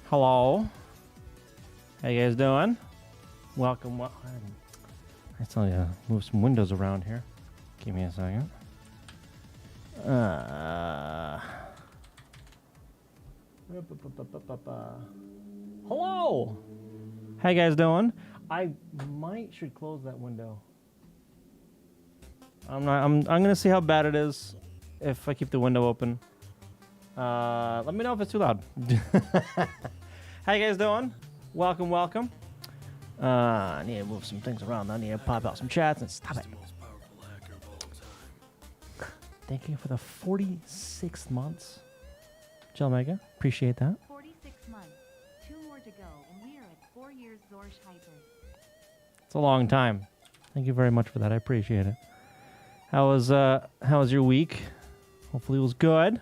Hello. How you guys doing? Welcome. I tell you, move some windows around here. Give me a second. Hello. How you guys doing? I should close that window. I'm gonna see how bad it is if I keep the window open. Let me know if it's too loud. How you guys doing? Welcome. I need to move some things around. I need to pop out some chats and stop it. Thank you for the 46 months. Jill Mega, appreciate that. 46 months. 2 more to go, and we are at 4 years Zorsch Hyper. It's a long time. Thank you very much for that. I appreciate it. How was your week? Hopefully it was good.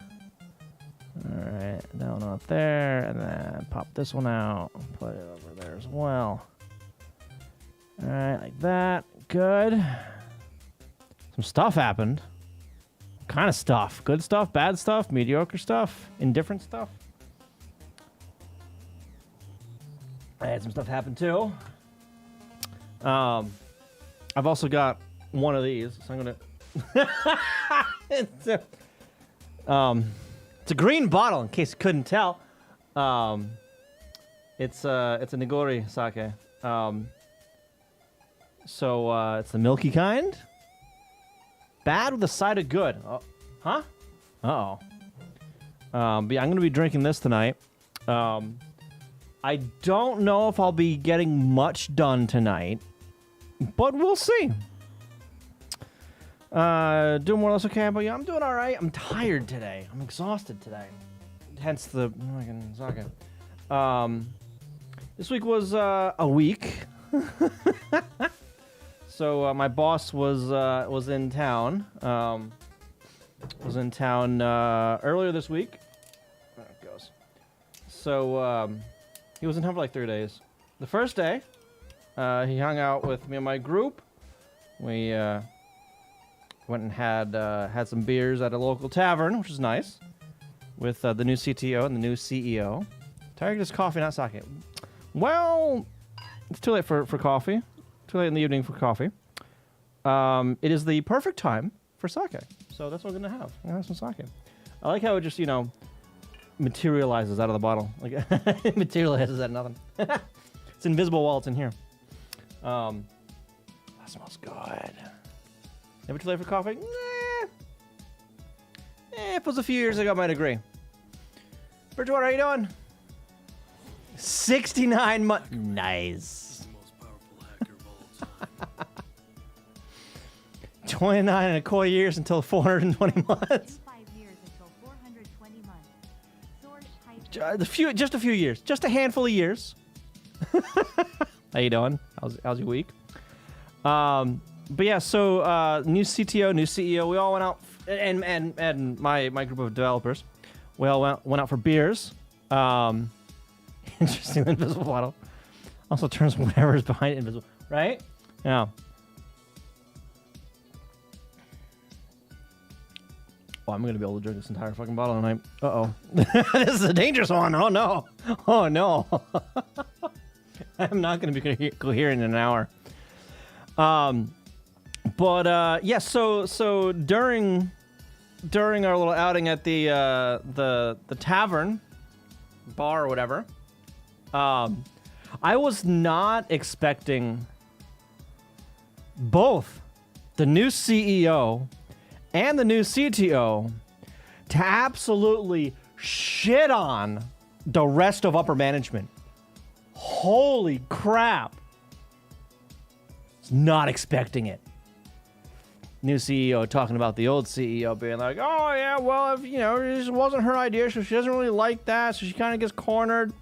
Alright, down out there, and then pop this one out. Put it over there as well. Alright, like that. Good. Some stuff happened. What kind of stuff? Good stuff, bad stuff, mediocre stuff, indifferent stuff. I had some stuff happen too. I've also got one of these, so I'm gonna it's a green bottle, in case you couldn't tell. It's a Nigori sake. So it's the milky kind. Bad with a side of good. Oh, huh? Uh-oh. But yeah, I'm gonna be drinking this tonight. I don't know if I'll be getting much done tonight, but we'll see. Doing more or less okay, but yeah, I'm doing all right. I'm tired today. I'm exhausted today. Hence the sake. This week was a week. So my boss was in town. Earlier this week. There it goes. So he was in town for like 3 days. The first day, he hung out with me and my group. We went and had some beers at a local tavern, which is nice, with the new CTO and the new CEO. Tired of coffee, not sake. Well, it's too late for coffee. Too late in the evening for coffee. It is the perfect time for sake. So that's what I'm going to have. I'm going to have some sake. I like how it just, materializes out of the bottle. Like it materializes out of nothing. It's invisible while it's in here. That smells good. Never too late for coffee? Nah. If it was a few years ago, I might agree. Bridgewater, how you doing? 69 months. Nice. 29 and a quarter years until 420 months. 5 years until 420 months. Zorsch Hyper. Just a few years. Just a handful of years. How you doing? How's your week? But yeah, so new CTO, new CEO. We all went out, and my group of developers, we all went out for beers. Interesting, invisible bottle. Also turns whatever is behind it invisible, right? Yeah. Oh, I'm gonna be able to drink this entire fucking bottle tonight. Uh-oh. This is a dangerous one. Oh no. Oh no. I'm not gonna be coherent in an hour. But yeah, so during our little outing at the tavern bar or whatever, I was not expecting both the new CEO and the new CTO to absolutely shit on the rest of upper management. Holy crap. Not expecting it. New CEO talking about the old CEO being like, oh yeah, well, if, it just wasn't her idea, so she doesn't really like that, so she kind of gets cornered.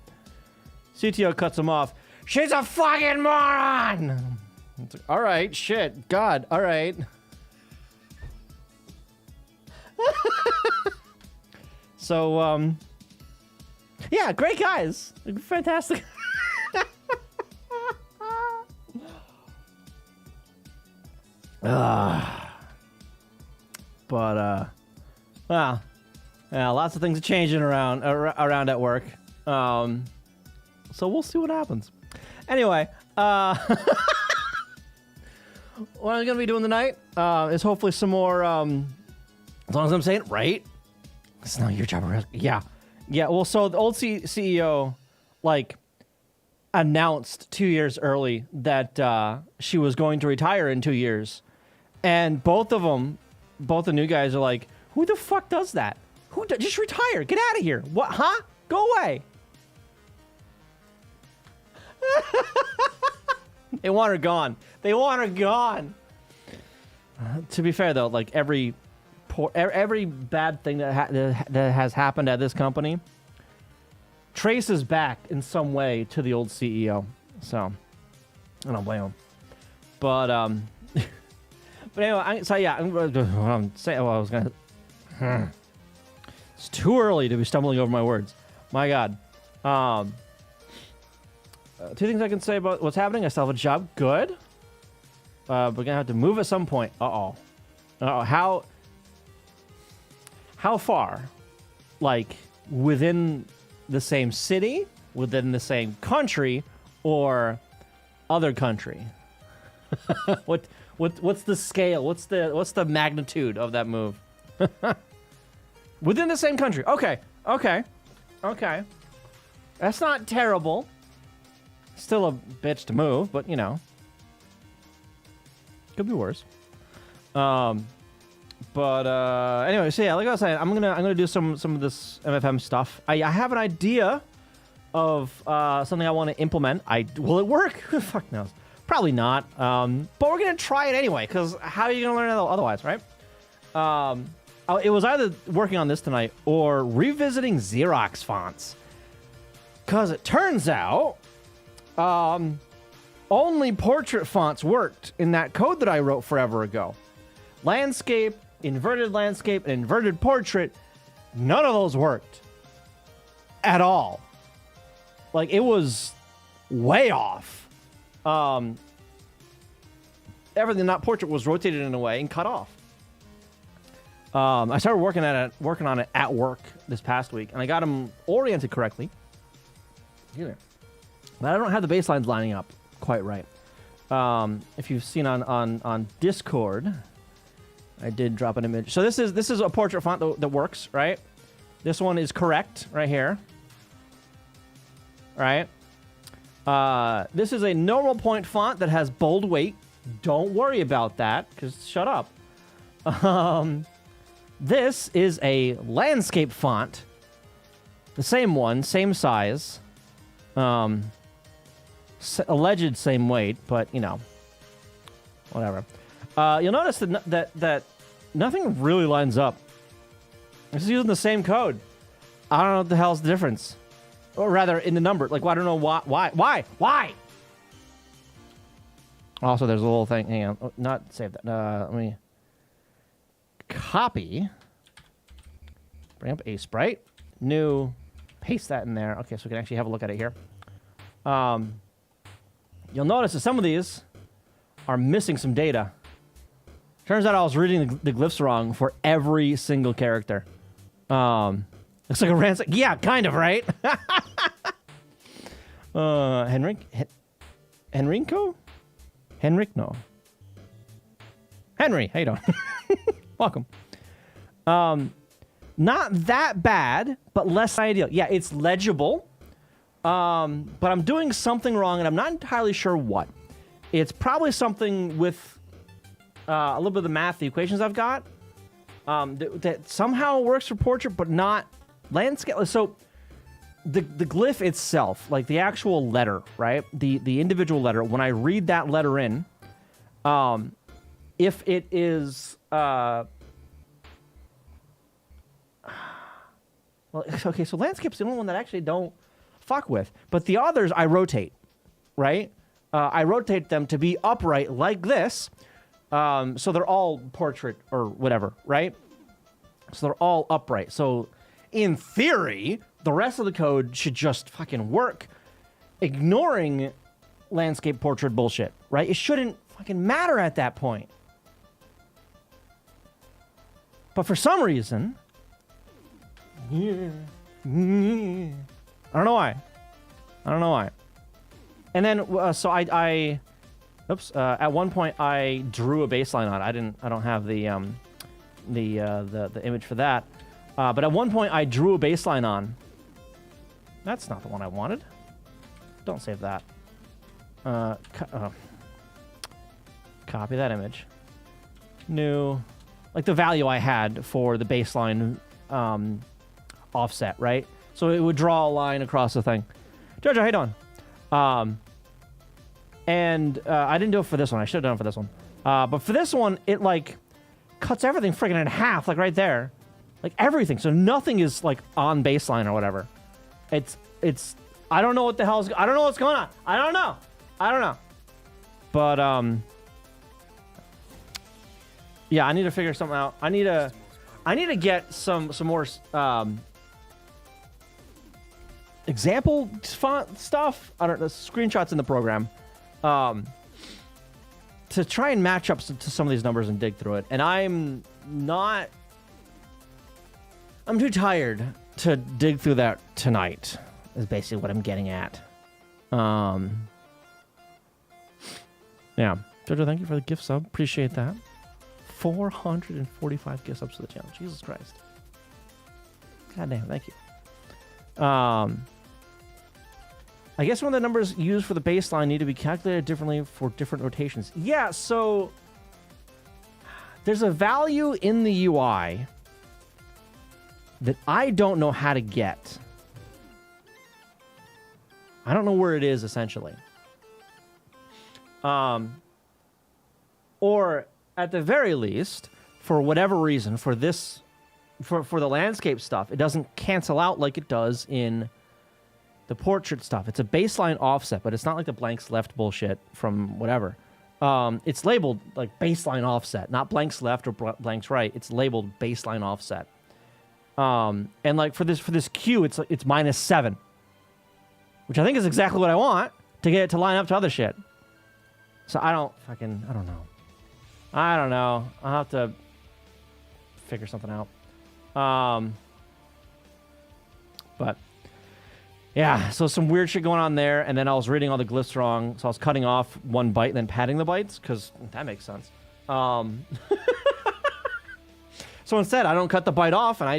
CTO cuts him off. She's a fucking moron! It's like, all right, shit, God, all right. So, yeah, great guys. Fantastic. But well, yeah, lots of things are changing around at work. So we'll see what happens. Anyway, what I'm gonna be doing tonight is hopefully some more. As long as I'm saying it right, it's not your job. Yeah. Well, so the old CEO, like, announced 2 years early that she was going to retire in 2 years, and both the new guys are like, "Who the fuck does that? Just retire? Get out of here! What? Huh? Go away!" They want her gone. To be fair, though, like every bad thing that has happened at this company traces back in some way to the old CEO. So I don't blame him. But but anyway, I'm saying. Well, I was gonna. It's too early to be stumbling over my words. My God. Two things I can say about what's happening. I still have a job. Good. We're gonna have to move at some point. How far? Like within the same city, within the same country, or other country? What's the scale? What's the magnitude of that move? Within the same country. Okay. That's not terrible. Still a bitch to move, but you know, could be worse. But anyway, so yeah, like I was saying, I'm gonna do some of this MFM stuff. I have an idea of something I want to implement. Will it work? Who the fuck knows? Probably not. But we're gonna try it anyway, because how are you gonna learn it otherwise, right? It was either working on this tonight or revisiting Xerox fonts, because it turns out only portrait fonts worked in that code that I wrote forever ago. Landscape, inverted landscape, and inverted portrait, none of those worked at all. Like, it was way off. Everything not portrait was rotated in a way and cut off. I started working on it at work this past week, and I got them oriented correctly. But I don't have the baselines lining up quite right. If you've seen on Discord, I did drop an image. So this is a portrait font that works, right? This one is correct right here. Right? This is a normal point font that has bold weight. Don't worry about that, because shut up. This is a landscape font. The same one, same size. Alleged same weight, but you know, whatever. You'll notice that nothing really lines up. This is using the same code. I don't know what the hell's the difference, or rather, in the number. Like, I don't know why. Also, there's a little thing. Hang on, not save that. Let me copy. Bring up a sprite. New. Paste that in there. Okay, so we can actually have a look at it here. You'll notice that some of these are missing some data. Turns out I was reading the glyphs wrong for every single character. Looks like a ransom. Yeah, kind of, right? Henrico? Henrik? No. Henry, how you doing? Welcome. Not that bad, but less ideal. Yeah, it's legible. But I'm doing something wrong, and I'm not entirely sure what. It's probably something with a little bit of the math, the equations I've got, that somehow works for portrait, but not landscape. So the glyph itself, like the actual letter, right? The individual letter, when I read that letter in, if it is... well, okay, so landscape's the only one that I actually don't fuck with. But the others I rotate, right? I rotate them to be upright like this. So they're all portrait or whatever, right? So they're all upright. So in theory, the rest of the code should just fucking work, ignoring landscape portrait bullshit, right? It shouldn't fucking matter at that point. But for some reason... I don't know why. I don't know why. And then, so oops. At one point, I drew a baseline on it. I don't have the image for that. But at one point, I drew a baseline on. That's not the one I wanted. Don't save that. Copy that image. New, like the value I had for the baseline offset, right? So it would draw a line across the thing. Jojo, how you doing? And I didn't do it for this one. I should have done it for this one. But for this one, it like cuts everything freaking in half, like right there, like everything. So nothing is like on baseline or whatever. It's. I don't know what the hell's. I don't know what's going on. I don't know. But yeah, I need to figure something out. I need to get some more example font stuff. I don't know, screenshots in the program. To try and match up to some of these numbers and dig through it. And I'm too tired to dig through that tonight, is basically what I'm getting at. Yeah. Jojo, thank you for the gift sub. Appreciate that. 445 gift subs to the channel. Jesus Christ. God damn, thank you. I guess one of the numbers used for the baseline need to be calculated differently for different rotations. Yeah, so there's a value in the UI that I don't know how to get. I don't know where it is, essentially. Or at the very least, for whatever reason, for this, for the landscape stuff, it doesn't cancel out like it does in the portrait stuff. It's a baseline offset, but it's not like the blanks left bullshit from whatever. It's labeled like baseline offset, not blanks left or blanks right. It's labeled baseline offset. And like for this Q, it's -7, which I think is exactly what I want to get it to line up to other shit. So I don't know. I'll have to figure something out. But yeah, so some weird shit going on there, and then I was reading all the glyphs wrong, so I was cutting off one byte and then padding the bytes, because that makes sense. So instead, I don't cut the byte off, and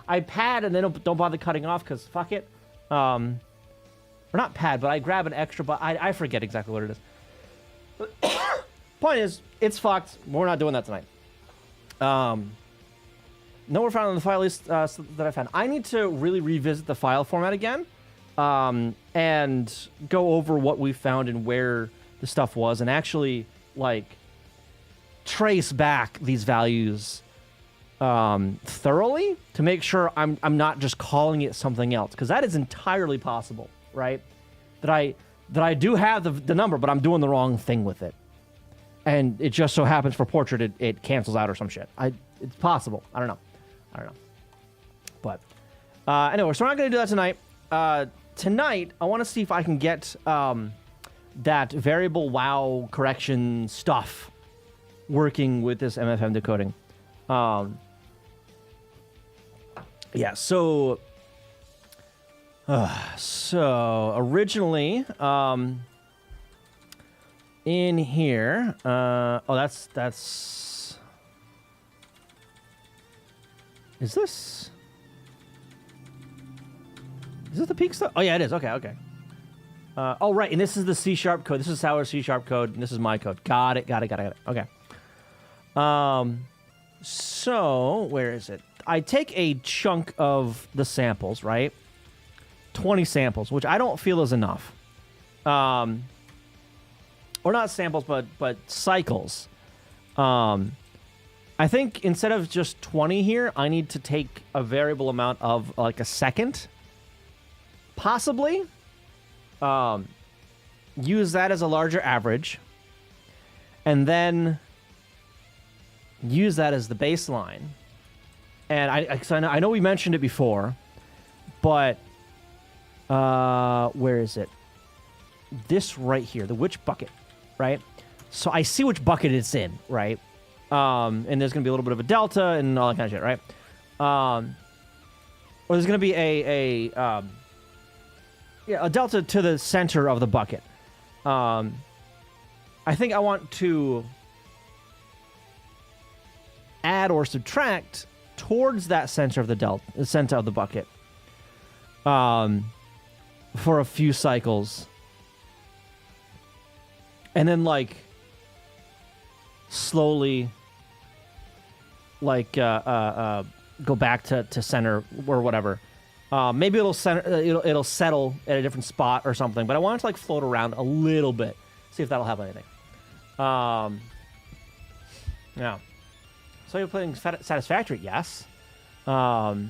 I pad and then don't bother cutting off, because fuck it. Or not pad, but I grab an extra byte. I forget exactly what it is. Point is, it's fucked. We're not doing that tonight. Nowhere found on the file list that I found. I need to really revisit the file format again, and go over what we found and where the stuff was, and actually like trace back these values thoroughly to make sure I'm not just calling it something else, because that is entirely possible, right? That I do have the number, but I'm doing the wrong thing with it, and it just so happens for portrait it cancels out or some shit. It's possible. I don't know. But anyway, so we're not going to do that tonight. Tonight, I want to see if I can get that variable wow correction stuff working with this MFM decoding. Yeah, so originally in here, that's is this the peak stuff? Oh yeah, it is. Okay. Oh right, and this is the C# code. This is Sour's C# code, and this is my code. Got it. Okay. So where is it? I take a chunk of the samples, right? 20 samples, which I don't feel is enough. Or not samples, but cycles. I think instead of just 20 here, I need to take a variable amount of like a second, possibly. Use that as a larger average, and then use that as the baseline. And I know we mentioned it before, but where is it? This right here, the which bucket, right? So I see which bucket it's in, right? And there's going to be a little bit of a delta and all that kind of shit, right? or there's going to be a delta to the center of the bucket. I think I want to add or subtract towards that center of the center of the bucket, for a few cycles, and then like slowly, like go back to center or whatever. Maybe it'll settle at a different spot or something. But I want it to like float around a little bit, see if that'll have anything. Yeah. So you're playing Satisfactory? Yes. Do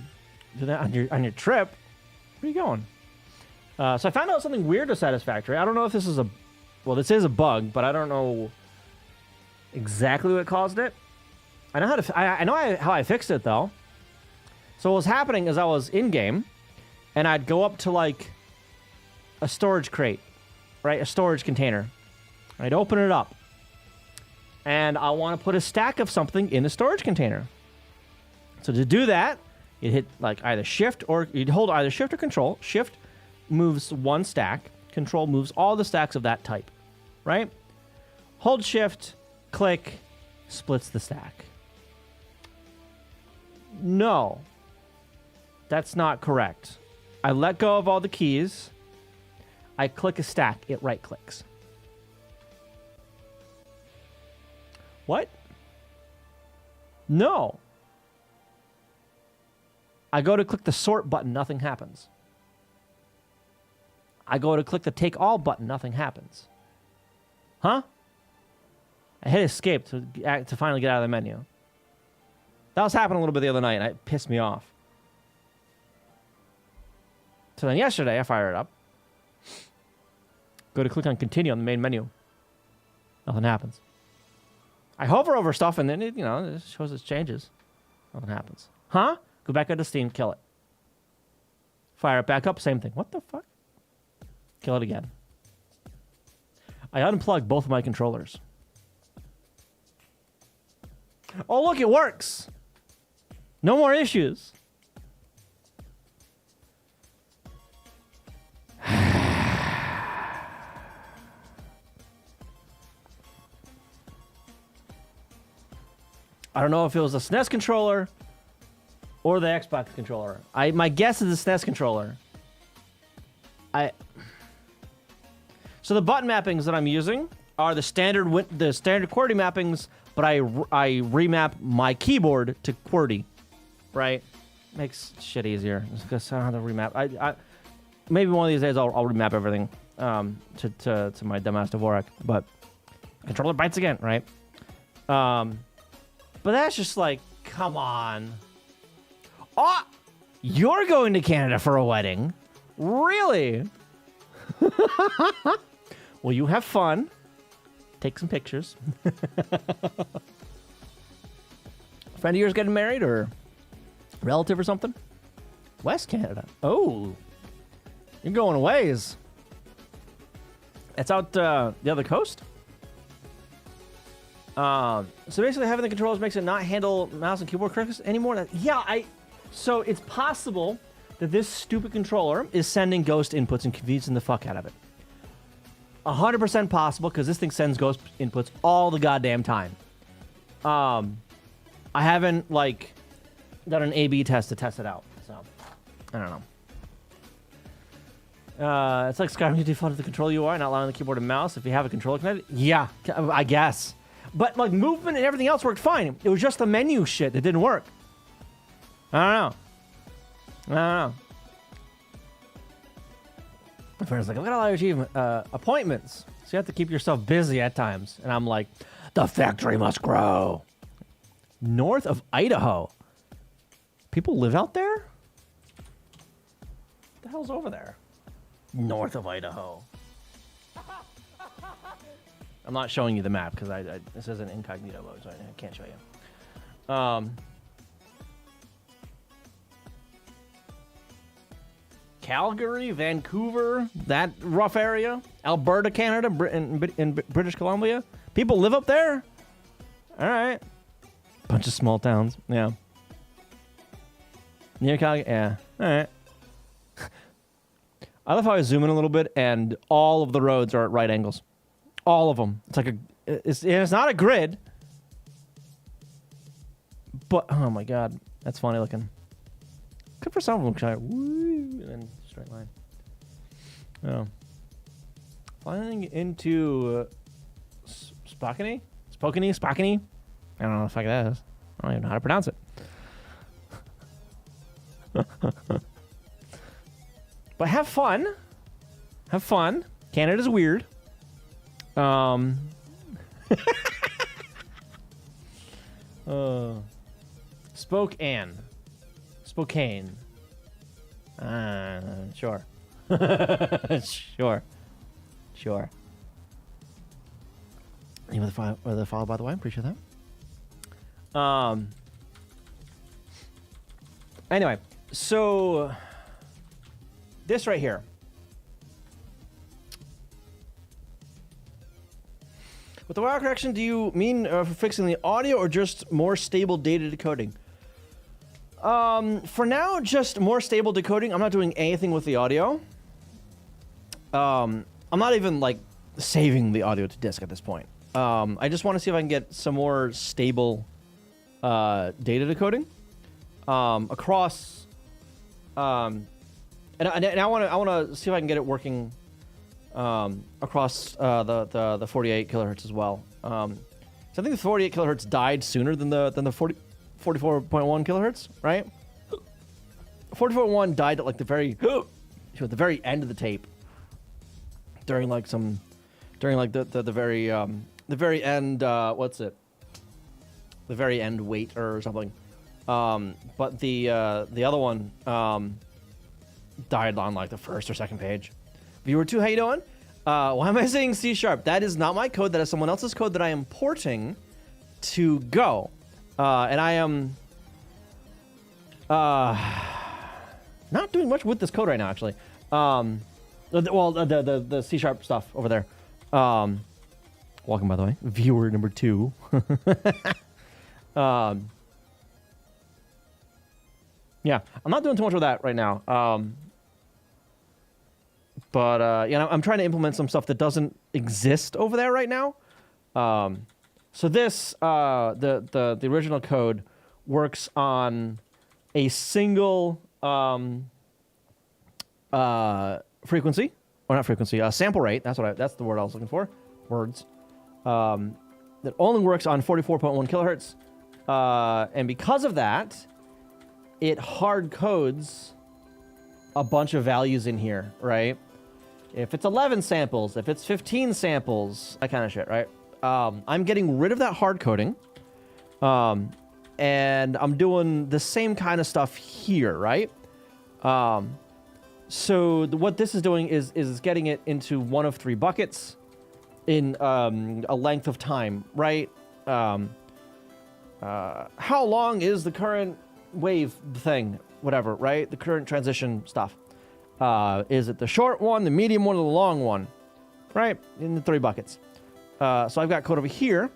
that on your trip. Where are you going? So I found out something weird with Satisfactory. I don't know if this is this is a bug, but I don't know exactly what caused it. I know how I fixed it though. So what was happening is I was in game, and I'd go up to like a storage crate, right, a storage container. I'd open it up, and I want to put a stack of something in the storage container. So to do that, you hit like either shift or you'd hold either shift or control. Shift moves one stack. Control moves all the stacks of that type, right? Hold shift, click, splits the stack. No, that's not correct. I let go of all the keys. I click a stack, it right clicks. What? No. I go to click the sort button, nothing happens. I go to click the take all button, nothing happens. Huh? I hit escape to finally get out of the menu. That was happening a little bit the other night, and it pissed me off. So then yesterday, I fired it up. Go to click on continue on the main menu. Nothing happens. I hover over stuff, and then it shows its changes. Nothing happens. Huh? Go back into Steam, kill it. Fire it back up, same thing. What the fuck? Kill it again. I unplugged both of my controllers. Oh, look, it works. No more issues. I don't know if it was the SNES controller or the Xbox controller. My guess is the SNES controller. So the button mappings that I'm using are the standard QWERTY mappings, but I remap my keyboard to QWERTY, right? Makes shit easier. Just because I don't have to remap. Maybe one of these days I'll remap everything to my dumbass Dvorak, but controller bites again, right? But that's just like, come on. Oh, you're going to Canada for a wedding? Really? Well, you have fun. Take some pictures. A friend of yours getting married, or relative or something? West Canada. Oh, you're going a ways. It's out the other coast. So basically, having the controllers makes it not handle mouse and keyboard correctly anymore. So it's possible that this stupid controller is sending ghost inputs and confusing the fuck out of it. 100% possible, because this thing sends ghost inputs all the goddamn time. I haven't done an A/B test to test it out, so I don't know. It's like Skyrim, you default to the control UI, not allowing the keyboard and mouse if you have a controller connected. Yeah, I guess. But movement and everything else worked fine. It was just the menu shit that didn't work. I don't know. My friend's like, look at all your achievement appointments. So you have to keep yourself busy at times. And I'm like, the factory must grow. North of Idaho. People live out there? What the hell's over there? North of Idaho. I'm not showing you the map because this is an incognito mode, so I can't show you. Calgary, Vancouver, that rough area, Alberta, Canada, in British Columbia. People live up there? All right. Bunch of small towns, yeah. Near Calgary? Yeah. All right. I love how I zoom in a little bit and all of the roads are at right angles. All of them. It's like it's not a grid. But, oh my God. That's funny looking. Good for some of them. Try woo, and then straight line. Oh. Flying into Spokane? Spokane? I don't know what the fuck that is. I don't even know how to pronounce it. But have fun. Have fun. Canada's weird. Spokane. Sure. Sure. Name of the follow, by the way. Appreciate that. Anyway, so this right here. With the wire correction, do you mean for fixing the audio or just more stable data decoding? For now, just more stable decoding. I'm not doing anything with the audio. I'm not even like saving the audio to disk at this point. I just want to see if I can get some more stable data decoding across. And I want to see if I can get it working across the 48 kilohertz as well. So I think the 48 kilohertz died sooner than the 44.1 kilohertz, right? 44.1 died at like the very end of the tape during like the very end what's it? The very end wait or something. But the other one died on like the first or second page. Viewer 2, how you doing? Why am I saying C#? That is not my code. That is someone else's code that I am porting to Go. And I am not doing much with this code right now, actually. Well, the C# stuff over there. Welcome, by the way. Viewer number 2. Yeah, I'm not doing too much with that right now. But I'm trying to implement some stuff that doesn't exist over there right now. So this, the original code works on a single frequency, or not frequency, sample rate. That's the word I was looking for. Words. That only works on 44.1 kilohertz. And because of that, it hard codes a bunch of values in here, right? If it's 11 samples, if it's 15 samples, that kind of shit, right? I'm getting rid of that hard coding. And I'm doing the same kind of stuff here, right? So what this is doing is getting it into one of 3 buckets in a length of time, right? How long is the current wave thing? Whatever, right? The current transition stuff. Is it the short one, the medium one, or the long one? Right? In the 3 buckets. So I've got code over here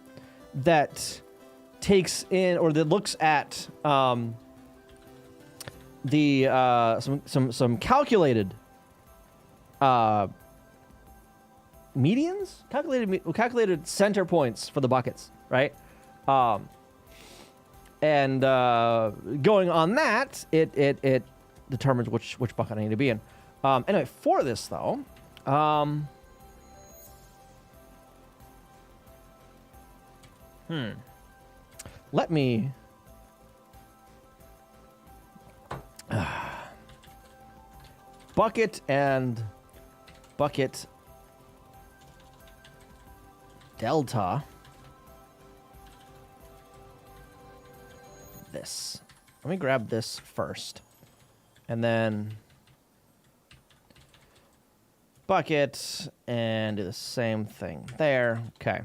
that takes in, or that looks at some calculated medians, calculated center points for the buckets, right? And going on that, it determines which bucket I need to be in. Anyway, for this though, let me bucket and bucket delta this. Let me grab this first. And then bucket and do the same thing there. Okay.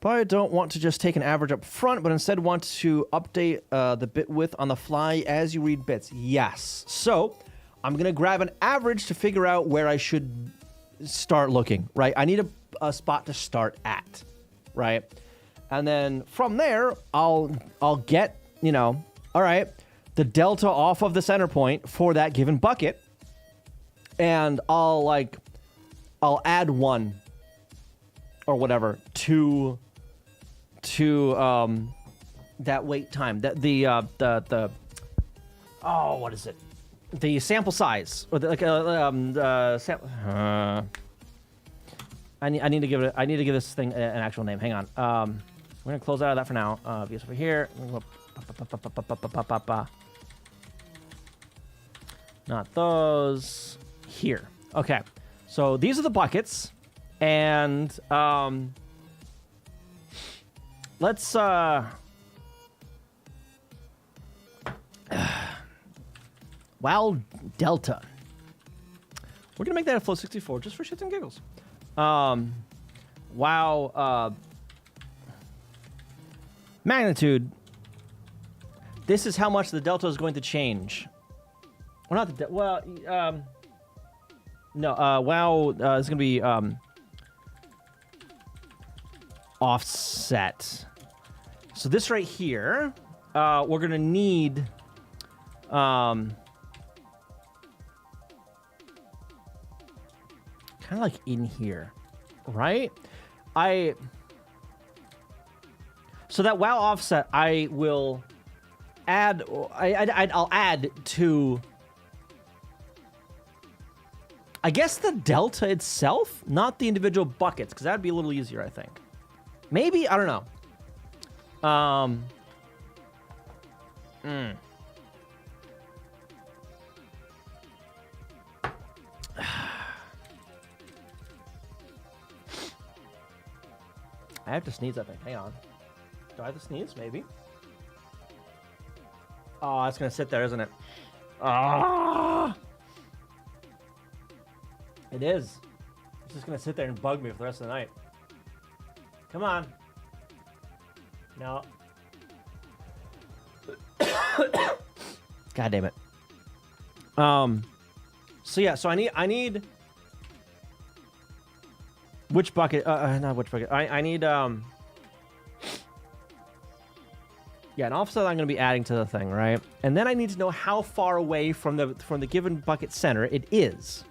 But I don't want to just take an average up front, but instead want to update the bit width on the fly as you read bits. Yes. So I'm going to grab an average to figure out where I should start looking, right? I need a spot to start at, right? And then from there, I'll get, all right, the delta off of the center point for that given bucket, and I'll add 1 or whatever to that wait time, that the what is it? The sample size, or I need to give this thing an actual name. Hang on. We're gonna close out of that for now. Because over here, not those. Here. Okay. So these are the buckets, and let's wow, delta. We're gonna make that a flow 64 just for shits and giggles. Wow, magnitude. This is how much the delta is going to change. Well, not the no. Wow, it's gonna be offset. So this right here, we're gonna need kind of like in here, right? So that wow offset, I will add. I'll add to, I guess, the delta itself, not the individual buckets, because that'd be a little easier, I think. Maybe, I don't know. I have to sneeze, I think. Hang on. Do I have to sneeze? Maybe. Oh, it's going to sit there, isn't it? Ah! It is. It's just going to sit there and bug me for the rest of the night. Come on. No. God damn it. So yeah, so I need which bucket? Not which bucket. I need yeah, an offset I'm going to be adding to the thing, right? And then I need to know how far away from the given bucket center it is,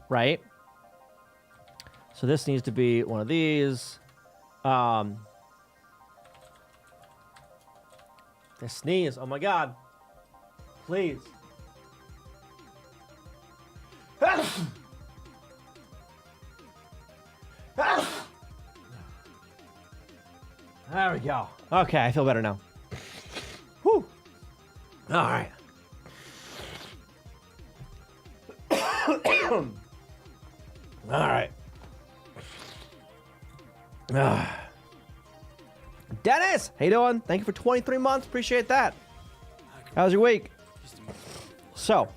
right? So this needs to be one of these. The sneeze. Oh my God. Please. There we go. Okay, I feel better now. Whew. All right. All right. Dennis, how you doing? Thank you for 23 months. Appreciate that. How's your week? So,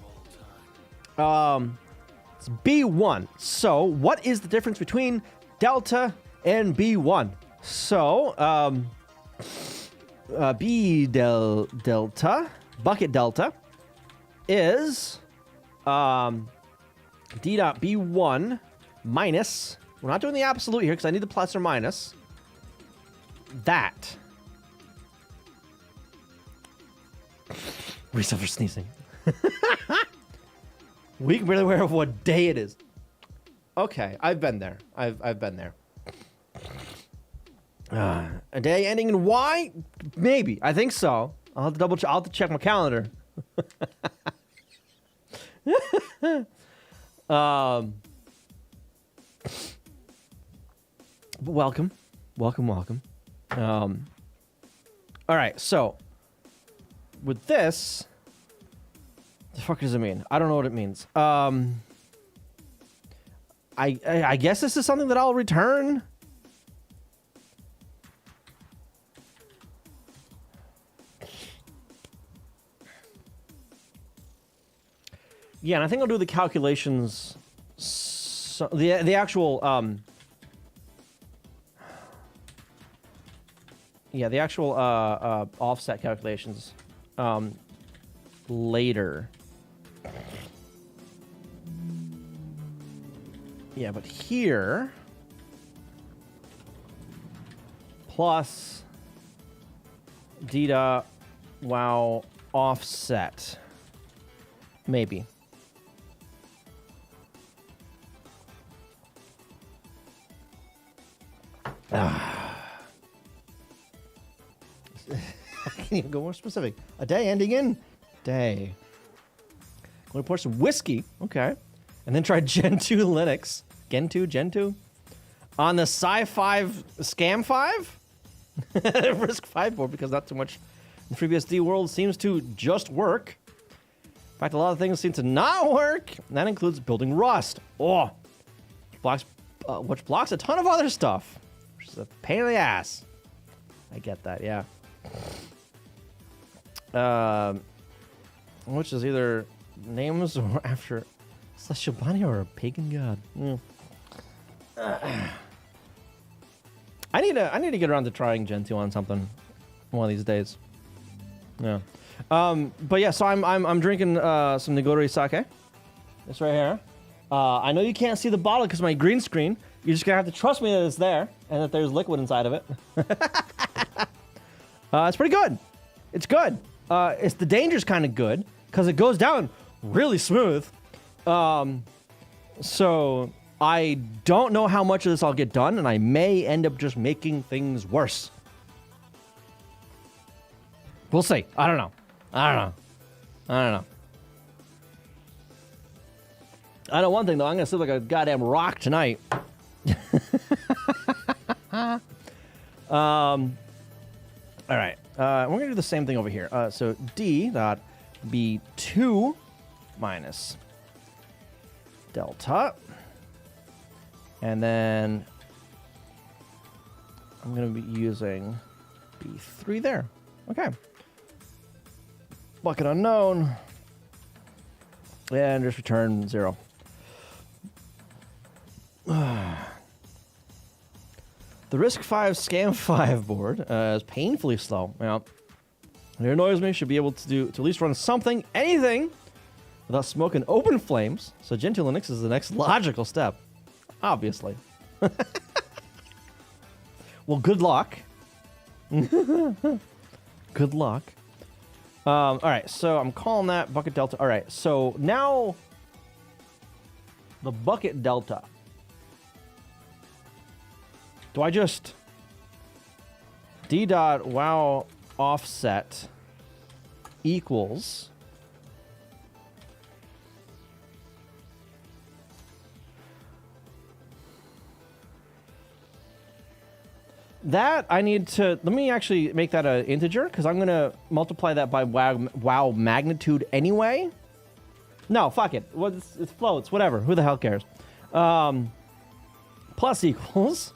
it's B1. So, what is the difference between delta and B1? So, delta, bucket delta, is D dot B1 minus, we're not doing the absolute here because I need the plus or minus, that. We suffer sneezing. We can barely aware of what day it is. Okay, I've been there. I've been there. A day ending in Y? Maybe. I think so. I'll have to double check. I'll have to check my calendar. Welcome. All right, so with this, the fuck does it mean? I don't know what it means. I guess this is something that I'll return. Yeah, and I think I'll do the calculations. So the actual yeah, the actual offset calculations later. Yeah, but here plus D dot wow offset. Maybe. Can you go more specific? A day ending in day. Going to pour some whiskey. Okay. And then try Gen 2 Linux. Gen 2? On the Sci-5 Scam 5? Risk 5 board, because not too much in the FreeBSD world seems to just work. In fact, a lot of things seem to not work. And that includes building Rust. Oh, which blocks a ton of other stuff. Which is a pain in the ass. I get that, yeah. Which is either names or after Celestial Bunny or a pagan god. I need to get around to trying Gen 2 on something one of these days. Yeah. But yeah, so I'm drinking some Nigori sake. It's right here. I know you can't see the bottle because of my green screen. You're just gonna have to trust me that it's there and that there's liquid inside of it. It's pretty good. It's good. It's the danger's kind of good because it goes down really smooth. So I don't know how much of this I'll get done, and I may end up just making things worse. We'll see. I don't know. I know one thing, though. I'm going to sleep like a goddamn rock tonight. All right. We're going to do the same thing over here. So D dot B2 minus delta. And then I'm going to be using B3 there. Okay. Bucket unknown. And just return 0. The Risk 5 Scam 5 board is painfully slow. Yeah. It annoys me. Should be able to at least run something, anything, without smoke and open flames. So Gen 2 Linux is the next logical step. Obviously. Well, good luck. Good luck. All right, so I'm calling that bucket delta. All right, so now the bucket delta. Do I just d dot wow offset equals that? I need to, let me actually make that an integer because I'm going to multiply that by wow magnitude anyway. No, fuck it. Well, it's floats, whatever. Who the hell cares? Plus equals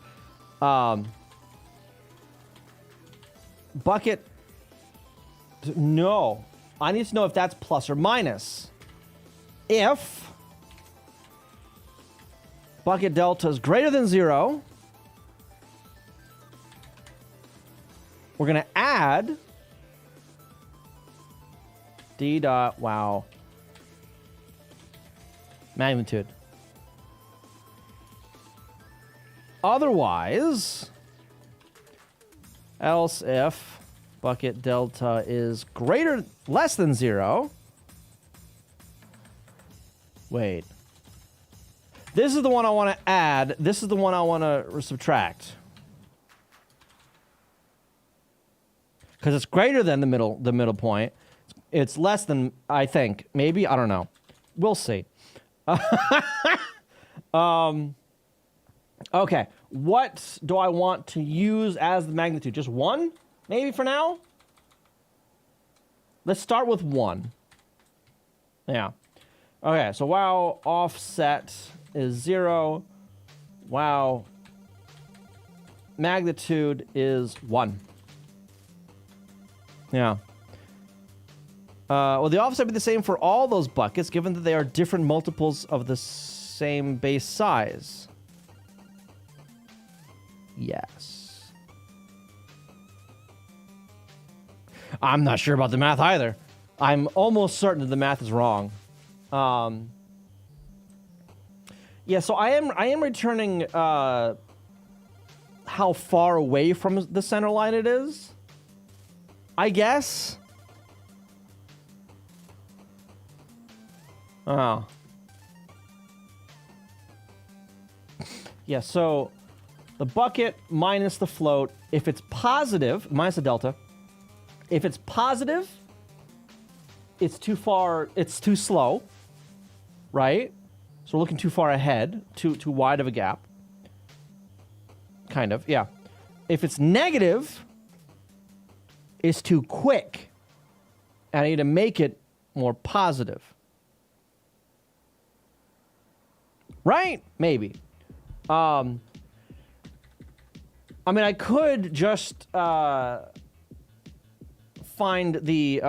bucket. No, I need to know if that's plus or minus. If bucket delta is greater than 0, we're going to add d dot wow magnitude. Otherwise, else if bucket delta is less than 0. Wait. This is the one I want to add. This is the one I want to subtract. Because it's greater than the middle point. It's less than, I think. Maybe, I don't know. We'll see. Okay, what do I want to use as the magnitude? Just 1, maybe for now? Let's start with 1. Yeah. Okay, so wow offset is 0. Wow magnitude is 1. Yeah. Well, the offset would be the same for all those buckets, given that they are different multiples of the same base size. Yes. I'm not sure about the math either. I'm almost certain that the math is wrong. Yeah, so I am returning how far away from the center line it is. I guess. Oh. Yeah, so the bucket minus the float, if it's positive, minus the delta, if it's positive, it's too far, it's too slow, right? So we're looking too far ahead, too wide of a gap. Kind of, yeah. If it's negative, it's too quick. And I need to make it more positive. Right? Maybe. I mean, I could just find the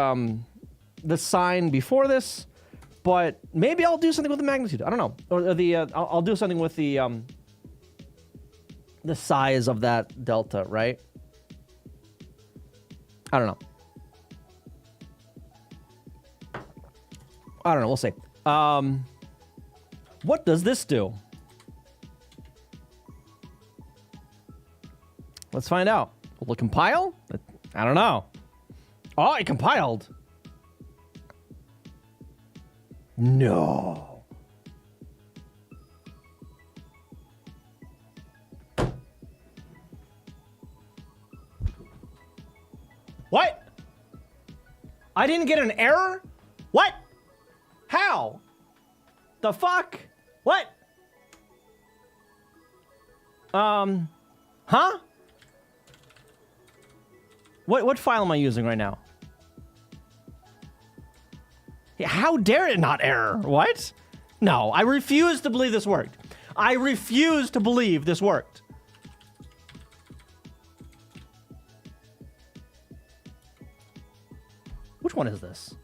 sign before this, but maybe I'll do something with the magnitude. I don't know, or the I'll do something with the size of that delta, right? I don't know. I don't know. We'll see. What does this do? Let's find out. Will it compile? I don't know. Oh, it compiled. No. What? I didn't get an error? What? How? The fuck? What? Huh? What file am I using right now? Yeah, how dare it not error? What? No, I refuse to believe this worked. I refuse to believe this worked. Which one is this?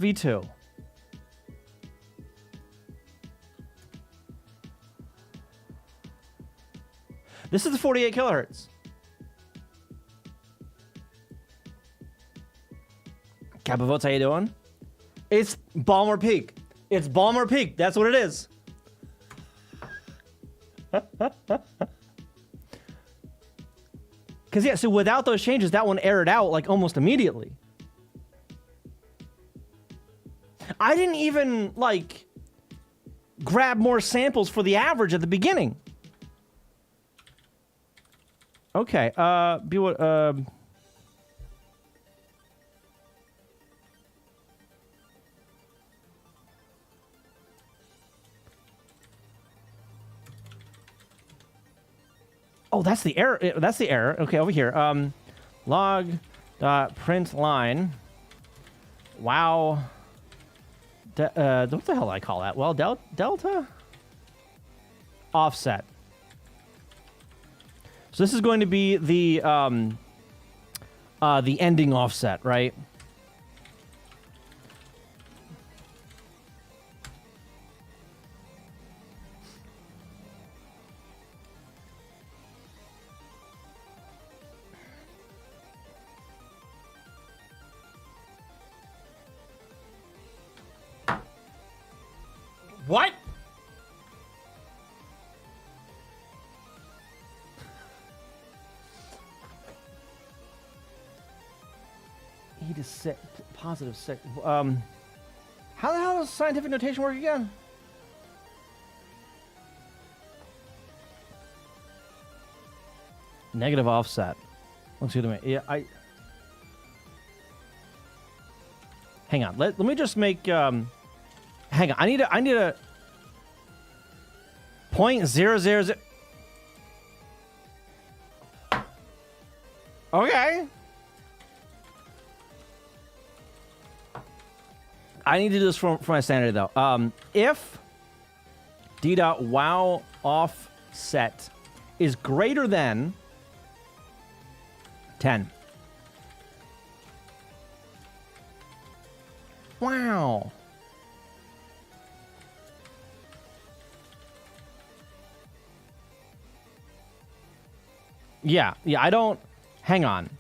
V2. This is the 48 kilohertz. Kappa Votes, how you doing? It's Balmer Peak. It's Balmer Peak. That's what it is. Because, yeah, so without those changes, that one errored out, like, almost immediately. I didn't even, like, grab more samples for the average at the beginning. Okay, be what, oh, that's the error. That's the error. Okay, over here. Log dot print line. Wow. What the hell do I call that? Well, delta offset. So this is going to be the ending offset, right? What? E to 6, positive 6. How the hell does scientific notation work again? Negative offset. Let's see the yeah, hang on. Let me just make hang on. I need a 0.000. Okay. I need to do this for my sanity though. If d.wow offset is greater than 10. Wow. Yeah, I don't... Hang on.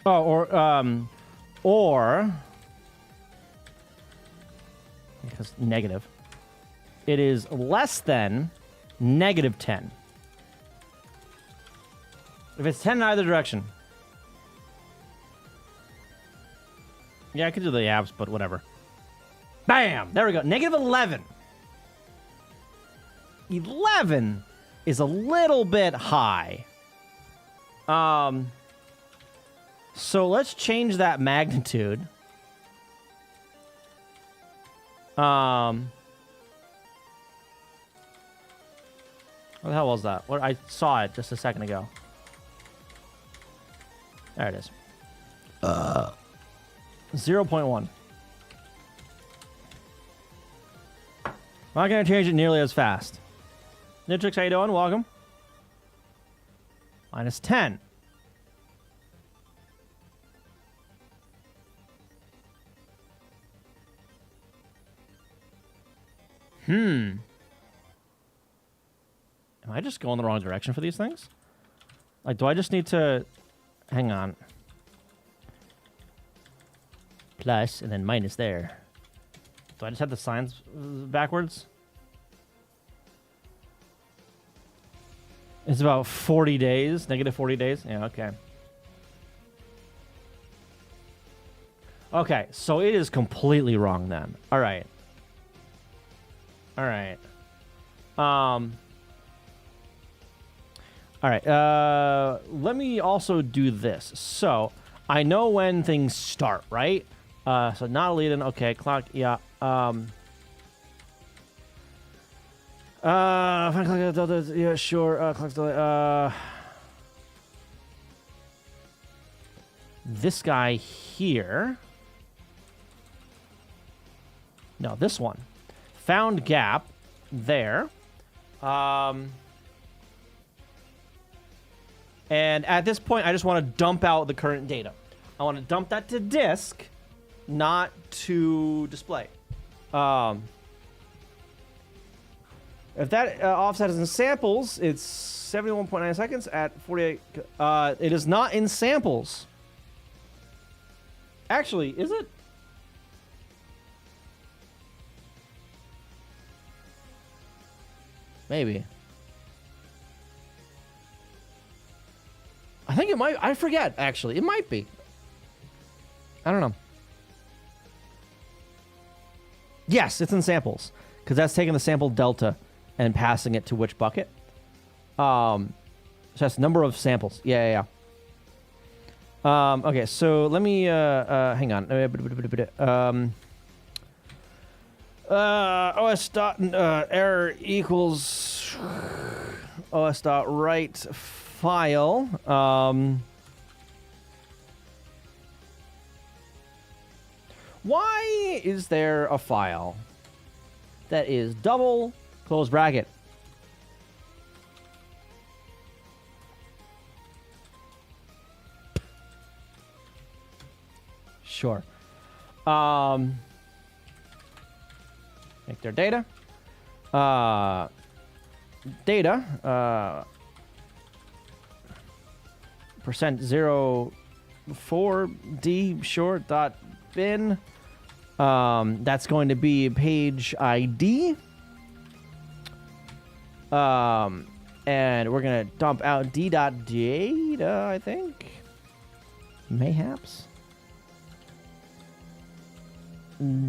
Oh, or because negative, it is less than -10. If it's 10 in either direction. Yeah, I could do the abs, but whatever. Bam! There we go. -11. 11 is a little bit high. So let's change that magnitude. What the hell was that? What, I saw it just a second ago. There it is. 0.1. Not gonna change it nearly as fast. Nitrix, how you doing? Welcome. -10. Am I just going the wrong direction for these things? Like, do I just need to... Hang on. Plus, and then minus there. Do I just have the signs backwards? It's about 40 days. -40 days? Yeah, okay. Okay, so it is completely wrong then. All right. All right. All right. Let me also do this. So I know when things start, right? So not leading. Okay, clock. Yeah. Yeah, sure. Clock's delay. This guy here. No, this one. Found gap there. And at this point, I just want to dump out the current data. I want to dump that to disk, not to display. If that offset is in samples, it's 71.9 seconds at 48. It is not in samples. Actually, is it? Maybe. I think it might. I forget, actually. It might be. I don't know. Yes, it's in samples. Because that's taking the sample delta and passing it to which bucket. So that's number of samples. Yeah. Okay, so let me... hang on. OS dot error equals OS dot write file. Why is there a file that is double close bracket? Sure. Make their data. %04d short dot bin. That's going to be page ID. And we're gonna dump out d.data, I think. Mayhaps.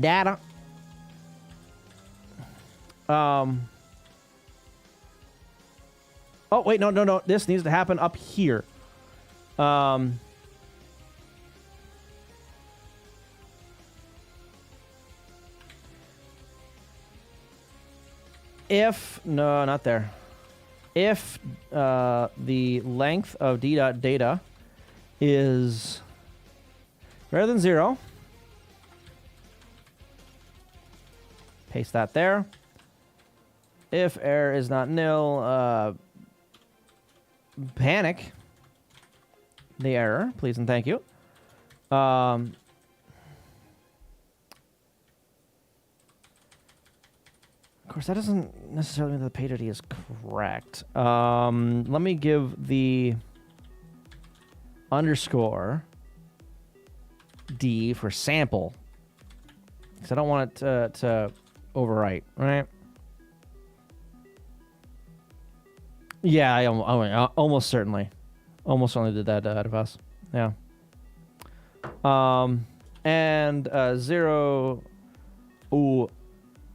Data. Oh, wait, no. This needs to happen up here. If, no, not there. If the length of d.data is greater than 0, paste that there. If error is not nil, panic the error, please and thank you. Of course, that doesn't necessarily mean that the page ID is correct. Let me give the underscore D for sample. Because I don't want it to overwrite, right? Yeah, I almost certainly did that out of us. Yeah. And 0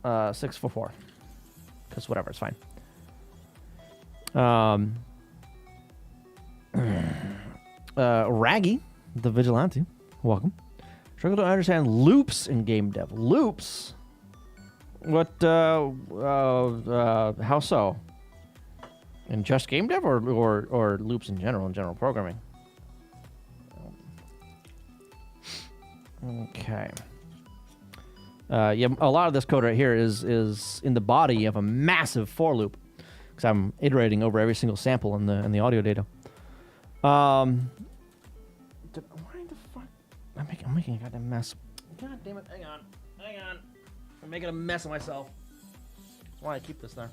644. Because whatever, it's fine. Raggy, the vigilante, welcome. Struggle to understand loops in game dev. Loops? What, how so? In just game dev or loops in general programming? Okay. Yeah, a lot of this code right here is in the body of a massive for loop, because I'm iterating over every single sample in the audio data. Why the fuck? I'm making a goddamn mess. God damn it! Hang on. I'm making a mess of myself. Why I keep this there?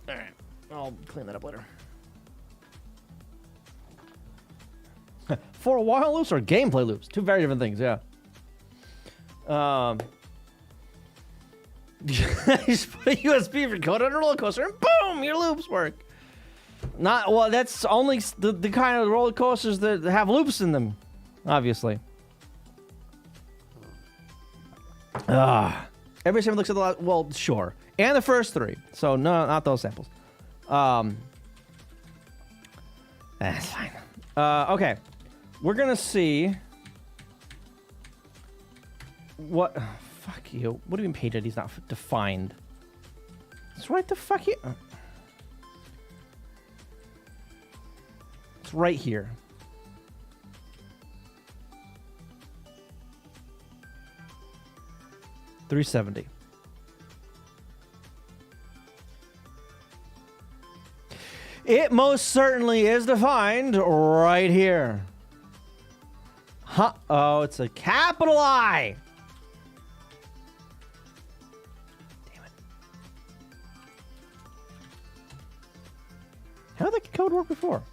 All right, I'll clean that up later. For while loops or gameplay loops? Two very different things, yeah. You just put a USB recorder on a roller coaster and boom, your loops work. Not well. That's only the kind of roller coasters that have loops in them, obviously. Every time looks at the last. Well, sure, and the first three. So no, not those samples. That's fine. Okay. We're gonna see what. Fuck you. What do you mean page ID is not defined? It's right the fuck here. It's right here. $370. It most certainly is defined right here. Huh? Oh, it's a capital I. Damn it. How did the code work before?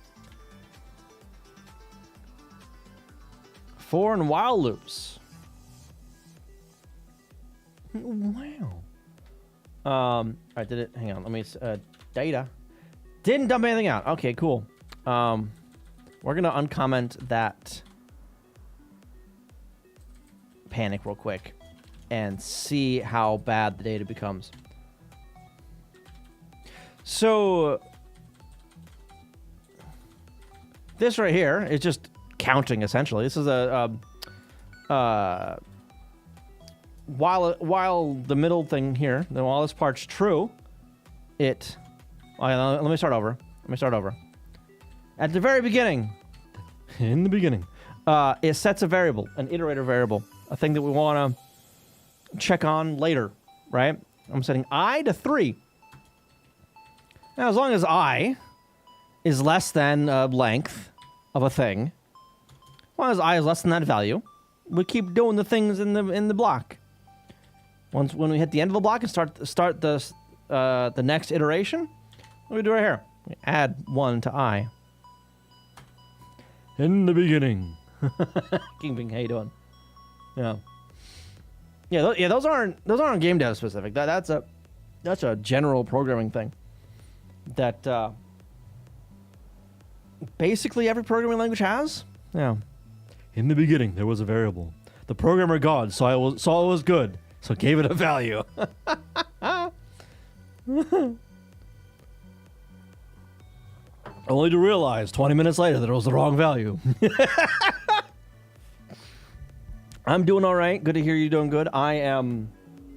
For and while loops. Wow. Alright, did it? Hang on. Let me. Data. Didn't dump anything out. Okay, cool. We're gonna uncomment that panic real quick and see how bad the data becomes. So this right here is just counting essentially. This is a while the middle thing here, then while this part's true, it. Let me start over. At the very beginning, in the beginning, it sets a variable, an iterator variable, a thing that we want to check on later, right? I'm setting I to 3. Now, as long as I is less than length of a thing, as long as I is less than that value, we keep doing the things in the block. When we hit the end of the block and start the next iteration, what do we do right here? We add 1 to I. In the beginning. King Bing, how you doing? Yeah. Those aren't game dev specific. That's a general programming thing. That basically every programming language has. Yeah. In the beginning, there was a variable. The programmer God saw it was good, so gave it a value. Only to realize 20 minutes later that it was the wrong value. I'm doing all right. Good to hear you doing good.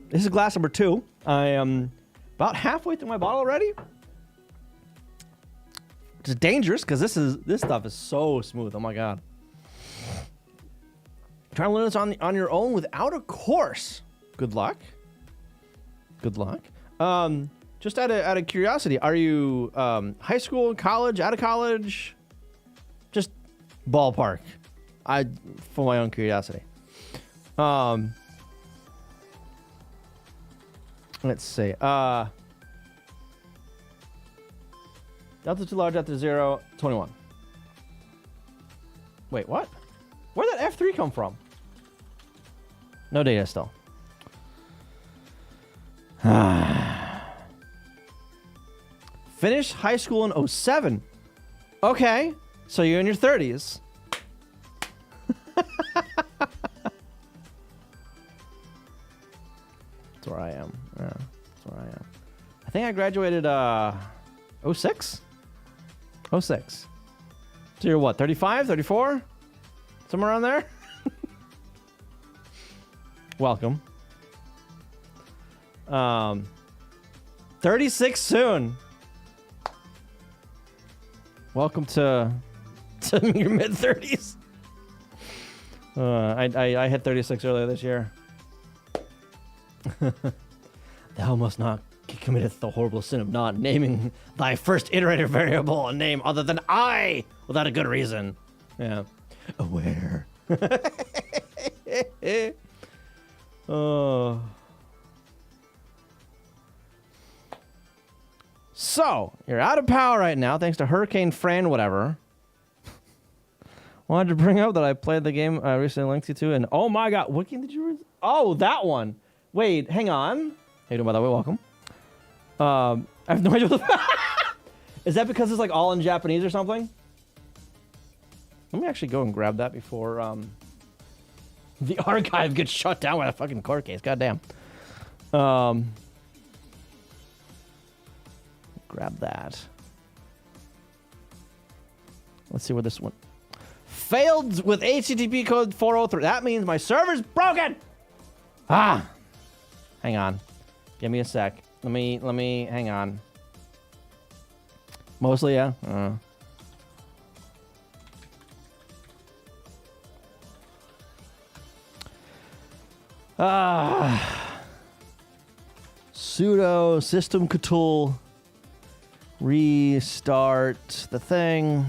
This is glass number 2. I am about halfway through my bottle already. Which is dangerous because this stuff is so smooth. Oh my god. Trying to learn this on your own without a course. Good luck. Just out of curiosity, are you high school, college, out of college? Just ballpark. For my own curiosity. Let's see. Delta too large after 0, 21. Wait, what? Where did F3 come from? No data still. Finished high school in 07. Okay, so you're in your 30s. That's where I am. Yeah, that's where I am. I think I graduated 06? 06. So you're what, 35, 34? Somewhere around there? Welcome. 36 soon. Welcome to your mid 30s. I hit 36 earlier this year. Thou must not committeth the horrible sin of not naming thy first iterative variable a name other than I without a good reason. Yeah. Aware. Oh. So, you're out of power right now thanks to Hurricane Fran, whatever. Wanted to bring up that I played the game I recently linked you to, and oh my god, what game did you read? Oh, that one. Wait, hang on. How you doing, by the way? Welcome. I have no idea what the Is that because it's like all in Japanese or something? Let me actually go and grab that before the archive gets shut down with a fucking court case. Goddamn. Grab that. Let's see where this one. Failed with HTTP code 403. That means my server's broken. Ah. Hang on. Give me a sec. Let me hang on. Mostly, yeah. Sudo system ctl restart the thing.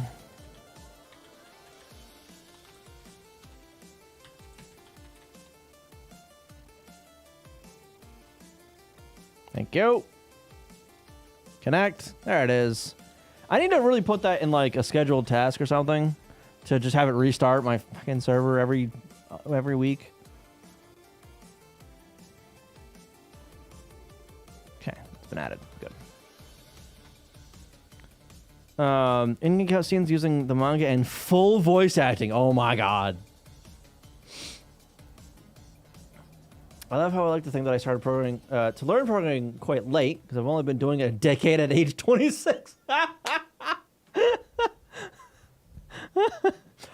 Thank you. Connect. There it is. I need to really put that in like a scheduled task or something to just have it restart my fucking server every week. Okay, it's been added. Good. In cutscenes using the manga and full voice acting. Oh my god. I love how I like to think that I started programming, to learn programming quite late, because I've only been doing it a decade at age 26.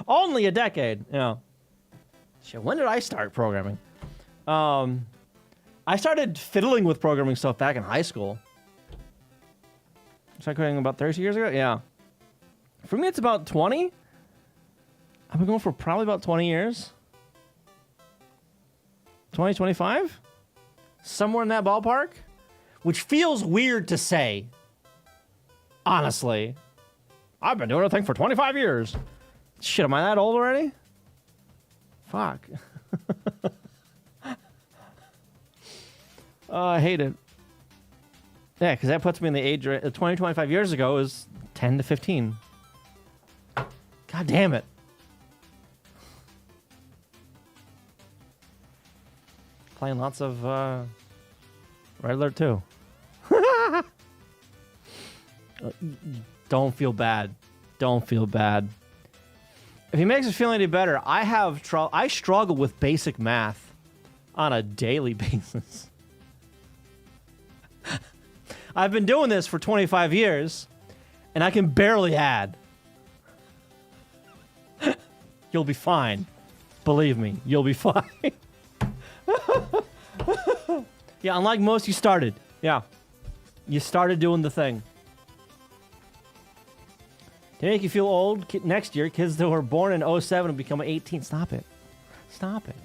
Only a decade, you know. Shit, when did I start programming? I started fiddling with programming stuff back in high school. Started coding about 30 years ago? Yeah. For me, it's about 20. I've been going for probably about 20 years. 2025? Somewhere in that ballpark? Which feels weird to say. Honestly. I've been doing a thing for 25 years. Shit, am I that old already? Fuck. Oh, I hate it. Yeah, because that puts me in the age... 20, 25 years ago is 10 to 15. God damn it. Playing lots of Red Alert 2. Don't feel bad. Don't feel bad. If he makes us feel any better, I struggle with basic math on a daily basis. I've been doing this for 25 years, and I can barely add. You'll be fine. Believe me, you'll be fine. Yeah, unlike most, you started. Yeah. You started doing the thing. To make you feel old, next year, kids that were born in 07 will become 18. Stop it. Stop it.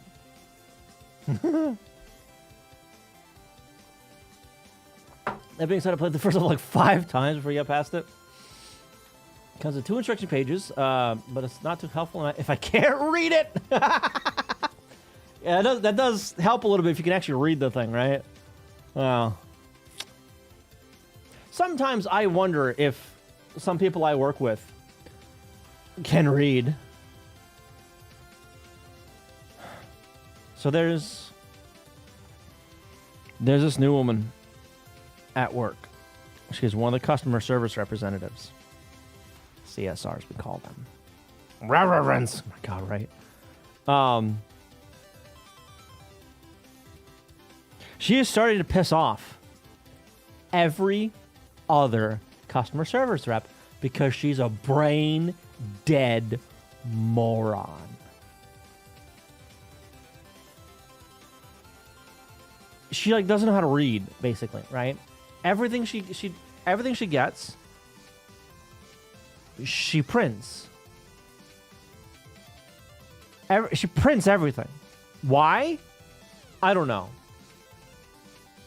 That being said, I played the first level like 5 times before you got past it. Comes with 2 instruction pages, but it's not too helpful if I can't read it. Yeah, that does help a little bit if you can actually read the thing, right? Well, sometimes I wonder if some people I work with can read. So there's this new woman at work. She's one of the customer service representatives. CSRs, we call them. Reverends. Oh my God, right? She is starting to piss off every other customer service rep because she's a brain dead moron. She like doesn't know how to read, basically, right? Everything she gets, she prints. She prints everything. Why? I don't know.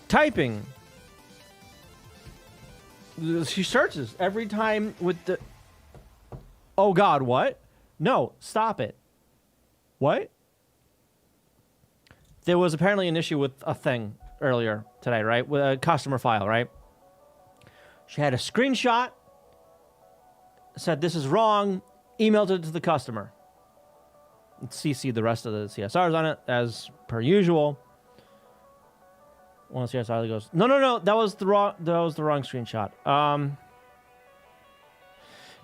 Typing. She searches every time with the... Oh, God, what? No, stop it. What? There was apparently an issue with a thing earlier today, right? With a customer file, right? She had a screenshot, said this is wrong, emailed it to the customer. CC'd the rest of the CSRs on it, as per usual. One of the CSRs goes, no, that was the wrong screenshot.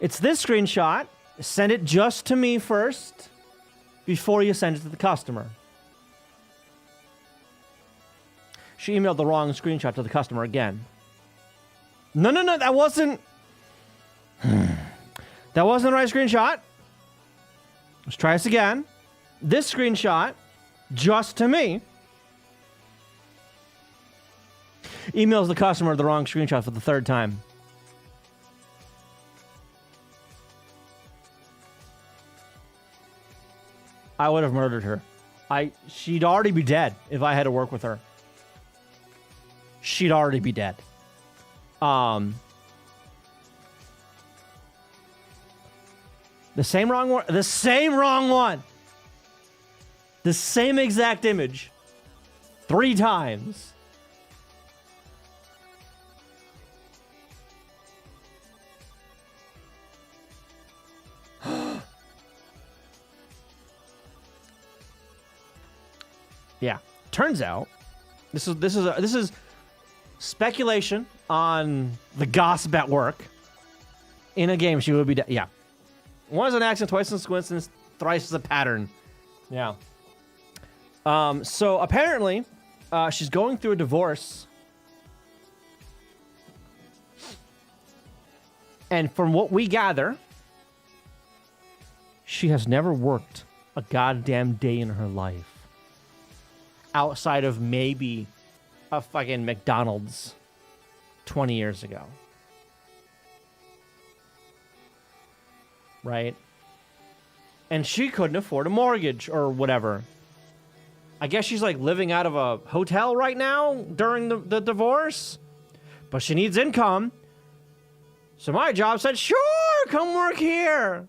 It's this screenshot. Send it just to me first before you send it to the customer. She emailed the wrong screenshot to the customer again. No, that wasn't... That wasn't the right screenshot. Let's try this again. This screenshot, just to me. Emails the customer the wrong screenshot for the third time. I would have murdered her. She'd already be dead if I had to work with her. She'd already be dead. The same wrong one. The same wrong one. The same exact image. 3 times. Yeah. Turns out, this is speculation on the gossip at work. In a game, she would be dead. Yeah. Once an accident, twice is a coincidence, thrice is a pattern. Yeah. So apparently, she's going through a divorce. And from what we gather, she has never worked a goddamn day in her life. Outside of maybe a fucking McDonald's 20 years ago. Right? And she couldn't afford a mortgage or whatever. I guess she's like living out of a hotel right now during the divorce. But she needs income. So my job said, sure, come work here.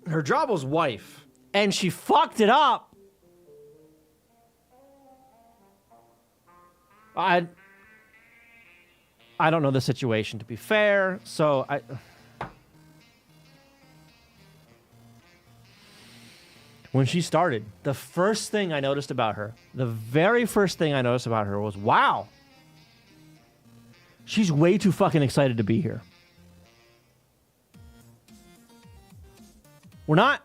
Her job was wife. And she fucked it up. I don't know the situation, to be fair, so when she started, the first thing I noticed about her, the very first thing I noticed about her was, wow, she's way too fucking excited to be here. We're not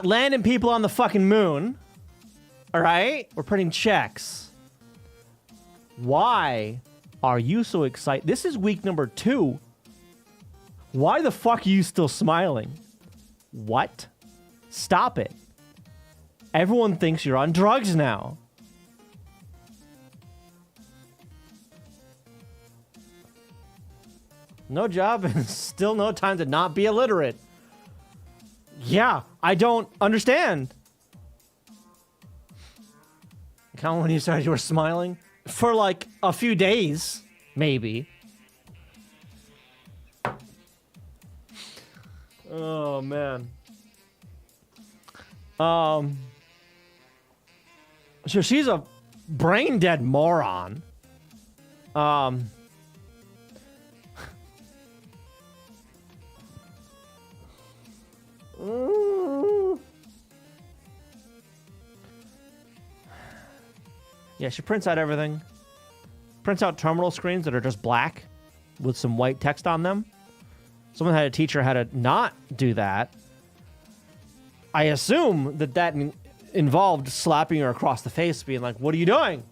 landing people on the fucking moon, all right? We're printing checks. Why are you so excited? This is week number 2. Why the fuck are you still smiling? What? Stop it. Everyone thinks you're on drugs now. No job and still no time to not be illiterate. Yeah, I don't understand. Count when you started, you were smiling? For like a few days, maybe. Oh, man. So she's a brain dead moron. Yeah, she prints out everything. Prints out terminal screens that are just black with some white text on them. Someone had to teach her how to not do that. I assume that involved slapping her across the face, being like, what are you doing?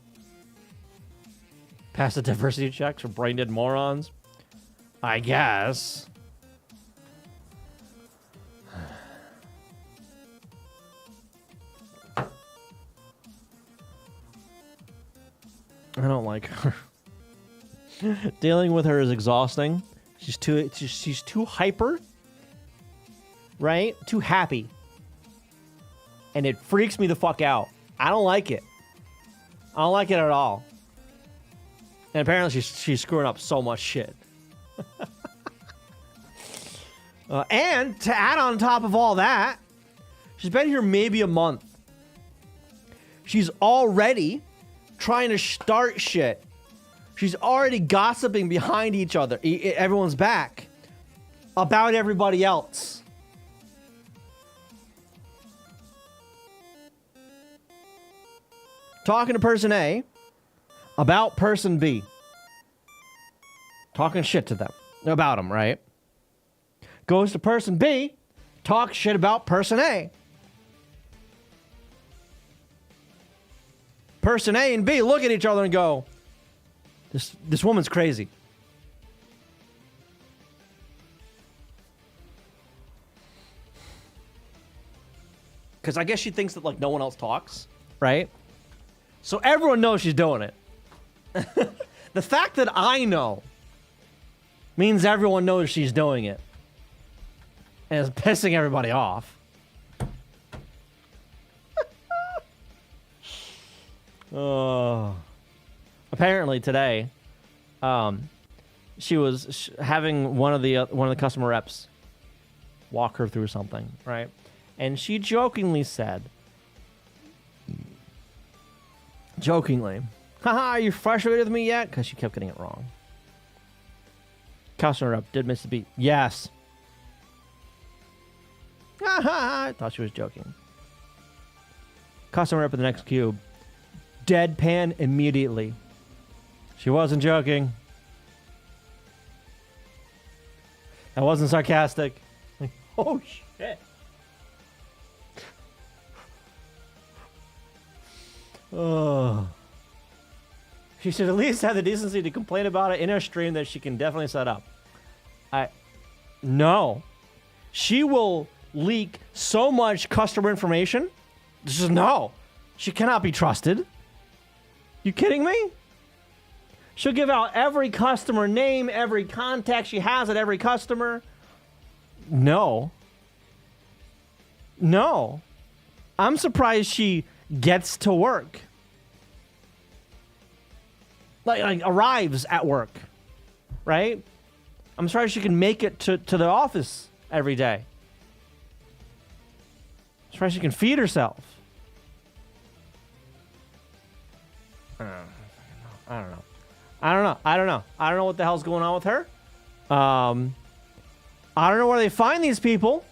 Pass the diversity checks for brain dead morons? I guess. I don't like her. Dealing with her is exhausting. She's too hyper, right? Too happy. And it freaks me the fuck out. I don't like it. I don't like it at all. And apparently she's screwing up so much shit. And to add on top of all that, she's been here maybe a month. She's already trying to start shit. She's already gossiping behind each other, everyone's back, about everybody else. Talking to person A about person B. Talking shit to them about them, right? Goes to person B, talks shit about person A. Person A and B look at each other and go, this woman's crazy. Because I guess she thinks that, like, no one else talks, right? So everyone knows she's doing it. The fact that I know means everyone knows she's doing it. And it's pissing everybody off. Apparently today, she was having one of the customer reps walk her through something, right? And she jokingly said, haha, are you frustrated with me yet? Because she kept getting it wrong. Customer rep did miss the beat. Yes. I thought she was joking. Customer rep in the next cube. Deadpan immediately. She wasn't joking. That wasn't sarcastic. Like, oh shit. Oh. She should at least have the decency to complain about it in her stream that she can definitely set up. No. She will leak so much customer information. Just no. She cannot be trusted. You kidding me? She'll give out every customer name, every contact she has at every customer. No. I'm surprised she gets to work. Like arrives at work. Right? I'm surprised she can make it to the office every day. I'm surprised she can feed herself. I don't know what the hell's going on with her. I don't know where they find these people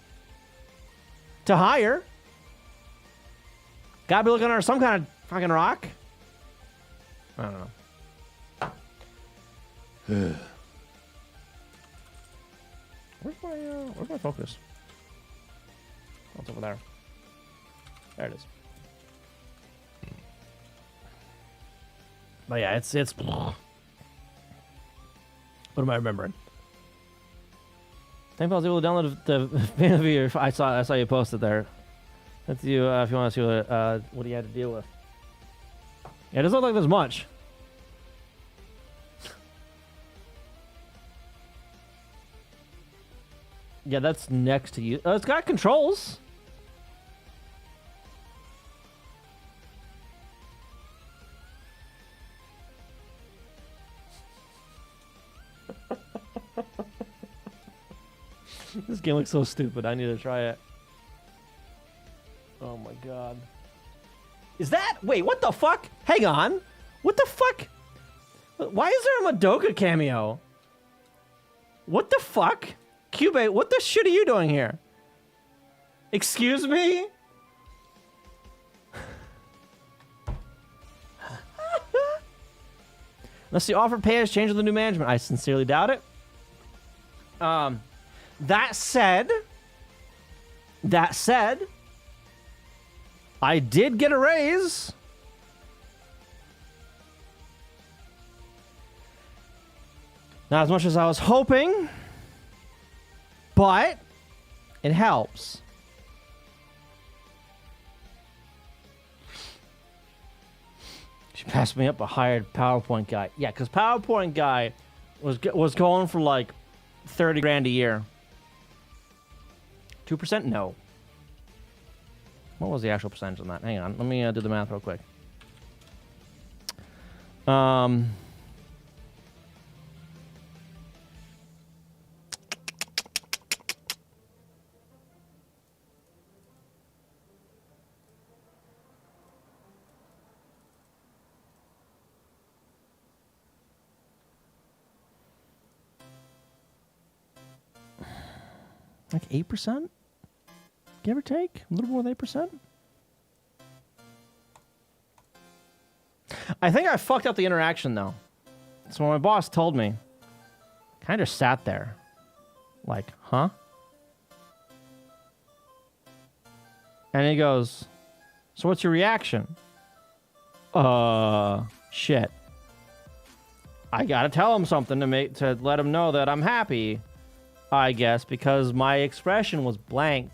to hire. Gotta be looking under some kind of fucking rock. I don't know. Where's my focus? Oh, it's over there. There it is. But yeah, it's. What am I remembering? I think I was able to download the video. I saw you posted there. That's you. If you want to see what he had to deal with. Yeah, it doesn't look like there's much. Yeah, that's next to you. It's got controls. This game looks so stupid. I need to try it. Oh my god. Is that... Wait, what the fuck? Hang on. What the fuck? Why is there a Madoka cameo? What the fuck? Cube, what the shit are you doing here? Excuse me? Unless the offered pay has changed with the new management. I sincerely doubt it. That said, I did get a raise. Not as much as I was hoping, but it helps. She passed me up a hired PowerPoint guy. Yeah, because PowerPoint guy was going for like 30 grand a year. 2%? No. What was the actual percentage on that? Hang on. Let me do the math real quick. Like 8%? Give or take? A little more than 8%? I think I fucked up the interaction, though. So when my boss told me, kind of sat there. Like, huh? And he goes, so what's your reaction? Shit. I gotta tell him something to let him know that I'm happy, I guess, because my expression was blank.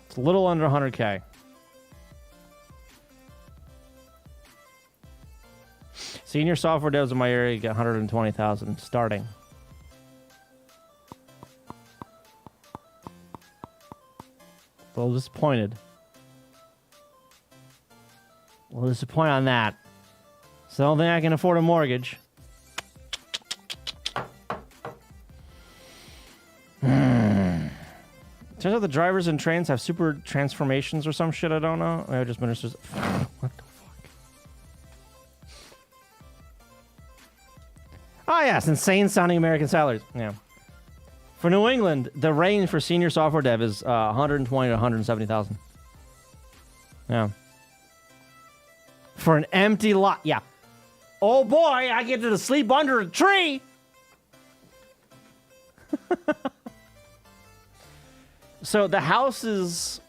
It's a little under 100K. Senior software devs in my area get 120,000 starting. A little disappointed. A little disappointed on that. So I don't think I can afford a mortgage. Turns out the drivers and trains have super transformations or some shit I don't know. I just ministers. What the fuck? Oh yes, insane sounding American salaries. Yeah. For New England, the range for senior software dev is 120 to 170,000. Yeah. For an empty lot, yeah. Oh boy, I get to sleep under a tree. So the houses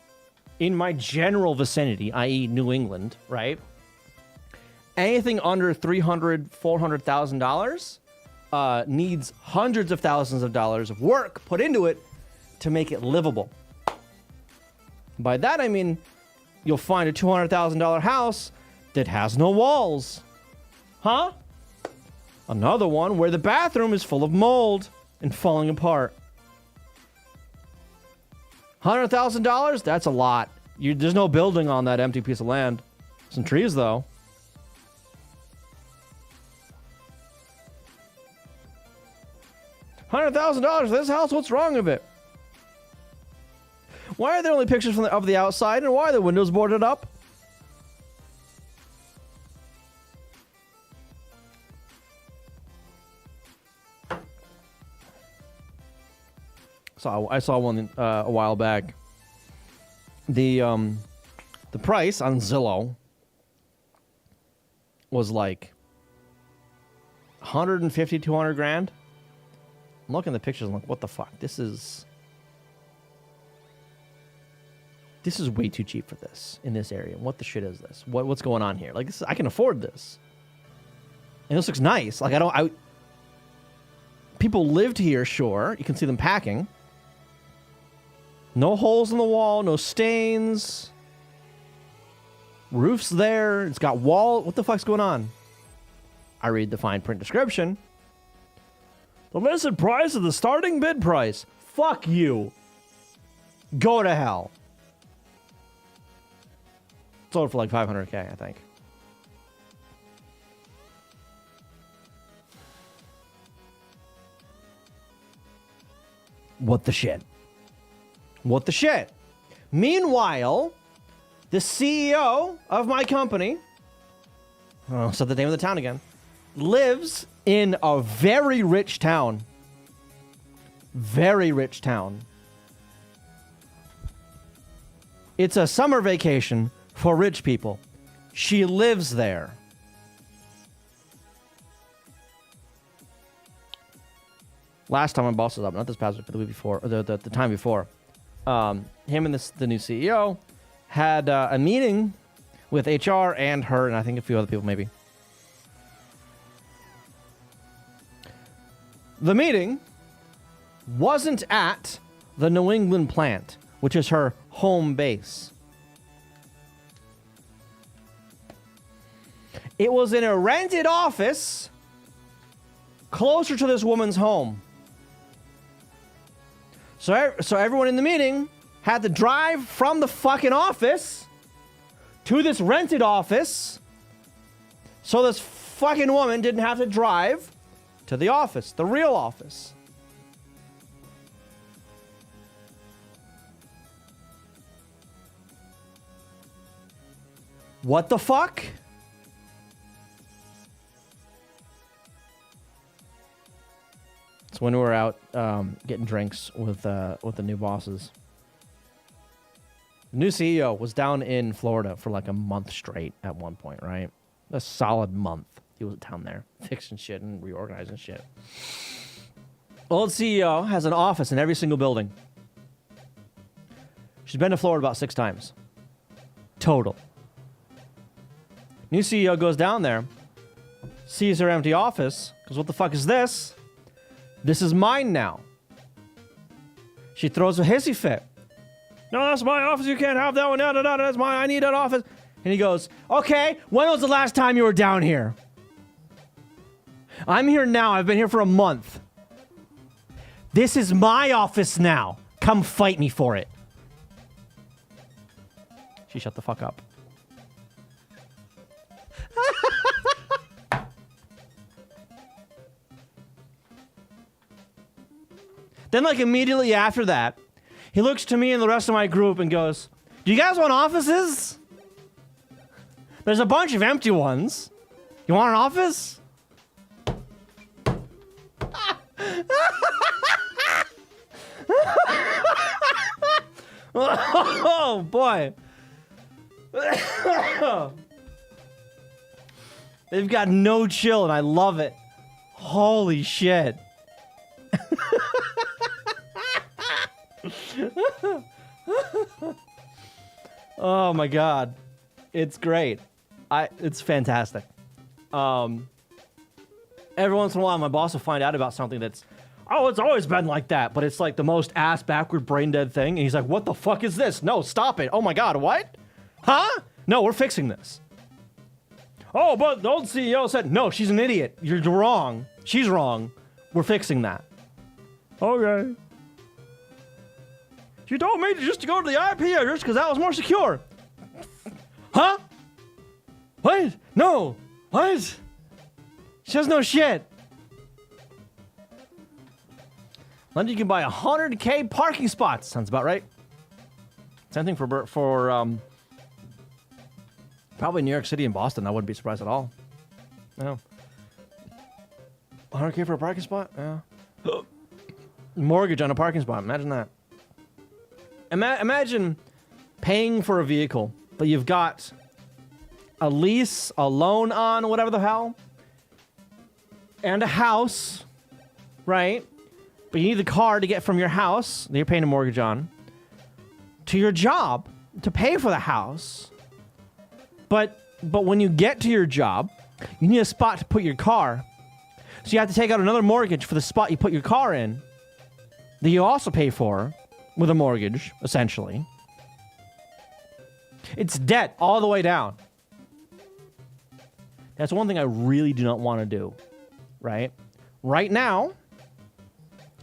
in my general vicinity, i.e. New England, right? Anything under $300,000, $400,000 needs hundreds of thousands of dollars of work put into it to make it livable. By that I mean you'll find a $200,000 house that has no walls. Huh? Another one where the bathroom is full of mold and falling apart. $100,000? That's a lot. There's no building on that empty piece of land. Some trees, though. $100,000 for this house? What's wrong with it? Why are there only pictures of the outside, and why are the windows boarded up? So I saw one a while back. The price on Zillow was like 150, 200 grand. I'm looking at the pictures and like, what the fuck? This is way too cheap for this in this area. What the shit is this? What's going on here? Like, I can afford this. And this looks nice. Like, people lived here, sure. You can see them packing. No holes in the wall, no stains. Roof's there. It's got wall. What the fuck's going on? I read the fine print description. The listed price is the starting bid price. Fuck you. Go to hell. Sold for like 500K, I think. What the shit? What the shit? Meanwhile, the CEO of my company, said the name of the town again, lives in a very rich town. Very rich town. It's a summer vacation for rich people. She lives there. Last time my boss was up, not this past week, but the week before, or the time before, him and the new CEO had a meeting with HR and her, and I think a few other people maybe. The meeting wasn't at the New England plant, which is her home base. It was in a rented office closer to this woman's home. So everyone in the meeting had to drive from the fucking office to this rented office so this fucking woman didn't have to drive to the office, the real office. What the fuck? It's when we were out getting drinks with the new bosses. The new CEO was down in Florida for like a month straight at one point, right? A solid month. He was down there fixing shit and reorganizing shit. Old CEO has an office in every single building. She's been to Florida about 6 times. Total. New CEO goes down there, sees her empty office, goes, what the fuck is this? This is mine now. She throws a hissy fit. No, that's my office. You can't have that one. No, that's mine. I need that office. And he goes, okay, when was the last time you were down here? I'm here now. I've been here for a month. This is my office now. Come fight me for it. She shut the fuck up. Then, like, immediately after that, he looks to me and the rest of my group and goes, do you guys want offices? There's a bunch of empty ones. You want an office? Oh, boy. They've got no chill, and I love it. Holy shit. Oh my god. It's great. It's fantastic. Every once in a while my boss will find out about something that's, oh, it's always been like that, but it's like the most ass backward brain dead thing, and he's like, what the fuck is this? No, stop it. Oh my god, what? Huh? No, we're fixing this. Oh, but the old CEO said, no, she's an idiot. You're wrong. She's wrong. We're fixing that. Okay. You told me just to go to the IP address because that was more secure. Huh? What? No. What? She has no shit. London, you can buy 100K parking spots. Sounds about right. Same thing for probably New York City and Boston. I wouldn't be surprised at all. No. 100K for a parking spot? Yeah. Mortgage on a parking spot. Imagine that. Imagine paying for a vehicle, but you've got a lease, a loan on, whatever the hell, and a house, right? But you need the car to get from your house that you're paying a mortgage on to your job to pay for the house. But when you get to your job, you need a spot to put your car. So you have to take out another mortgage for the spot you put your car in that you also pay for with a mortgage, essentially. It's debt all the way down. That's one thing I really do not want to do, right? Right now,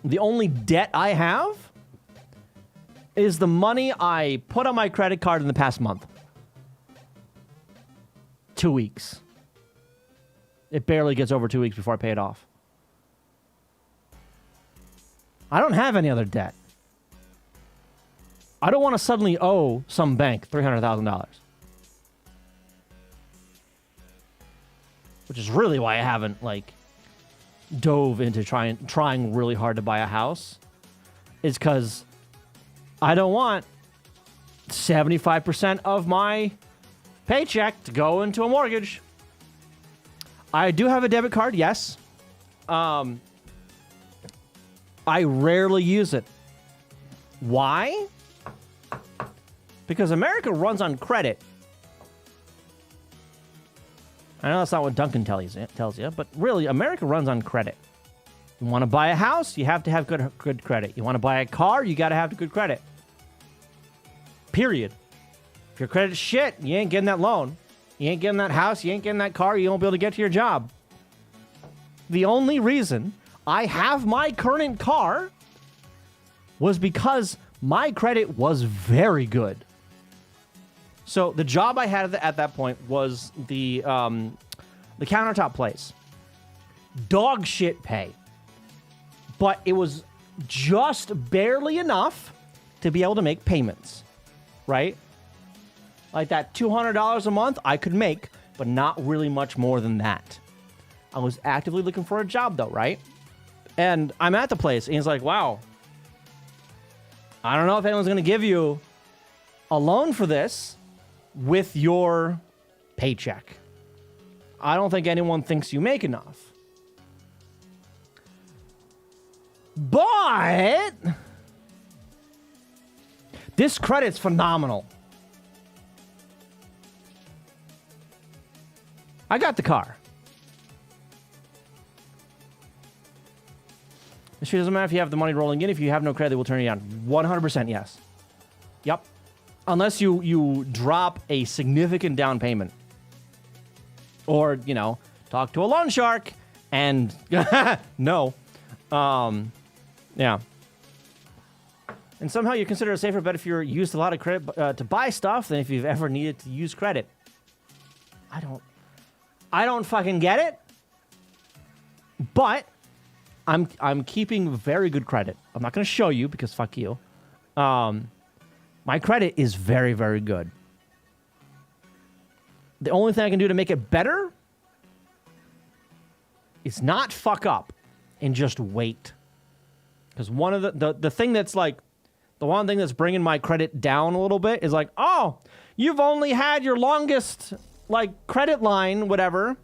the only debt I have is the money I put on my credit card in the past month. 2 weeks. It barely gets over 2 weeks before I pay it off. I don't have any other debt. I don't want to suddenly owe some bank $300,000. Which is really why I haven't, like, dove into trying really hard to buy a house. is because I don't want 75% of my paycheck to go into a mortgage. I do have a debit card, yes. I rarely use it. Why? Because America runs on credit. I know that's not what Duncan tells you, but really, America runs on credit. You want to buy a house, you have to have good credit. You want to buy a car, you got to have good credit. Period. If your credit's shit, you ain't getting that loan. You ain't getting that house, you ain't getting that car, you won't be able to get to your job. The only reason I have my current car was because my credit was very good. So the job I had at that point was the countertop place. Dog shit pay. But it was just barely enough to be able to make payments, right? Like that $200 a month I could make, but not really much more than that. I was actively looking for a job though, right? And I'm at the place and he's like, wow, I don't know if anyone's going to give you a loan for this with your paycheck. I don't think anyone thinks you make enough. But this credit's phenomenal. I got the car. It sure doesn't matter if you have the money rolling in. If you have no credit, they will turn you down. 100% yes. Yep. Unless you drop a significant down payment. Or, you know, talk to a loan shark and no. Yeah. And somehow you consider it a safer bet if you're used a lot of credit to buy stuff than if you've ever needed to use credit. I don't fucking get it. But I'm keeping very good credit. I'm not going to show you because fuck you. My credit is very, very good. The only thing I can do to make it better is not fuck up and just wait. Because one of the thing that's like, the one thing that's bringing my credit down a little bit is like, oh, you've only had your longest, like, credit line, whatever,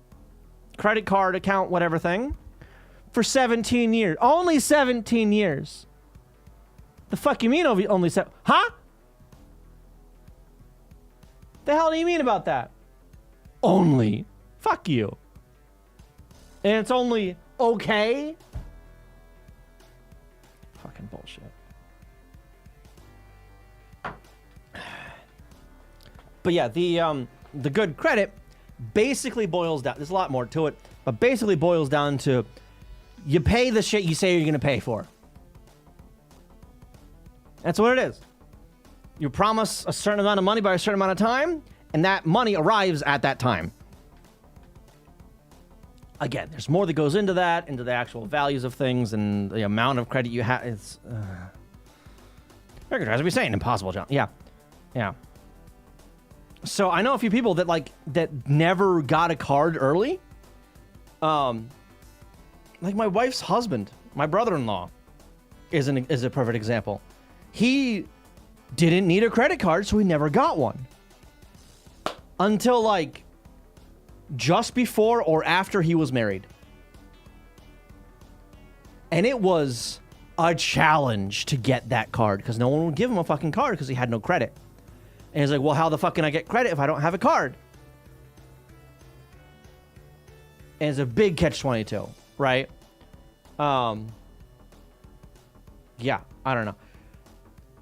credit card account, whatever thing, for 17 years. Only 17 years. The fuck you mean only huh? The hell do you mean about that? Only. Fuck you. And it's only okay? Fucking bullshit. But yeah, the good credit basically boils down, there's a lot more to it, but basically boils down to you pay the shit you say you're going to pay for. That's what it is. You promise a certain amount of money by a certain amount of time, and that money arrives at that time. Again, there's more that goes into that, into the actual values of things and the amount of credit you have. It's, American tries to be saying impossible, John. Yeah. Yeah. So I know a few people that never got a card early. Like my wife's husband, my brother-in-law, is a perfect example. He didn't need a credit card, so he never got one. Until like just before or after he was married. And it was a challenge to get that card because no one would give him a fucking card because he had no credit. And he's like, well, how the fuck can I get credit if I don't have a card? And it's a big catch-22, right? Yeah, I don't know.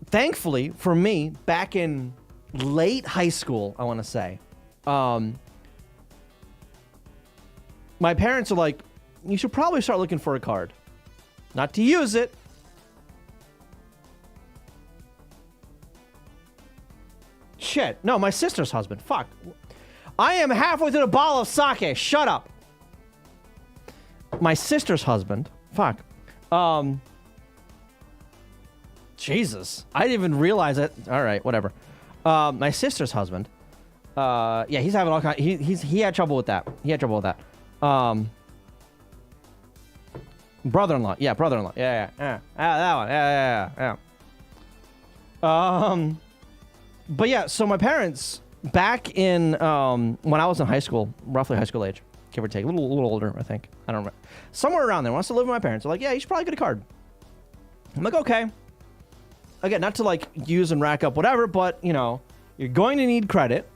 Thankfully, for me, back in late high school, I want to say, my parents are like, you should probably start looking for a card. Not to use it. Shit. No, my sister's husband. Fuck. I am halfway through the bottle of sake. Shut up. My sister's husband. Fuck. Jesus. I didn't even realize it. All right, whatever. My sister's husband. Yeah, he's having all kind. He had trouble with that. Brother-in-law. Yeah, brother-in-law. Yeah. That one. Yeah. But yeah, so my parents, back in, when I was in high school, roughly high school age, give or take, a little older, I think. I don't remember. Somewhere around there, when I was still living with my parents, they're like, yeah, you should probably get a card. I'm like, okay. Again, not to like use and rack up whatever, but you know, you're going to need credit.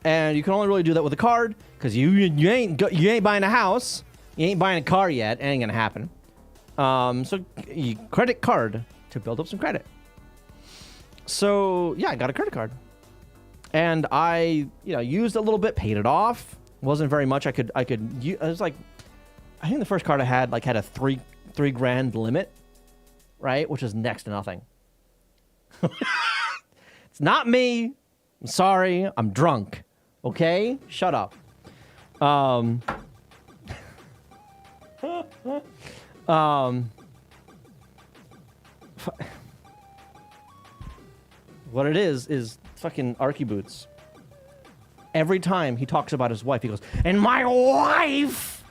And you can only really do that with a card, because you ain't buying a house. You ain't buying a car yet. It ain't gonna happen. So you credit card to build up some credit. So yeah, I got a credit card, and I used it a little bit, paid it off. Wasn't very much. I was like, I think the first card I had a three grand limit, right, which is next to nothing. It's not me. I'm sorry. I'm drunk. Okay, shut up. What it is fucking Arky Boots. Every time he talks about his wife, he goes, and my wife!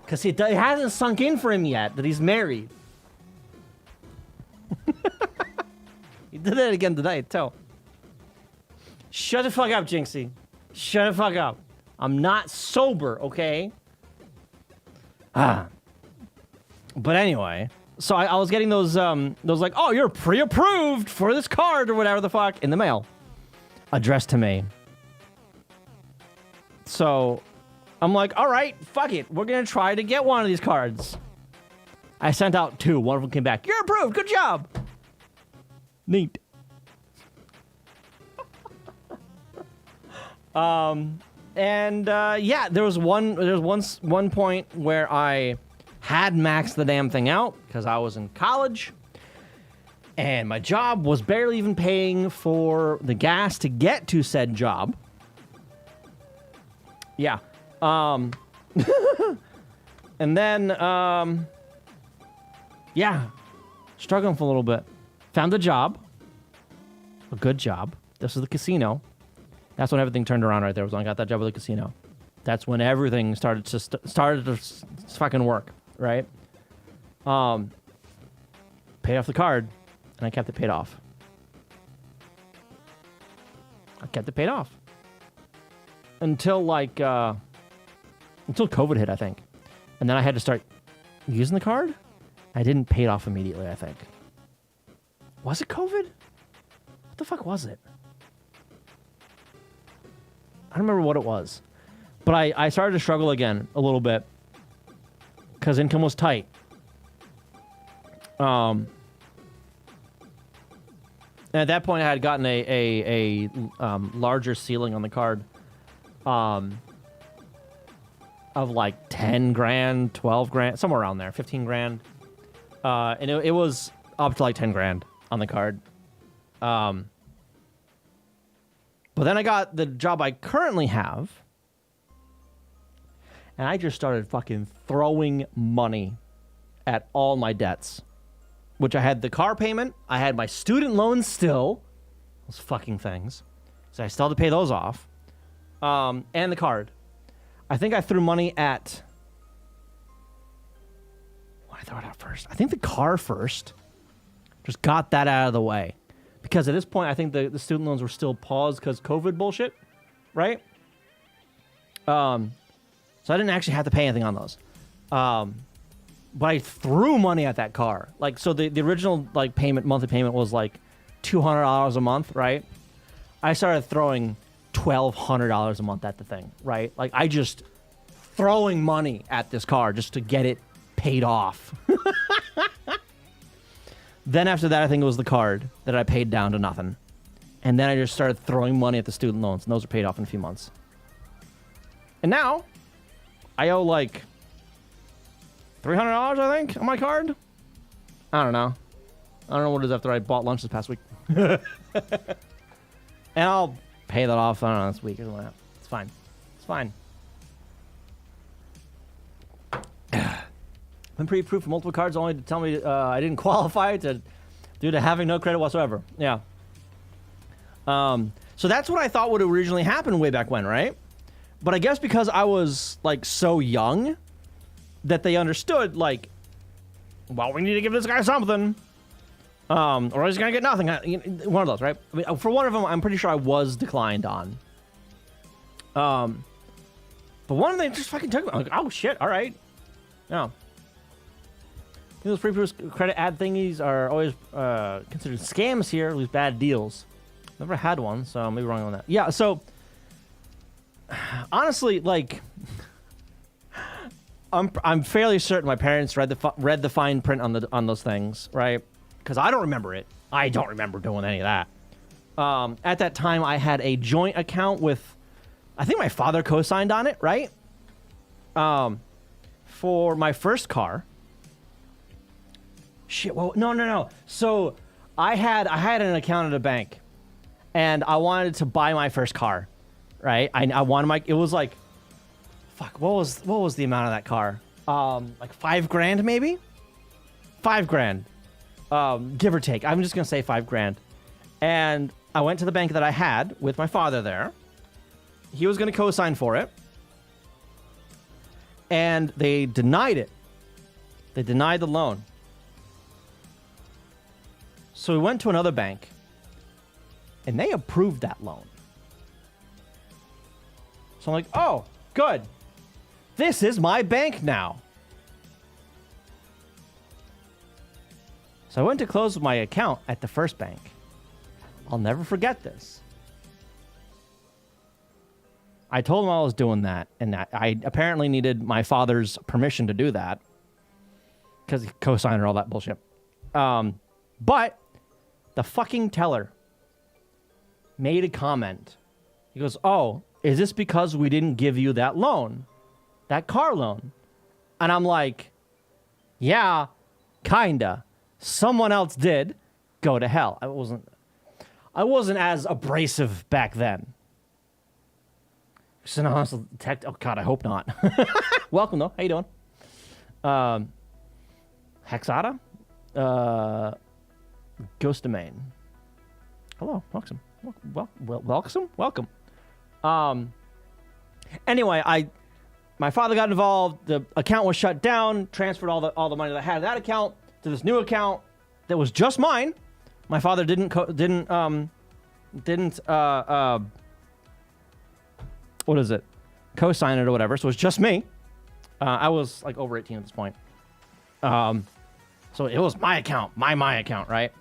Because it hasn't sunk in for him yet that he's married. He did that again tonight, too. Shut the fuck up, Jinxie. Shut the fuck up. I'm not sober, okay? But anyway, so I was getting those like, oh, you're pre-approved for this card or whatever the fuck in the mail, addressed to me. So I'm like, all right, fuck it. We're going to try to get one of these cards. I sent out 2. One of them came back. You're approved. Good job. Neat. Yeah, there was one point where I had maxed the damn thing out because I was in college and my job was barely even paying for the gas to get to said job. Yeah. And then, yeah, struggling for a little bit. Found a job. A good job. This is the casino. That's when everything turned around right there. Was when I got that job at the casino. That's when everything started to fucking work, right? Paid off the card, and I kept it paid off. Until COVID hit, I think. And then I had to start using the card. I didn't pay it off immediately, I think. Was it COVID? What the fuck was it? I don't remember what it was. But I started to struggle again a little bit because income was tight. And at that point, I had gotten a larger ceiling on the card of like 10 grand, 12 grand, somewhere around there, 15 grand. And it was up to like 10 grand on the card. But then I got the job I currently have. And I just started fucking throwing money at all my debts. Which I had the car payment. I had my student loans still. Those fucking things. So I still had to pay those off. And the card. I think I threw money at... What did I throw it out first? I think the car first. Just got that out of the way. Because at this point, I think the student loans were still paused because COVID bullshit. Right? So I didn't actually have to pay anything on those. But I threw money at that car. Like, so the original like monthly payment was like $200 a month, right? I started throwing $1,200 a month at the thing, right? Like, I just throwing money at this car just to get it paid off. Then after that, I think it was the card that I paid down to nothing. And then I just started throwing money at the student loans, and those are paid off in a few months. And now, I owe like $300, I think, on my card. I don't know. I don't know what it is after I bought lunch this past week. And I'll pay that off, I don't know, this week or something like that. It's fine. It's fine. Been pre-approved for multiple cards only to tell me I didn't qualify due to having no credit whatsoever. Yeah. So that's what I thought would originally happen way back when, right? But I guess because I was like so young, that they understood, like, well, we need to give this guy something, or he's gonna get nothing. One of those, right? I mean, for one of them, I'm pretty sure I was declined on. But one of them just fucking took me. I'm like, oh shit, all right. No. Those pre-approved credit ad thingies are always considered scams here, at least bad deals. Never had one, so I may be wrong on that. Yeah, so honestly, like, I'm fairly certain my parents read the fine print on those things, right? Because I don't remember it. I don't remember doing any of that. At that time, I had a joint account with, I think my father co-signed on it, right? For my first car. Shit. Well, no. So I had an account at a bank, and I wanted to buy my first car, right? I wanted it was like, fuck. What was the amount of that car? Like $5,000 maybe. $5,000, give or take. I'm just gonna say $5,000. And I went to the bank that I had with my father there. He was gonna co-sign for it, and they denied it. They denied the loan. So we went to another bank, and they approved that loan. So I'm like, oh, good. This is my bank now. So I went to close my account at the first bank. I'll never forget this. I told them I was doing that, and that I apparently needed my father's permission to do that, because he co-signed all that bullshit. But the fucking teller made a comment. He goes, oh, is this because we didn't give you that loan? That car loan? And I'm like, yeah, kinda. Someone else did. Go to hell. I wasn't as abrasive back then. So now oh god, I hope not. Welcome though. How you doing? Hexada? Ghost Domain. Hello, welcome. Welcome. Anyway, my father got involved. The account was shut down. Transferred all the money that I had in that account to this new account that was just mine. My father didn't what is it? Co-sign it or whatever. So it was just me. I was like over 18 at this point. So it was my account, my account, right?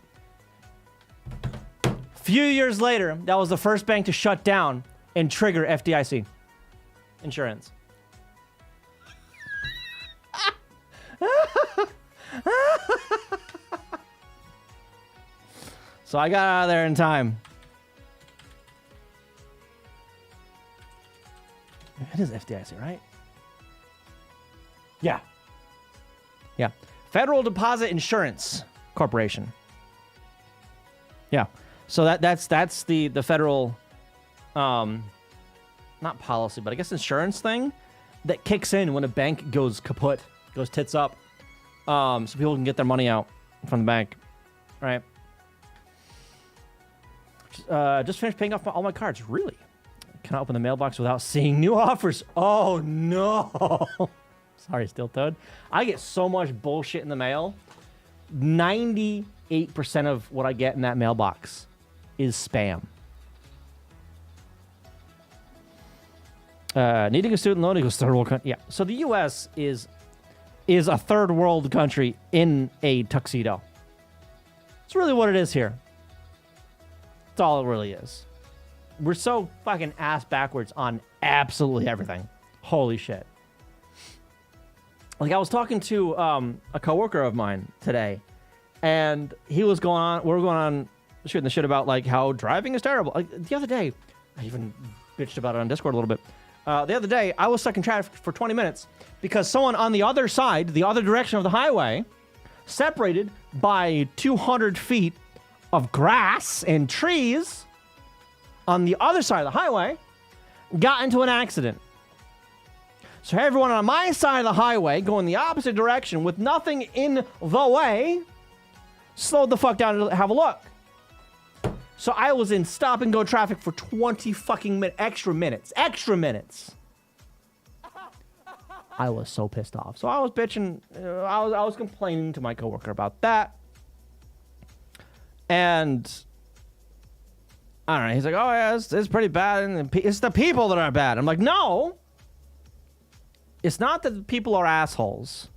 Few years later, that was the first bank to shut down and trigger FDIC insurance. So I got out of there in time. It is FDIC, right? Yeah. Federal Deposit Insurance Corporation. Yeah. So that's the federal, not policy, but I guess insurance thing that kicks in when a bank goes kaput, goes tits up, so people can get their money out from the bank, right? Just finished paying off all my cards. Really? Can I open the mailbox without seeing new offers? Oh no! Sorry, Steel Toad. I get so much bullshit in the mail. 98% of what I get in that mailbox is spam. Needing a student loan equals third world country. Yeah. So the U.S. is a third world country in a tuxedo. It's really what it is here. That's all it really is. We're so fucking ass backwards on absolutely everything. Holy shit. Like, I was talking to a coworker of mine today, and we were going on shooting the shit about, like, how driving is terrible. Like, the other day, I even bitched about it on Discord a little bit. The other day, I was stuck in traffic for 20 minutes because someone on the other side, the other direction of the highway, separated by 200 feet of grass and trees on the other side of the highway, got into an accident. So everyone on my side of the highway, going the opposite direction with nothing in the way, slowed the fuck down to have a look. So I was in stop and go traffic for 20 fucking extra minutes. I was so pissed off. So I was bitching. I was complaining to my coworker about that. And I don't know. He's like, "Oh yeah, it's pretty bad, and it's the people that are bad." I'm like, "No, it's not that the people are assholes,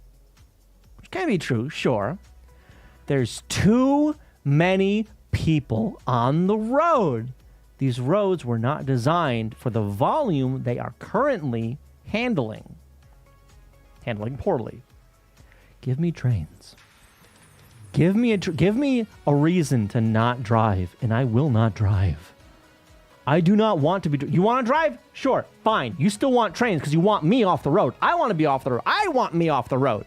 which can be true, sure. There's too many people on the road. These roads were not designed for the volume they are currently handling poorly. Give me trains. Give me a reason to not drive, and I will not drive. I do not want to be... You want to drive? Sure, fine. You still want trains because you want me off the road. I want to be off the road. I want me off the road.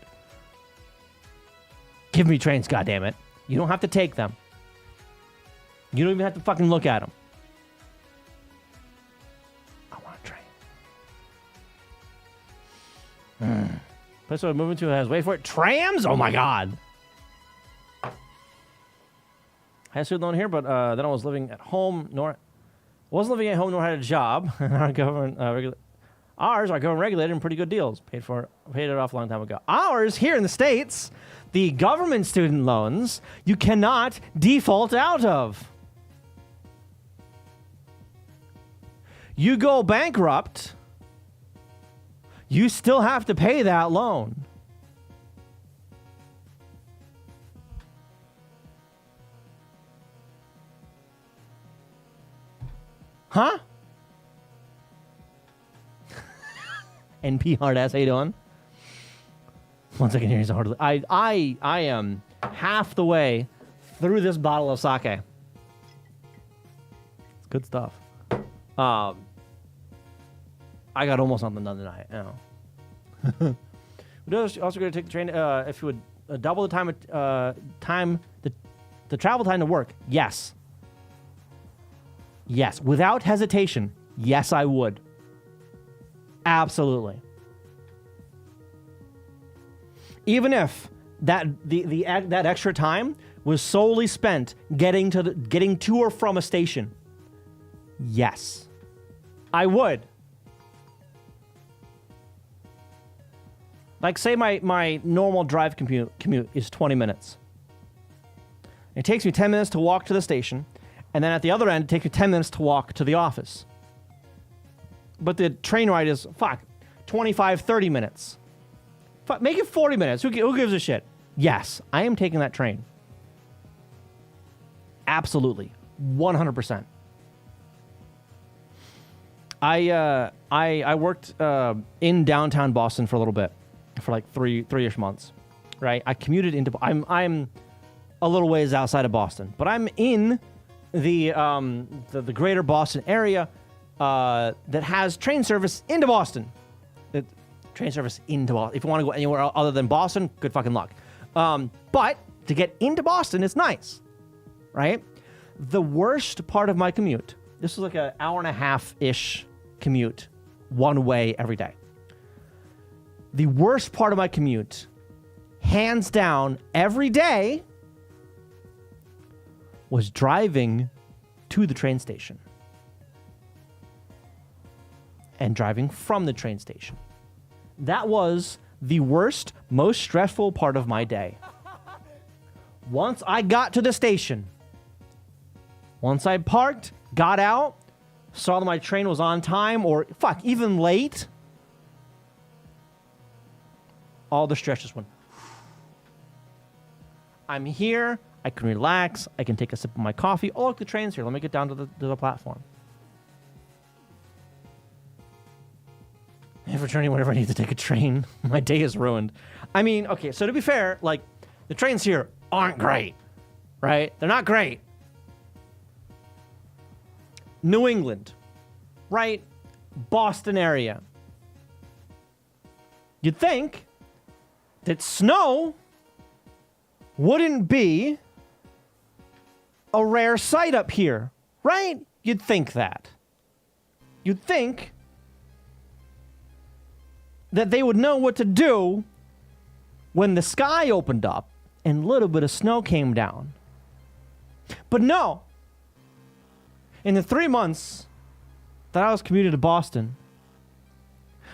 Give me trains, goddammit. You don't have to take them. You don't even have to fucking look at them. I want a train. Place I'm moving to has, wait for it, trams? Oh my god. I had a student loan here, but then I was living at home, wasn't living at home nor had a job. Our government ours are government regulated and pretty good deals. Paid it off a long time ago. Ours here in the States, the government student loans, you cannot default out of. You go bankrupt, you still have to pay that loan. Huh? NP hard ass, how you doing? One second here, he's hard. I am half the way through this bottle of sake. It's good stuff. I got almost something done tonight. We're also going to take the train. If you would double the the travel time to work. Yes. Yes, without hesitation. Yes, I would. Absolutely. Even if that extra time was solely spent getting to or from a station. Yes. I would. Like, say my normal drive commute is 20 minutes. It takes me 10 minutes to walk to the station, and then at the other end, it takes me 10 minutes to walk to the office. But the train ride is, 25, 30 minutes. Make it 40 minutes. Who gives a shit? Yes, I am taking that train. Absolutely. 100%. I worked in downtown Boston for a little bit, for like three-ish months, right? I commuted into... I'm a little ways outside of Boston, but I'm in the greater Boston area that has train service into Boston. Train service into Boston. If you want to go anywhere other than Boston, good fucking luck. But to get into Boston, it's nice, right? The worst part of my commute, this was like an hour and a half-ish commute, one way every day. The worst part of my commute, hands down, every day, was driving to the train station. And driving from the train station. That was the worst, most stressful part of my day. Once I got to the station, once I parked, got out, saw that my train was on time or, even late, all the stress just went. I'm here, I can relax, I can take a sip of my coffee. Oh, look, the train's here. Let me get down to the platform. And for turning whenever I need to take a train, my day is ruined. I mean, okay, so to be fair, like, the trains here aren't great, right? They're not great. New England, right? Boston area. You'd think that snow wouldn't be a rare sight up here, right? You'd think that. You'd think that they would know what to do when the sky opened up and a little bit of snow came down. But no. In the 3 months that I was commuting to Boston,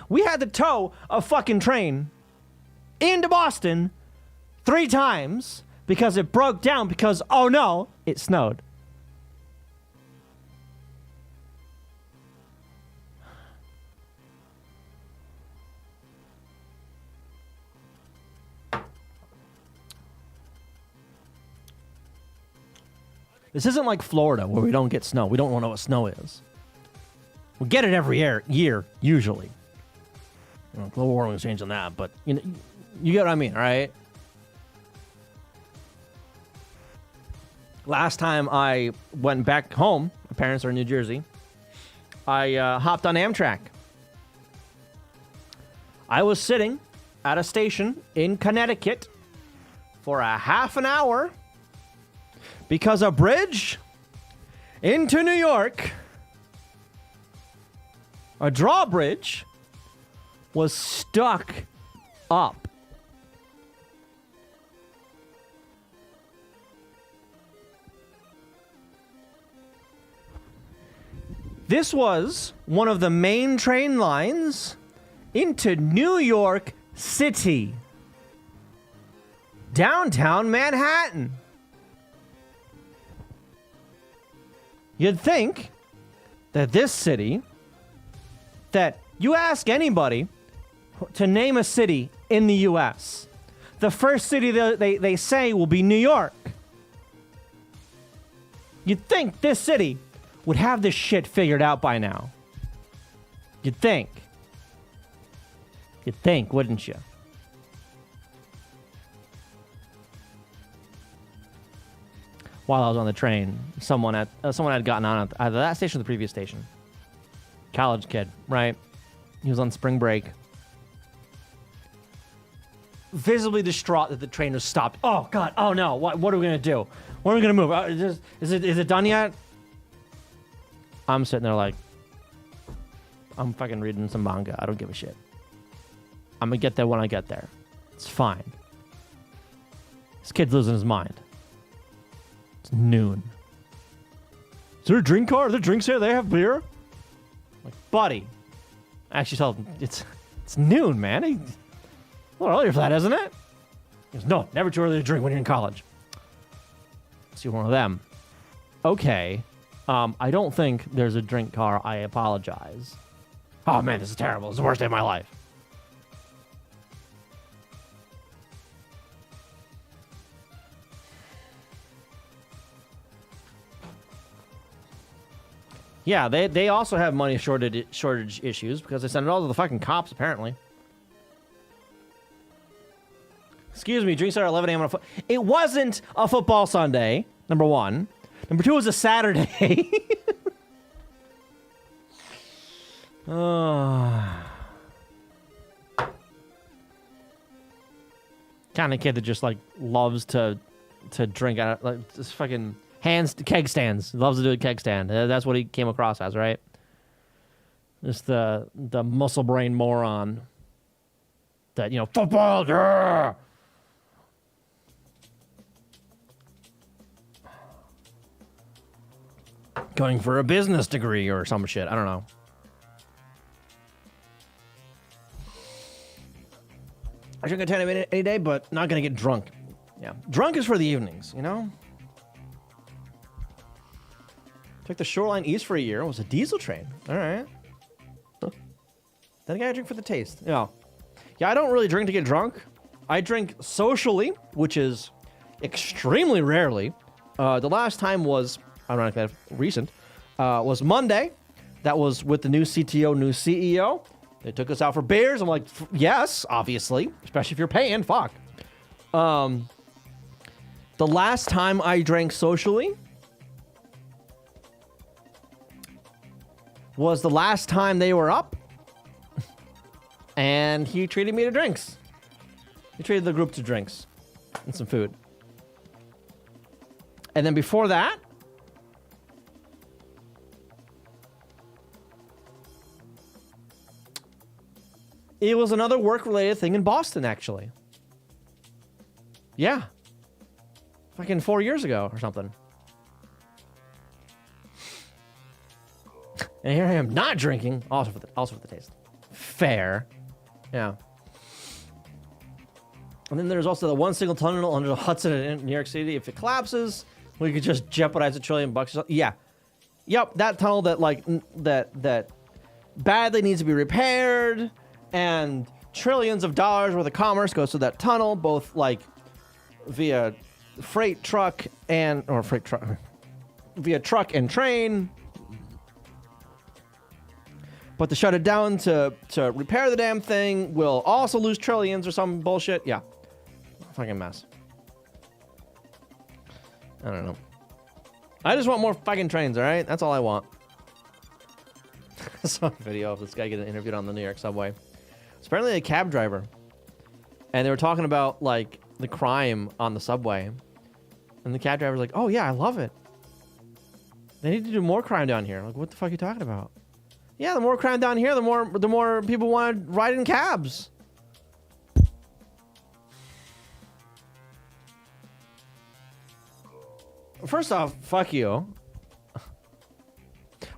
We had to tow a fucking train into Boston 3 times because it broke down because, oh no, it snowed. This isn't like Florida where we don't get snow. We don't know what snow is. We get it every year usually. You know, global warming is changing that, but you get what I mean, right? Last time I went back home, my parents are in New Jersey, I hopped on Amtrak. I was sitting at a station in Connecticut for a half an hour because a bridge into New York, a drawbridge, was stuck up. This was one of the main train lines into New York City, downtown Manhattan. You'd think that this city, that you ask anybody to name a city in the U.S., the first city they say will be New York. You'd think this city would have this shit figured out by now. You'd think. You'd think, wouldn't you? While I was on the train, someone had gotten on at either that station or the previous station. College kid, right? He was on spring break. Visibly distraught that the train was stopped. Oh God! Oh no! What are we gonna do? When are we gonna move? Is it done yet? I'm sitting there like, I'm fucking reading some manga. I don't give a shit. I'm gonna get there when I get there. It's fine. This kid's losing his mind. It's noon. Is there a drink car? Are there drinks here? They have beer? I'm like, buddy. I actually told him, it's noon, man. A little earlier for that, isn't it? He goes, no, never too early to drink when you're in college. So you're one of them. Okay. I don't think there's a drink car. I apologize. Oh man, this is terrible. This is the worst day of my life. Yeah, they also have money shortage issues because they send it all to the fucking cops, apparently. Excuse me, drinks start at 11 a.m. on It wasn't a football Sunday, number one. Number two, it was a Saturday. Kind of kid that just, like, loves to drink out of, like, just fucking... keg stands. Loves to do a keg stand. That's what he came across as, right? Just the muscle brain moron that, football, yeah! Going for a business degree or some shit. I don't know. I drink a 10 a minute any day, but not gonna get drunk. Yeah. Drunk is for the evenings, Took the Shoreline East for a year. It was a diesel train. All right. Huh. Then again, I drink for the taste. Yeah, I don't really drink to get drunk. I drink socially, which is extremely rarely. The last time was, ironically recent, was Monday. That was with the new CTO, new CEO. They took us out for beers. I'm like, yes, obviously. Especially if you're paying. Fuck. The last time I drank socially was the last time they were up, and he treated me to drinks. He treated the group to drinks and some food. And then before that, it was another work-related thing in Boston, actually. Yeah. Fucking 4 years ago or something. And here I am not drinking, also for the taste. fair. Yeah. And then there's also the one single tunnel under the Hudson in New York City. If it collapses, we could just jeopardize $1 trillion. Yeah. Yep, that tunnel that that badly needs to be repaired, and trillions of dollars worth of commerce goes through that tunnel, both like via freight truck via truck and train. But to shut it down to repair the damn thing will also lose trillions or some bullshit. Yeah. Fucking mess. I don't know. I just want more fucking trains, alright? That's all I want. I saw a video of this guy getting interviewed on the New York subway. It's apparently a cab driver. And they were talking about, like, the crime on the subway. And the cab driver's like, oh yeah, I love it. They need to do more crime down here. Like, what the fuck are you talking about? Yeah, the more crime down here, the more people want to ride in cabs. First off, fuck you.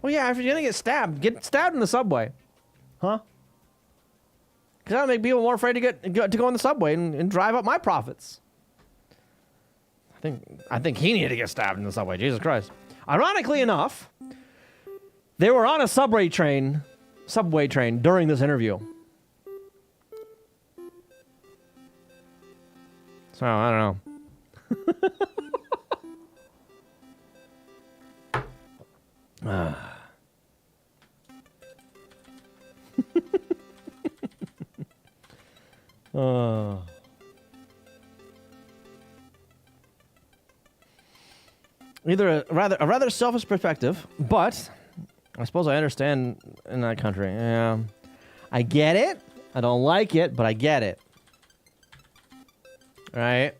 Well, yeah, if you're gonna get stabbed in the subway, huh? Because that'll make people more afraid to go in the subway and drive up my profits. I think he needed to get stabbed in the subway. Jesus Christ. Ironically enough, they were on a subway train during this interview. So, I don't know. Either a rather selfish perspective, but I suppose I understand in that country. Yeah, I get it. I don't like it, but I get it. All right.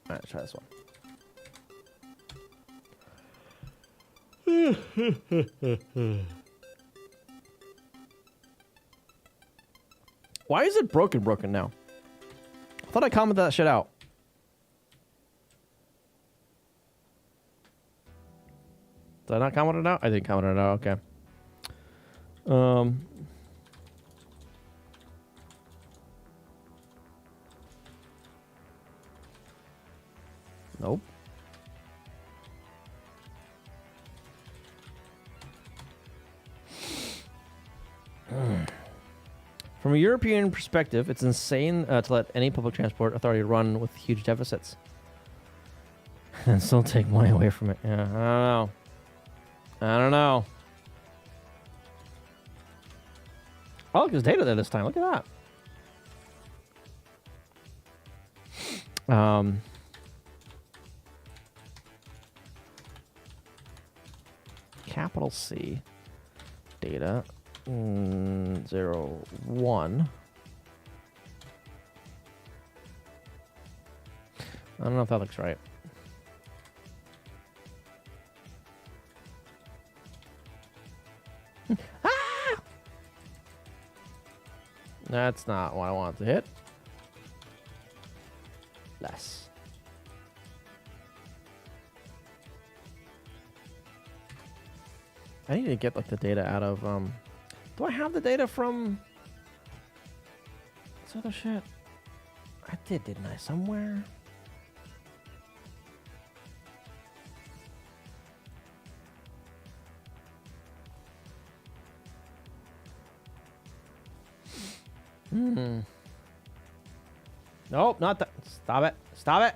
All right, let's try this one. Why is it broken now? I thought I commented that shit out. Did I not comment it out? I didn't comment it out. Okay. Nope. From a European perspective, it's insane to let any public transport authority run with huge deficits and still take money away from it. Yeah, I don't know. Oh, look, there's data there this time. Look at that. Capital C. Data. 0, 1. I don't know if that looks right. Ah! That's not what I want to hit. Less. I need to get like the data out of do I have the data from this other shit? I did, didn't I? Somewhere? Nope, not that. Stop it. Stop it.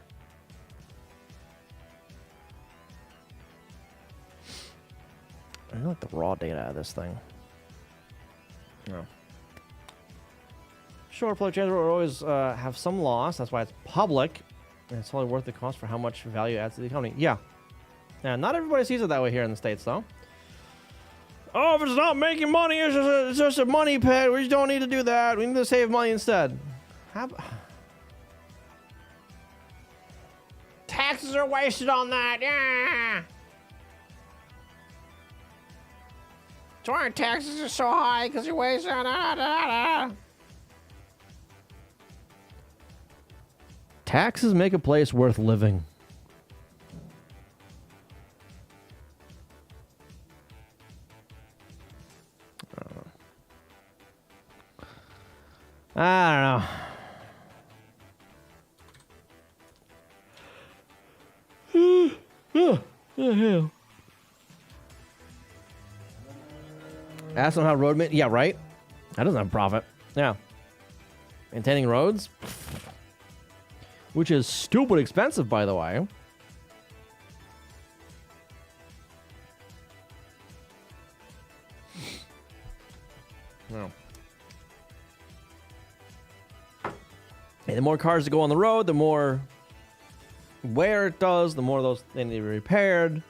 I don't like the raw data out of this thing. No. Sure, public transport will always have some loss. That's why it's public. And it's only worth the cost for how much value it adds to the economy. Yeah. Yeah, not everybody sees it that way here in the States, though. Oh, if it's not making money, it's just a money pit. We just don't need to do that. We need to save money instead. Taxes are wasted on that. Yeah. That's why our taxes are so high, because you waste on. Taxes make a place worth living. Ask them how road yeah, right? That doesn't have profit. Yeah. Maintaining roads, which is stupid expensive, by the way. No. And the more cars that go on the road, the more wear it does, the more those they need to be repaired.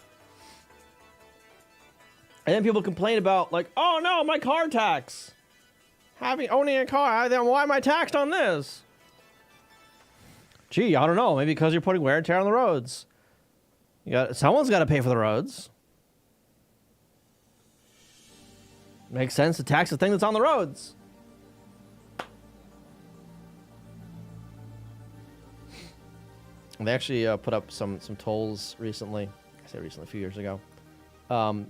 And then people complain about, like, oh no, my car tax. Owning a car, then why am I taxed on this? Gee, I don't know. Maybe because you're putting wear and tear on the roads. Someone's got to pay for the roads. Makes sense to tax the thing that's on the roads. They actually put up some tolls recently. I say recently, a few years ago.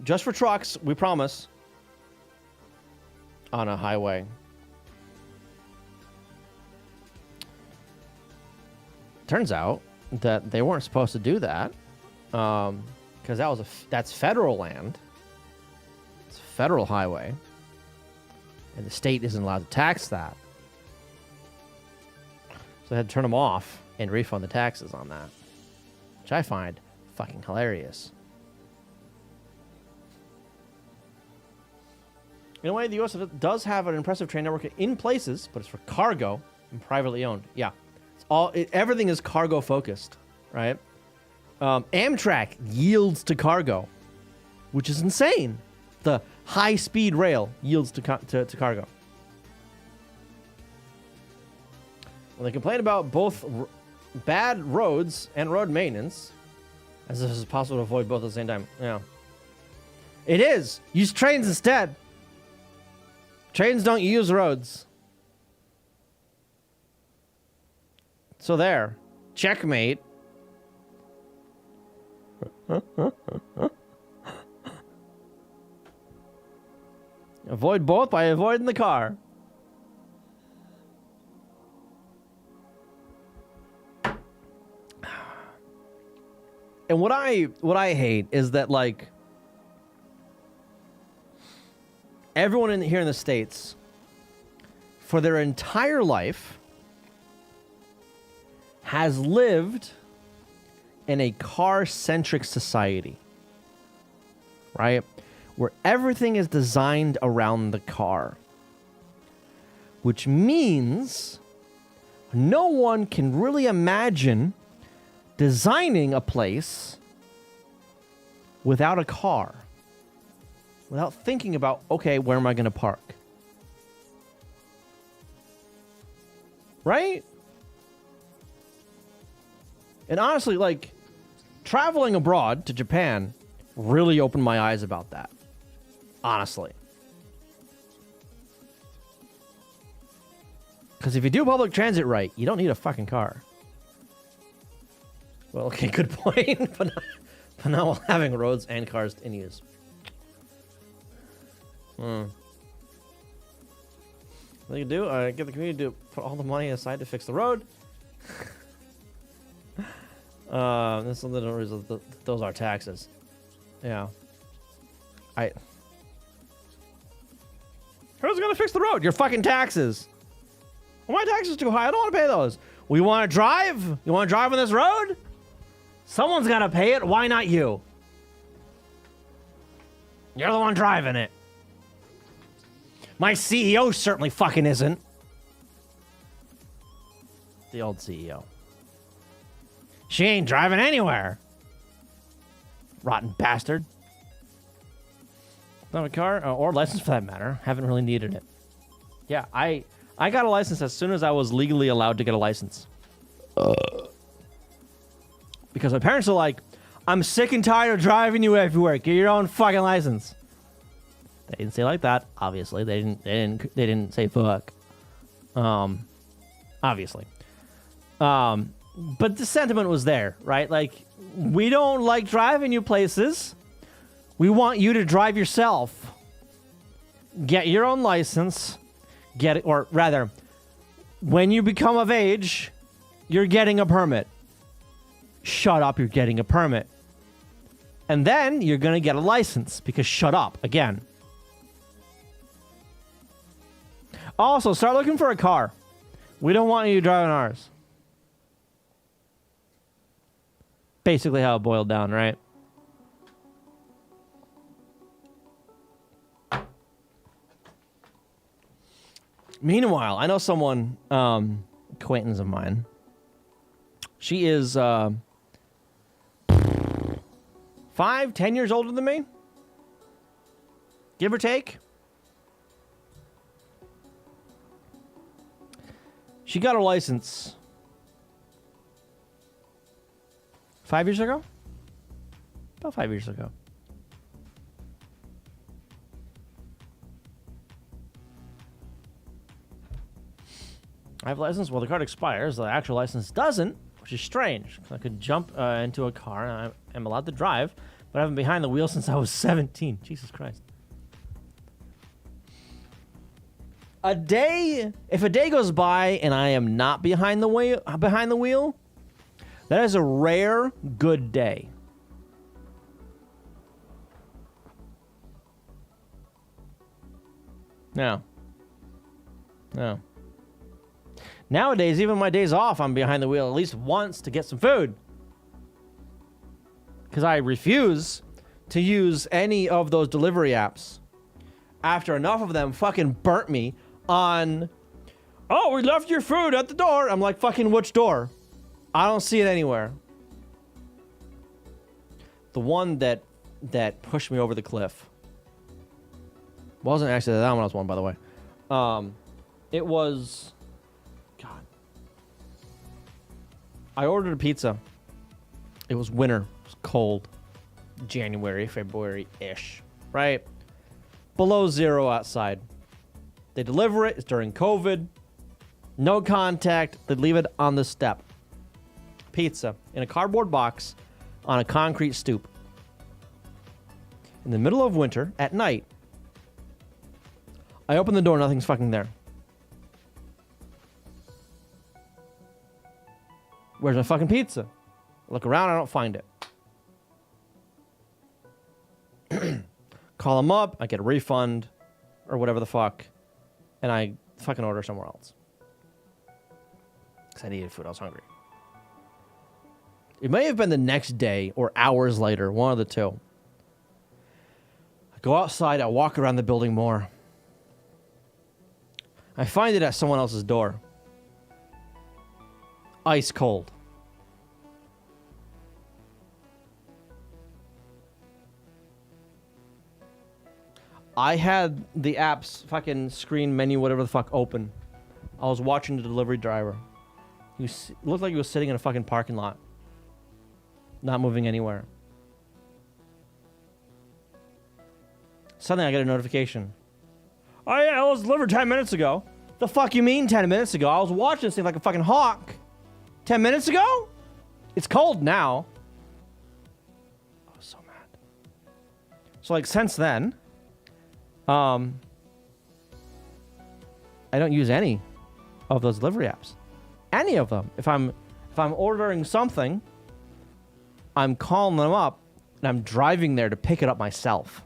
Just for trucks, we promise. On a highway. Turns out that they weren't supposed to do that. Because that's federal land. It's a federal highway. And the state isn't allowed to tax that. So they had to turn them off and refund the taxes on that. Which I find fucking hilarious. In a way, the U.S. does have an impressive train network in places, but it's for cargo and privately owned. Yeah. Everything is cargo focused, right? Amtrak yields to cargo, which is insane. The high-speed rail yields to cargo. When they complain about both bad roads and road maintenance, as if it's possible to avoid both at the same time. Yeah. It is. Use trains instead. Trains don't use roads. So there. Checkmate. Avoid both by avoiding the car. And what I hate is that, like, everyone here in the States, for their entire life, has lived in a car-centric society, right? Where everything is designed around the car. Which means no one can really imagine designing a place without a car. Without thinking about, okay, where am I going to park? Right? And honestly, like, traveling abroad to Japan really opened my eyes about that. Honestly. Because if you do public transit right, you don't need a fucking car. Well, okay, good point. but not while having roads and cars in use. What you do? Get the community to put all the money aside to fix the road. That's the reason those are taxes. Yeah. Who's gonna fix the road? Your fucking taxes. Well, my taxes are too high. I don't want to pay those. Well, you want to drive? You want to drive on this road? Someone's gotta pay it. Why not you? You're the one driving it. My CEO certainly fucking isn't. The old CEO. She ain't driving anywhere. Rotten bastard. Not a car, or license for that matter. Haven't really needed it. Yeah, I got a license as soon as I was legally allowed to get a license. Because my parents are like, I'm sick and tired of driving you everywhere. Get your own fucking license. They didn't say it like that. Obviously, they didn't say fuck. Obviously. But the sentiment was there, right? Like, we don't like driving you places. We want you to drive yourself. Get your own license. Get it, or rather, when you become of age, you're getting a permit. Shut up, you're getting a permit. And then you're going to get a license because shut up again. Also, start looking for a car. We don't want you driving ours. Basically how it boiled down, right? Meanwhile, I know someone, acquaintance of mine. She is 5, 10 years older than me. Give or take. She got her license 5 years ago? About 5 years ago. I have a license. Well, the card expires. The actual license doesn't, which is strange. I could jump into a car and I am allowed to drive, but I've been behind the wheel since I was 17. Jesus Christ. If a day goes by and I am not behind the wheel, that is a rare good day. No. Nowadays, even my days off, I'm behind the wheel at least once to get some food. Because I refuse to use any of those delivery apps after enough of them fucking burnt me on, oh, we left your food at the door. I'm like, fucking which door? I don't see it anywhere. The one that pushed me over the cliff. Wasn't actually that one I was one, by the way. It was... God. I ordered a pizza. It was winter. It was cold. January, February-ish. Right? Below zero outside. They deliver it. It's during COVID. No contact. They leave it on the step. Pizza in a cardboard box on a concrete stoop. In the middle of winter, at night, I open the door, nothing's fucking there. Where's my fucking pizza? I look around, I don't find it. Call them up, I get a refund, or whatever the fuck, and I fucking order somewhere else. Because I needed food, I was hungry. It may have been the next day or hours later, one of the two. I go outside, I walk around the building more. I find it at someone else's door. Ice cold. I had the app's fucking screen menu, whatever the fuck, open. I was watching the delivery driver. He looked like he was sitting in a fucking parking lot. Not moving anywhere. Suddenly I get a notification. Oh yeah, it was delivered 10 minutes ago. The fuck you mean 10 minutes ago? I was watching this thing like a fucking hawk. 10 minutes ago? It's cold now. I was so mad. So like since then, I don't use any of those delivery apps. Any of them. If I'm ordering something, I'm calling them up and I'm driving there to pick it up myself.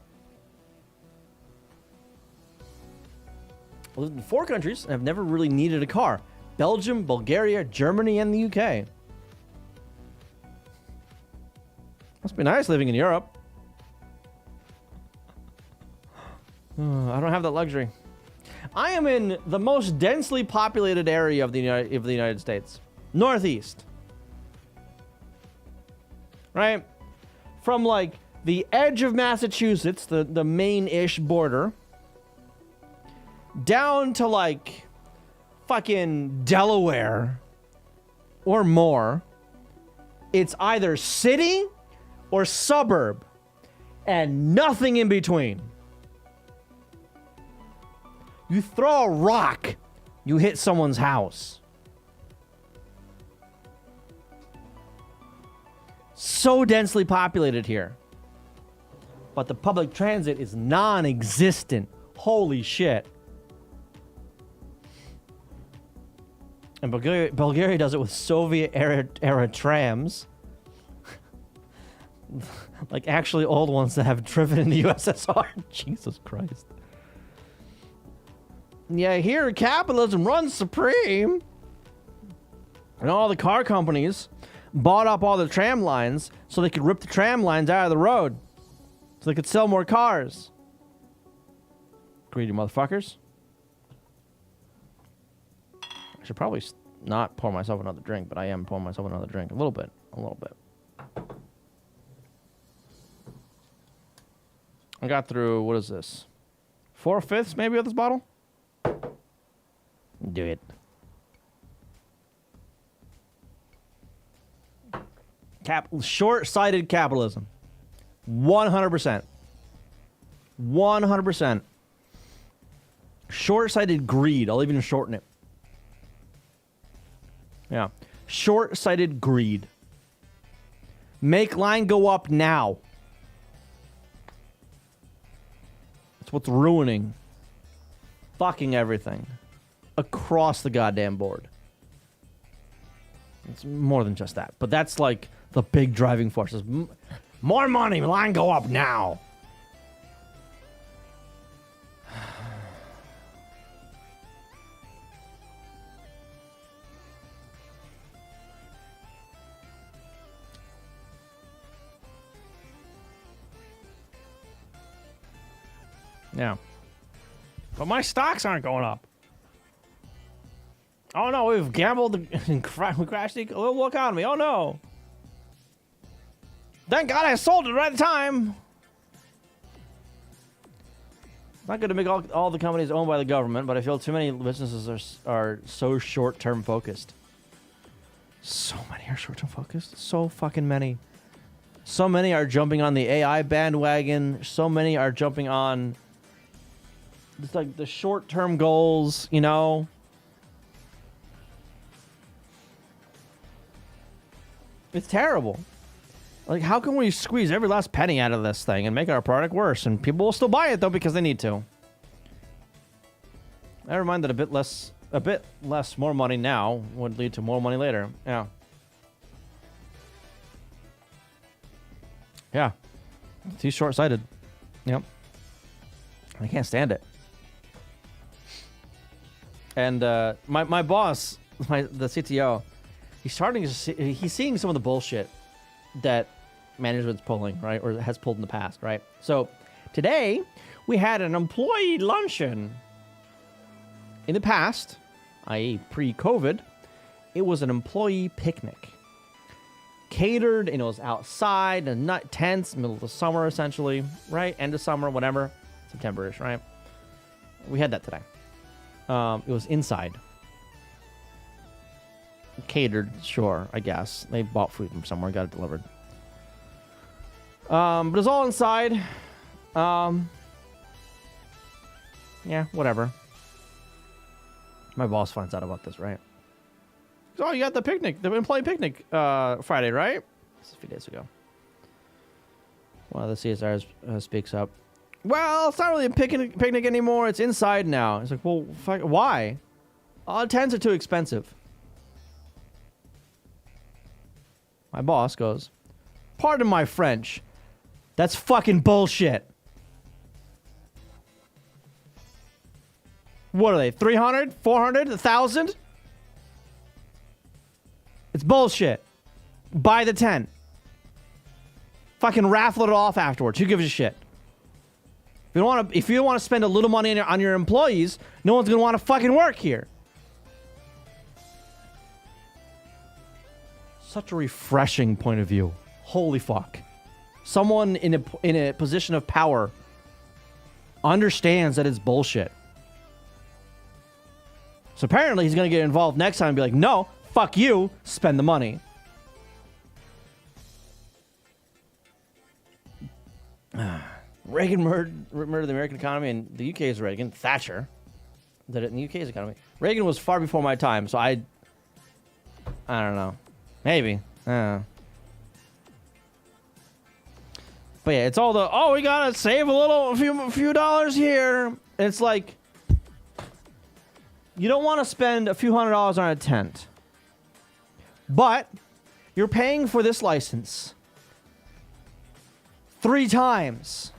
I lived in 4 countries and I've never really needed a car. Belgium, Bulgaria, Germany, and the UK. Must be nice living in Europe. I don't have that luxury. I am in the most densely populated area of the United States. Northeast. Right? From like the edge of Massachusetts, the main-ish border, down to like fucking Delaware or more. It's either city or suburb and nothing in between. You throw a rock, you hit someone's house. So densely populated here. But the public transit is non-existent. Holy shit. And Bulgaria does it with Soviet era trams. like actually old ones that have driven in the USSR. Jesus Christ. Yeah, here capitalism runs supreme. And all the car companies bought up all the tram lines so they could rip the tram lines out of the road. So they could sell more cars. Greedy motherfuckers. I should probably not pour myself another drink, but I am pouring myself another drink. A little bit. A little bit. I got through, what is this? 4/5 maybe of this bottle? Do it. Short-sighted capitalism. 100%. 100%. Short-sighted greed. I'll even shorten it. Yeah. Short-sighted greed. Make line go up now. That's what's ruining fucking everything across the goddamn board. It's more than just that, but that's like the big driving forces. More money, line go up now. Yeah. But my stocks aren't going up. Oh no, we've gambled and we crashed the global economy. Oh no. Thank God I sold it right at the time. Not going to make all the companies owned by the government, but I feel too many businesses are so short-term focused. So many are short-term focused. So fucking many. So many are jumping on the AI bandwagon. So many are jumping on it's like the short-term goals, you know. It's terrible. Like, how can we squeeze every last penny out of this thing and make our product worse? And people will still buy it, though, because they need to. Never mind that a bit less, more money now would lead to more money later. Yeah. Yeah. He's short-sighted. Yep. I can't stand it. And my boss, the CTO, he's seeing some of the bullshit that management's pulling, right? Or has pulled in the past, right? So today we had an employee luncheon. In the past, i.e. pre-COVID, it was an employee picnic. Catered, and it was outside, and not tents, middle of the summer, essentially, right? End of summer, whatever. September-ish, right? We had that today. It was inside. Catered, sure, I guess. They bought food from somewhere, got it delivered. But it was all inside. Yeah, whatever. My boss finds out about this, right? Oh, you got the picnic, the employee picnic Friday, right? This is a few days ago. One of the CSRs speaks up. Well, it's not really a picnic anymore. It's inside now. It's like, well, fuck, why? Tents are too expensive. My boss goes, pardon my French. That's fucking bullshit. What are they, 300, 400, 1,000? It's bullshit. Buy the tent. Fucking raffle it off afterwards. Who gives a shit? If you don't want to spend a little money on your employees, no one's going to want to fucking work here. Such a refreshing point of view. Holy fuck. Someone in a position of power understands that it's bullshit. So apparently he's going to get involved next time and be like, no, fuck you, spend the money. Reagan murdered the American economy, and the UK is Reagan. Thatcher did it in the UK's economy. Reagan was far before my time, so I don't know. Maybe. I don't know. But yeah, it's all the, oh, we gotta save a few dollars here. And it's like, you don't want to spend a few $100s on a tent. But you're paying for this license. 3 times.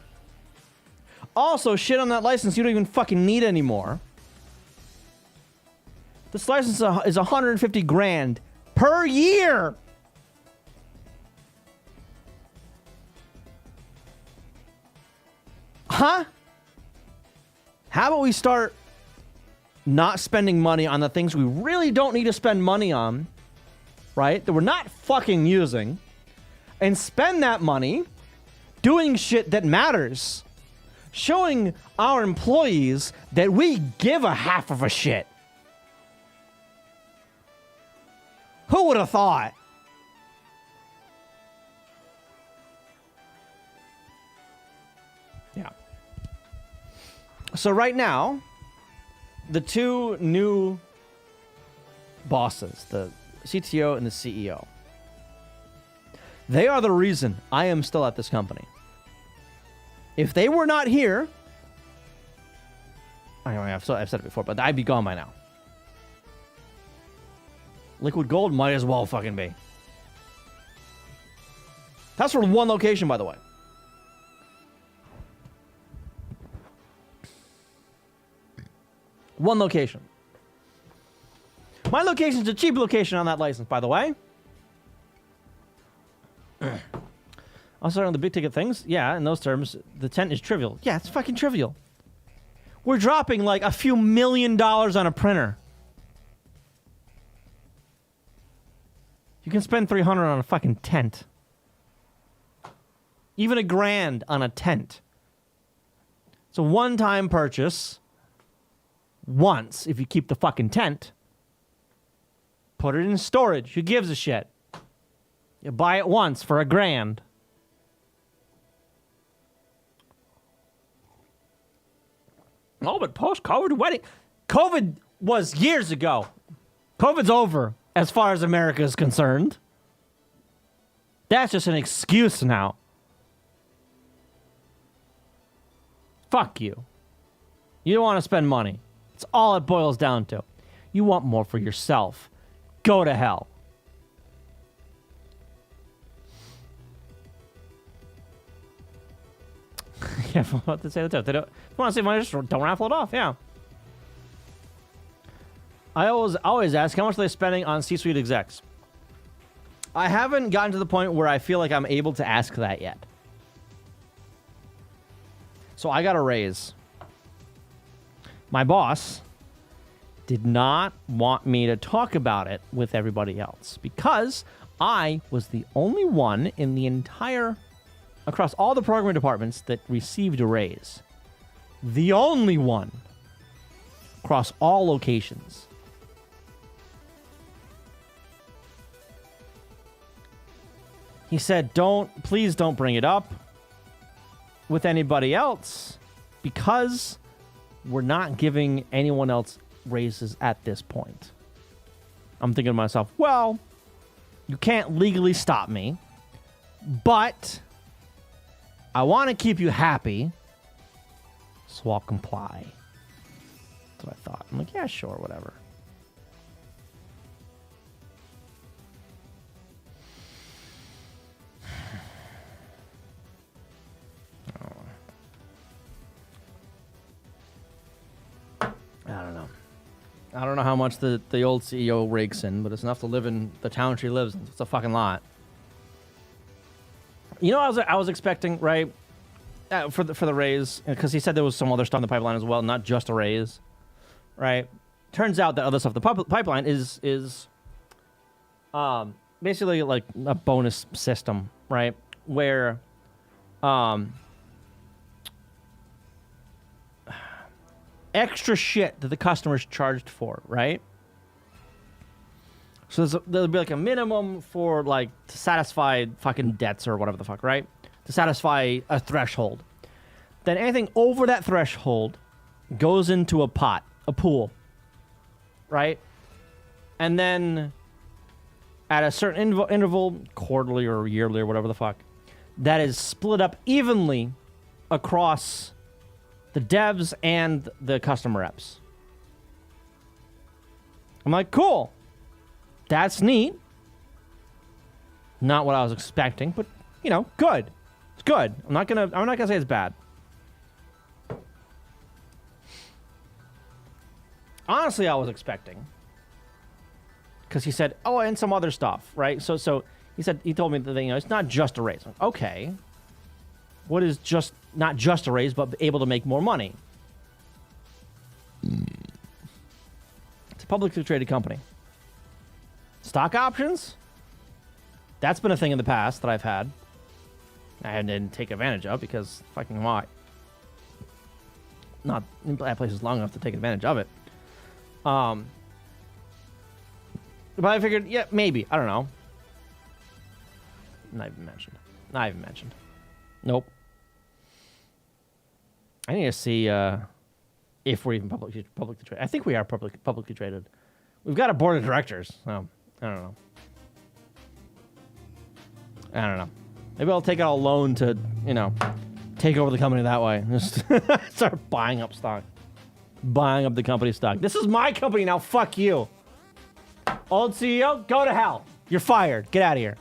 Also, shit on that license you don't even fucking need anymore. This license is 150 grand per year. Huh? How about we start not spending money on the things we really don't need to spend money on, right? That we're not fucking using, and spend that money doing shit that matters. Showing our employees that we give a half of a shit. Who would have thought? Yeah. So right now, the 2 new bosses, the CTO and the CEO, they are the reason I am still at this company. If they were not here, I've said it before, but I'd be gone by now. Liquid gold might as well fucking be. That's for one location, by the way. One location. My location's a cheap location on that license, by the way. I'll start on the big ticket things. Yeah, in those terms, the tent is trivial. Yeah, it's fucking trivial. We're dropping like a few $1 million on a printer. You can spend $300 on a fucking tent. Even $1,000 on a tent. It's a one-time purchase. Once, if you keep the fucking tent. Put it in storage. Who gives a shit? You buy it once for $1,000. Oh, but post-COVID wedding. COVID was years ago. COVID's over as far as America is concerned. That's just an excuse now. Fuck you. You don't want to spend money. It's all it boils down to. You want more for yourself. Go to hell. Yeah, what to say that. They don't want to save money, just don't raffle it off. Yeah. I always ask, how much are they spending on C-suite execs? I haven't gotten to the point where I feel like I'm able to ask that yet. So I got a raise. My boss did not want me to talk about it with everybody else because I was the only one in the entire, across all the programming departments that received a raise. The only one across all locations. He said, please don't bring it up with anybody else because we're not giving anyone else raises at this point. I'm thinking to myself, well, you can't legally stop me, but I want to keep you happy, so I'll comply. That's what I thought. I'm like, yeah, sure, whatever. I don't know how much the old CEO rakes in, but it's enough to live in the town she lives in. It's a fucking lot. You know, I was expecting, right, for the raise, because he said there was some other stuff in the pipeline as well, not just a raise, right? Turns out that other stuff, the pipeline is basically like a bonus system, right, where extra shit that the customer's charged for, right? So there'll be like a minimum for like to satisfy fucking debts or whatever the fuck, right? To satisfy a threshold. Then anything over that threshold goes into a pot, a pool, right? And then at a certain interval, quarterly or yearly or whatever the fuck, that is split up evenly across the devs and the customer reps. I'm like, cool. That's neat. Not what I was expecting, but, you know, good. It's good. I'm not gonna say it's bad. Honestly, I was expecting, because he said, oh, and some other stuff, right? So he told me that, it's not just a raise. Like, okay, what is not just a raise, but able to make more money? It's a publicly traded company. Stock options? That's been a thing in the past that I've had. I didn't take advantage of because fucking why? Not in that place is long enough to take advantage of it. But I figured, yeah, maybe. I don't know. Not even mentioned. Nope. I need to see if we're even publicly traded. I think we are publicly traded. We've got a board of directors. So I don't know. Maybe I'll take out a loan to, take over the company that way. Just start buying up stock. Buying up the company stock. This is my company now. Fuck you. Old CEO, go to hell. You're fired. Get out of here.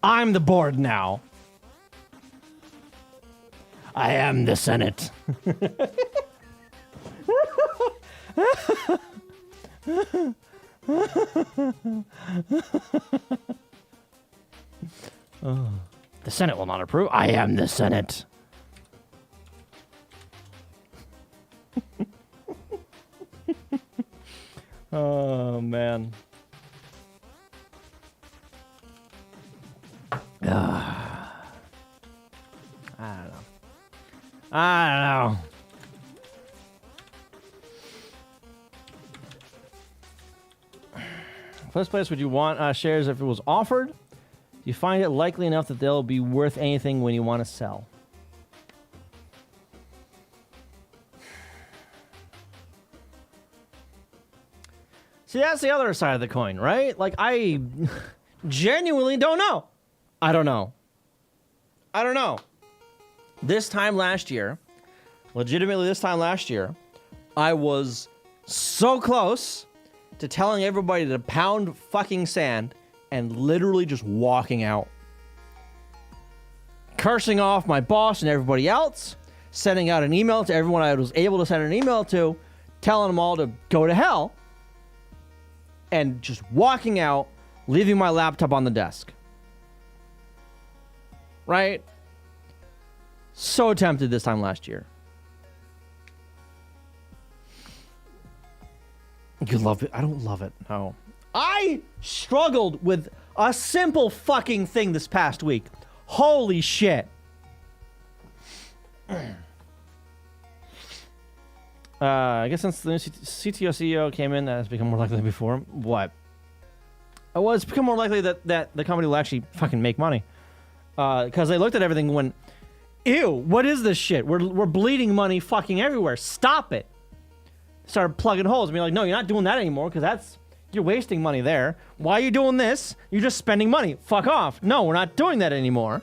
I'm the board now. I am the Senate. The Senate will not approve. I am the Senate. Oh, man. I don't know. First place, would you want shares if it was offered? Do you find it likely enough that they'll be worth anything when you want to sell? See, that's the other side of the coin, right? Like, I genuinely don't know. I don't know. This time last year, I was so close to telling everybody to pound fucking sand and literally just walking out. Cursing off my boss and everybody else, sending out an email to everyone I was able to send an email to, telling them all to go to hell, and just walking out, leaving my laptop on the desk. Right? So tempted this time last year. You love it? I don't love it. No. I struggled with a simple fucking thing this past week. Holy shit. I guess since the new CTO CEO came in, that has become more likely than before. What? Well, it's become more likely that the company will actually fucking make money. Because they looked at everything and went, ew, what is this shit? We're bleeding money fucking everywhere. Stop it. Started plugging holes and be like, no, you're not doing that anymore because you're wasting money there. Why are you doing this? You're just spending money. Fuck off. No, we're not doing that anymore.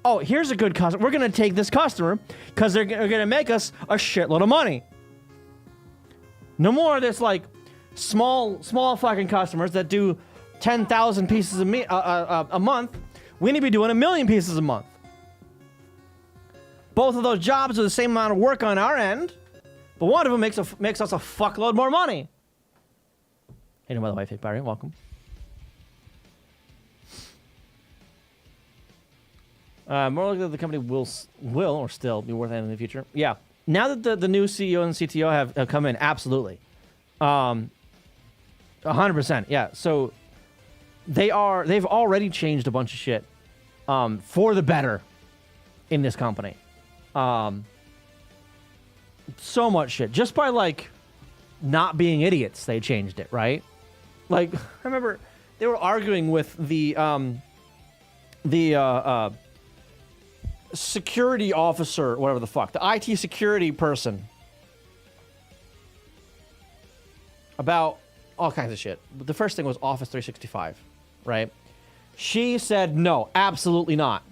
Oh, here's a good customer. We're going to take this customer because they're going to make us a shitload of money. No more of this, like, small fucking customers that do 10,000 pieces a month. We need to be doing 1 million pieces a month. Both of those jobs are the same amount of work on our end, but one of them makes us a fuckload more money. Hey, by the way, Fake Barry, welcome. More likely that the company will or still be worth anything in the future. Yeah. Now that the new CEO and CTO have come in, absolutely. 100%. Yeah. So they've already changed a bunch of shit for the better in this company. So much shit. Just by, like, not being idiots, they changed it, right? Like, I remember they were arguing with the security officer, whatever the fuck, the IT security person, about all kinds of shit. But the first thing was Office 365, right? She said, no, absolutely not.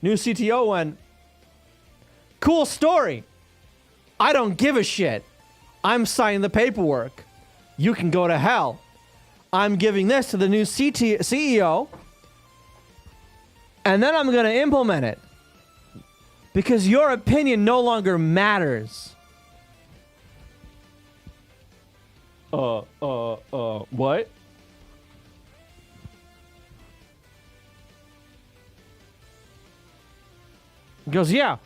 New CTO went, cool story. I don't give a shit. I'm signing the paperwork. You can go to hell. I'm giving this to the new CEO. And then I'm going to implement it. Because your opinion no longer matters. What? He goes, yeah,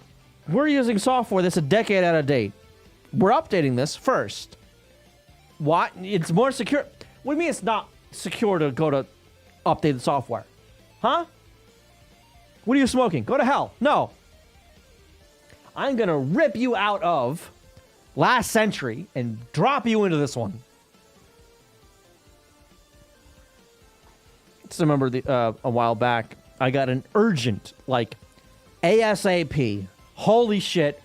we're using software that's a decade out of date. We're updating this first. What? It's more secure. What do you mean it's not secure to go to update the software? Huh? What are you smoking? Go to hell. No. I'm going to rip you out of last century and drop you into this one. Just remember a while back, I got an urgent, like, ASAP, holy shit,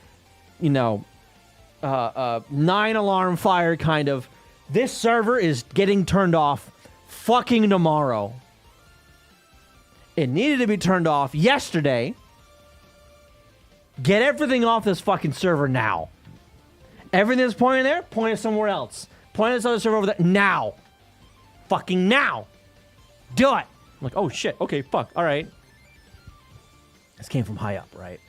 9-alarm fire kind of, this server is getting turned off fucking tomorrow. It needed to be turned off yesterday. Get everything off this fucking server now. Everything that's pointing there, point it somewhere else. Point this other server over there, now. Fucking now. Do it. I'm like, oh shit, okay, fuck, all right. This came from high up, right?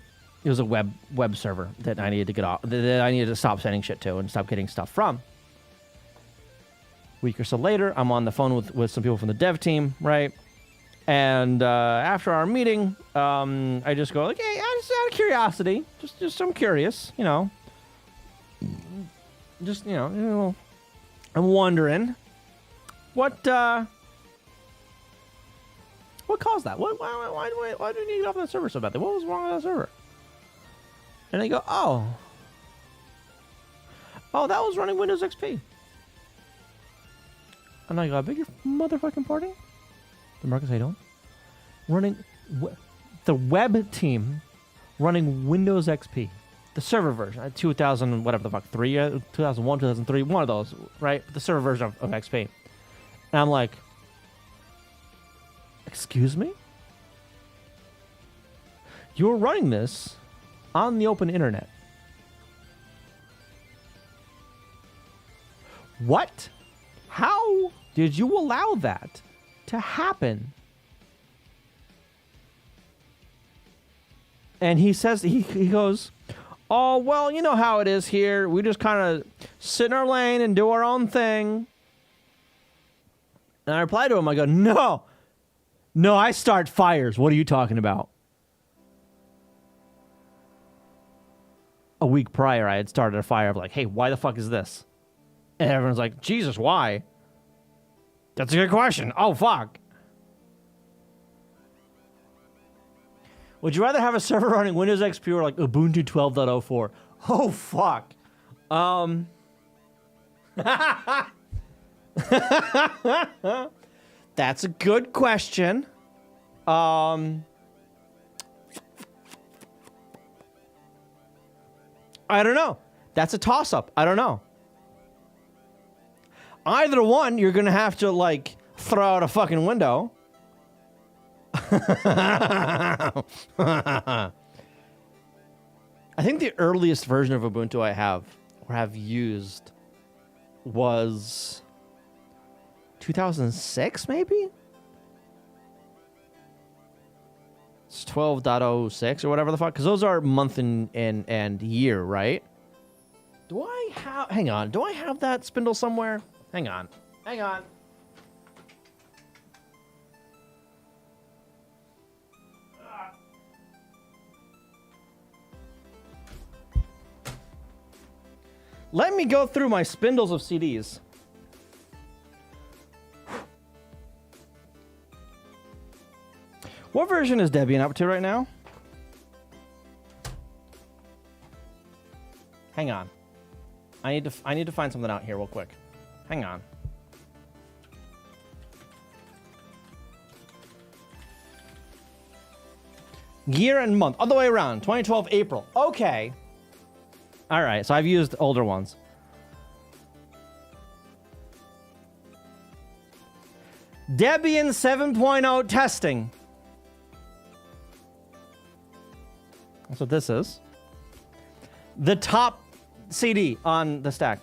It was a web server that I needed to get off, that I needed to stop sending shit to and stop getting stuff from. A week or so later, I'm on the phone with some people from the dev team, right? And after our meeting, I just go, like, hey, just out of curiosity, just I'm curious, just, I'm wondering what caused that? Why do you need to get off that server so badly? What was wrong with that server? And they go, oh, that was running Windows XP. And I go, I beg your motherfucking pardon? The Marcus, I don't. Running the web team running Windows XP. The server version, 2000, whatever the fuck, 2001, 2003, one of those, right? The server version of XP. And I'm like, excuse me? You were running this on the open internet. What? How did you allow that to happen? And he says, he goes, oh, well, you know how it is here. We just kind of sit in our lane and do our own thing. And I reply to him, I go, no, I start fires. What are you talking about? A week prior, I had started a fire of like, hey, why the fuck is this? And everyone's like, Jesus, why? That's a good question. Oh, fuck. Would you rather have a server running Windows XP or like Ubuntu 12.04? Oh, fuck. That's a good question. I don't know. That's a toss-up. I don't know. Either one, you're going to have to, like, throw out a fucking window. I think the earliest version of Ubuntu I have or have used was 2006, maybe? It's 12.06 or whatever the fuck, because those are month and year, right? Do I have... Hang on. Do I have that spindle somewhere? Hang on. Let me go through my spindles of CDs. What version is Debian up to right now? Hang on. I need to find something out here real quick. Hang on. Year and month. Other way around. 2012 April. Okay. All right. So I've used older ones. Debian 7.0 testing. That's what this is. The top CD on the stack.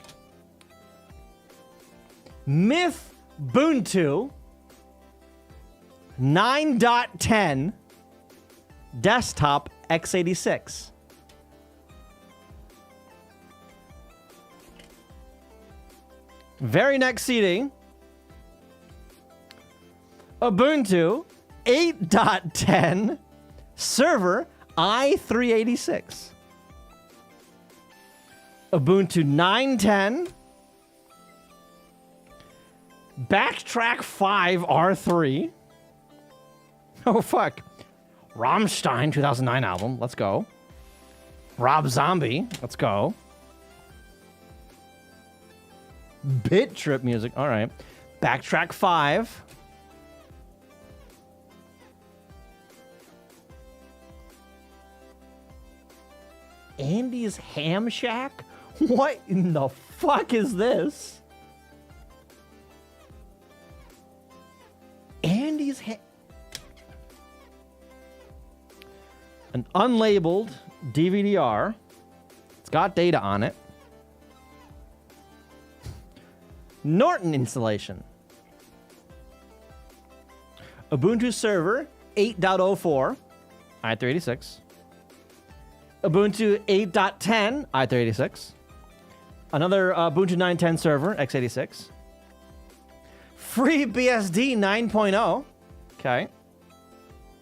Myth Ubuntu 9.10 desktop x86. Very next CD, Ubuntu 8.10 server i386. Ubuntu 9.10 Backtrack 5 R3. Oh, fuck. Rammstein 2009 album. Let's go. Rob Zombie. Let's go. Bit Trip music. All right. Backtrack 5. Andy's Ham Shack? What in the fuck is this? Andy's Ham... An unlabeled DVD-R. It's got data on it. Norton installation. Ubuntu server 8.04 i386. Ubuntu 8.10 i386. Another Ubuntu 9.10 server x86. Free BSD 9.0. Okay.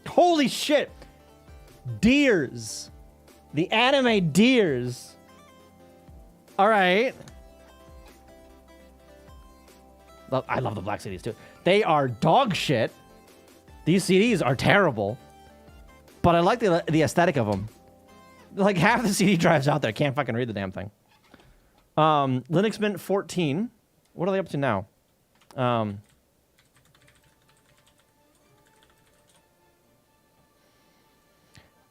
Holy shit. Deers. The anime Deers. All right. I love the black CDs too. They are dog shit. These CDs are terrible. But I like the aesthetic of them. Like half the CD drives out there can't fucking read the damn thing. Linux Mint 14. What are they up to now?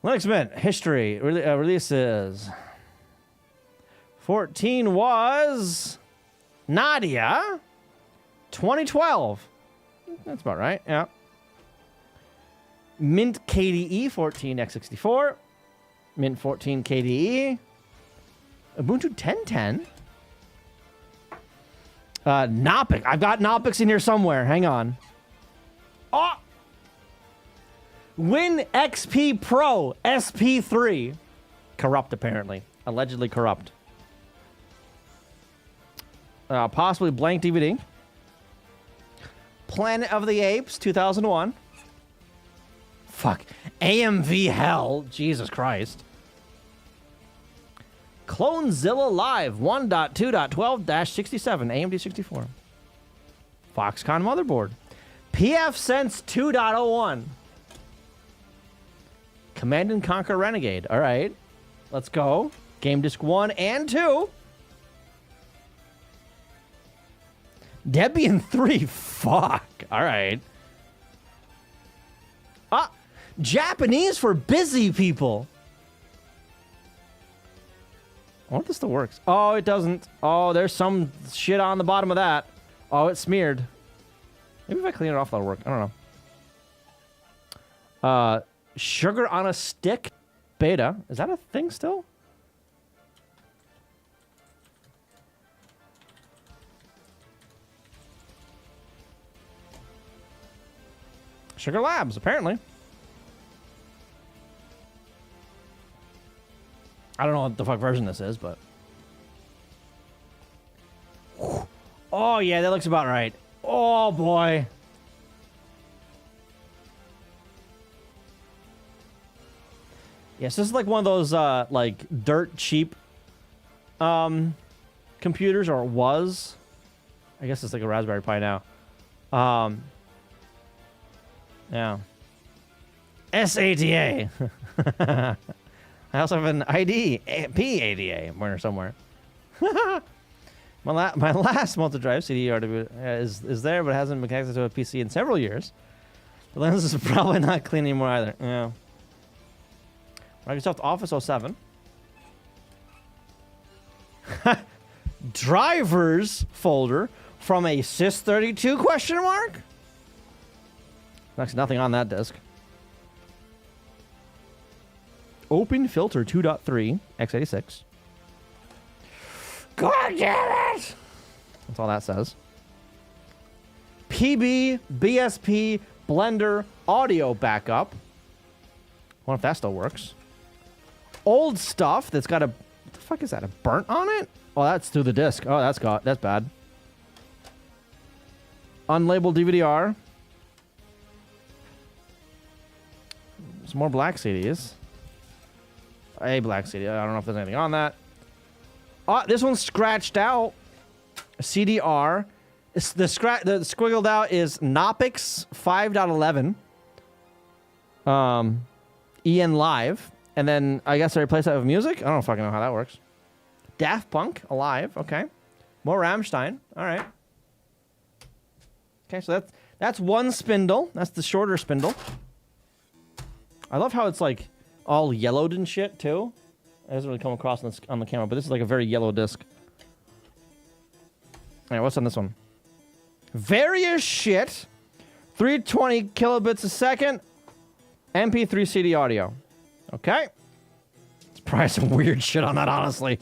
Linux Mint history releases. 14 was Nadia 2012. That's about right. Yeah. Mint KDE 14 x64. Mint 14 KDE. Ubuntu 10.10. Knopic. I've got Knopics in here somewhere. Hang on. Oh! Win XP Pro SP3. Corrupt, apparently. Allegedly corrupt. Possibly blank DVD. Planet of the Apes 2001. Fuck. AMV Hell. Jesus Christ. Clonezilla Live 1.2.12-67 AMD 64. Foxconn motherboard. PF Sense 2.01. Command and Conquer Renegade. All right. Let's go. Game Disc 1 and 2. Debian 3. Fuck. All right. Ah. Japanese for busy people. I wonder if this still works. Oh, it doesn't. Oh, there's some shit on the bottom of that. Oh, it's smeared. Maybe if I clean it off, that'll work. I don't know. Sugar on a Stick beta. Is that a thing still? Sugar Labs, apparently. I don't know what the fuck version this is, but... Oh, yeah, that looks about right. Oh, boy. Yes, this is like one of those, like, dirt cheap computers, or it was. I guess it's like a Raspberry Pi now. Yeah. SATA. I also have an ID, PADA, somewhere. my last multi-drive CD is there, but hasn't been connected to a PC in several years. The lens is probably not clean anymore either. Yeah. Microsoft Office 07. Drivers folder from a Sys32 question mark? There's nothing on that disk. Open Filter 2.3 x86. God damn it! That's all that says. PB, BSP, Blender, audio backup. Wonder if that still works. Old stuff that's got a... What the fuck is that? A burnt on it? Oh, that's through the disc. Oh, that's bad. Unlabeled DVD-R. Some more black CDs. A black CD. I don't know if there's anything on that. Oh, this one's scratched out. CDR. The squiggled out is Knoppix 5.11. EN Live. And then I guess I replace that with music? I don't fucking know how that works. Daft Punk Alive. Okay. More Rammstein. All right. Okay, so that's one spindle. That's the shorter spindle. I love how it's like all yellowed and shit too. It doesn't really come across on the camera, but this is like a very yellow disc. All right, what's on this one? Various shit. 320 kilobits a second. MP3 CD audio. Okay. It's probably some weird shit on that, honestly.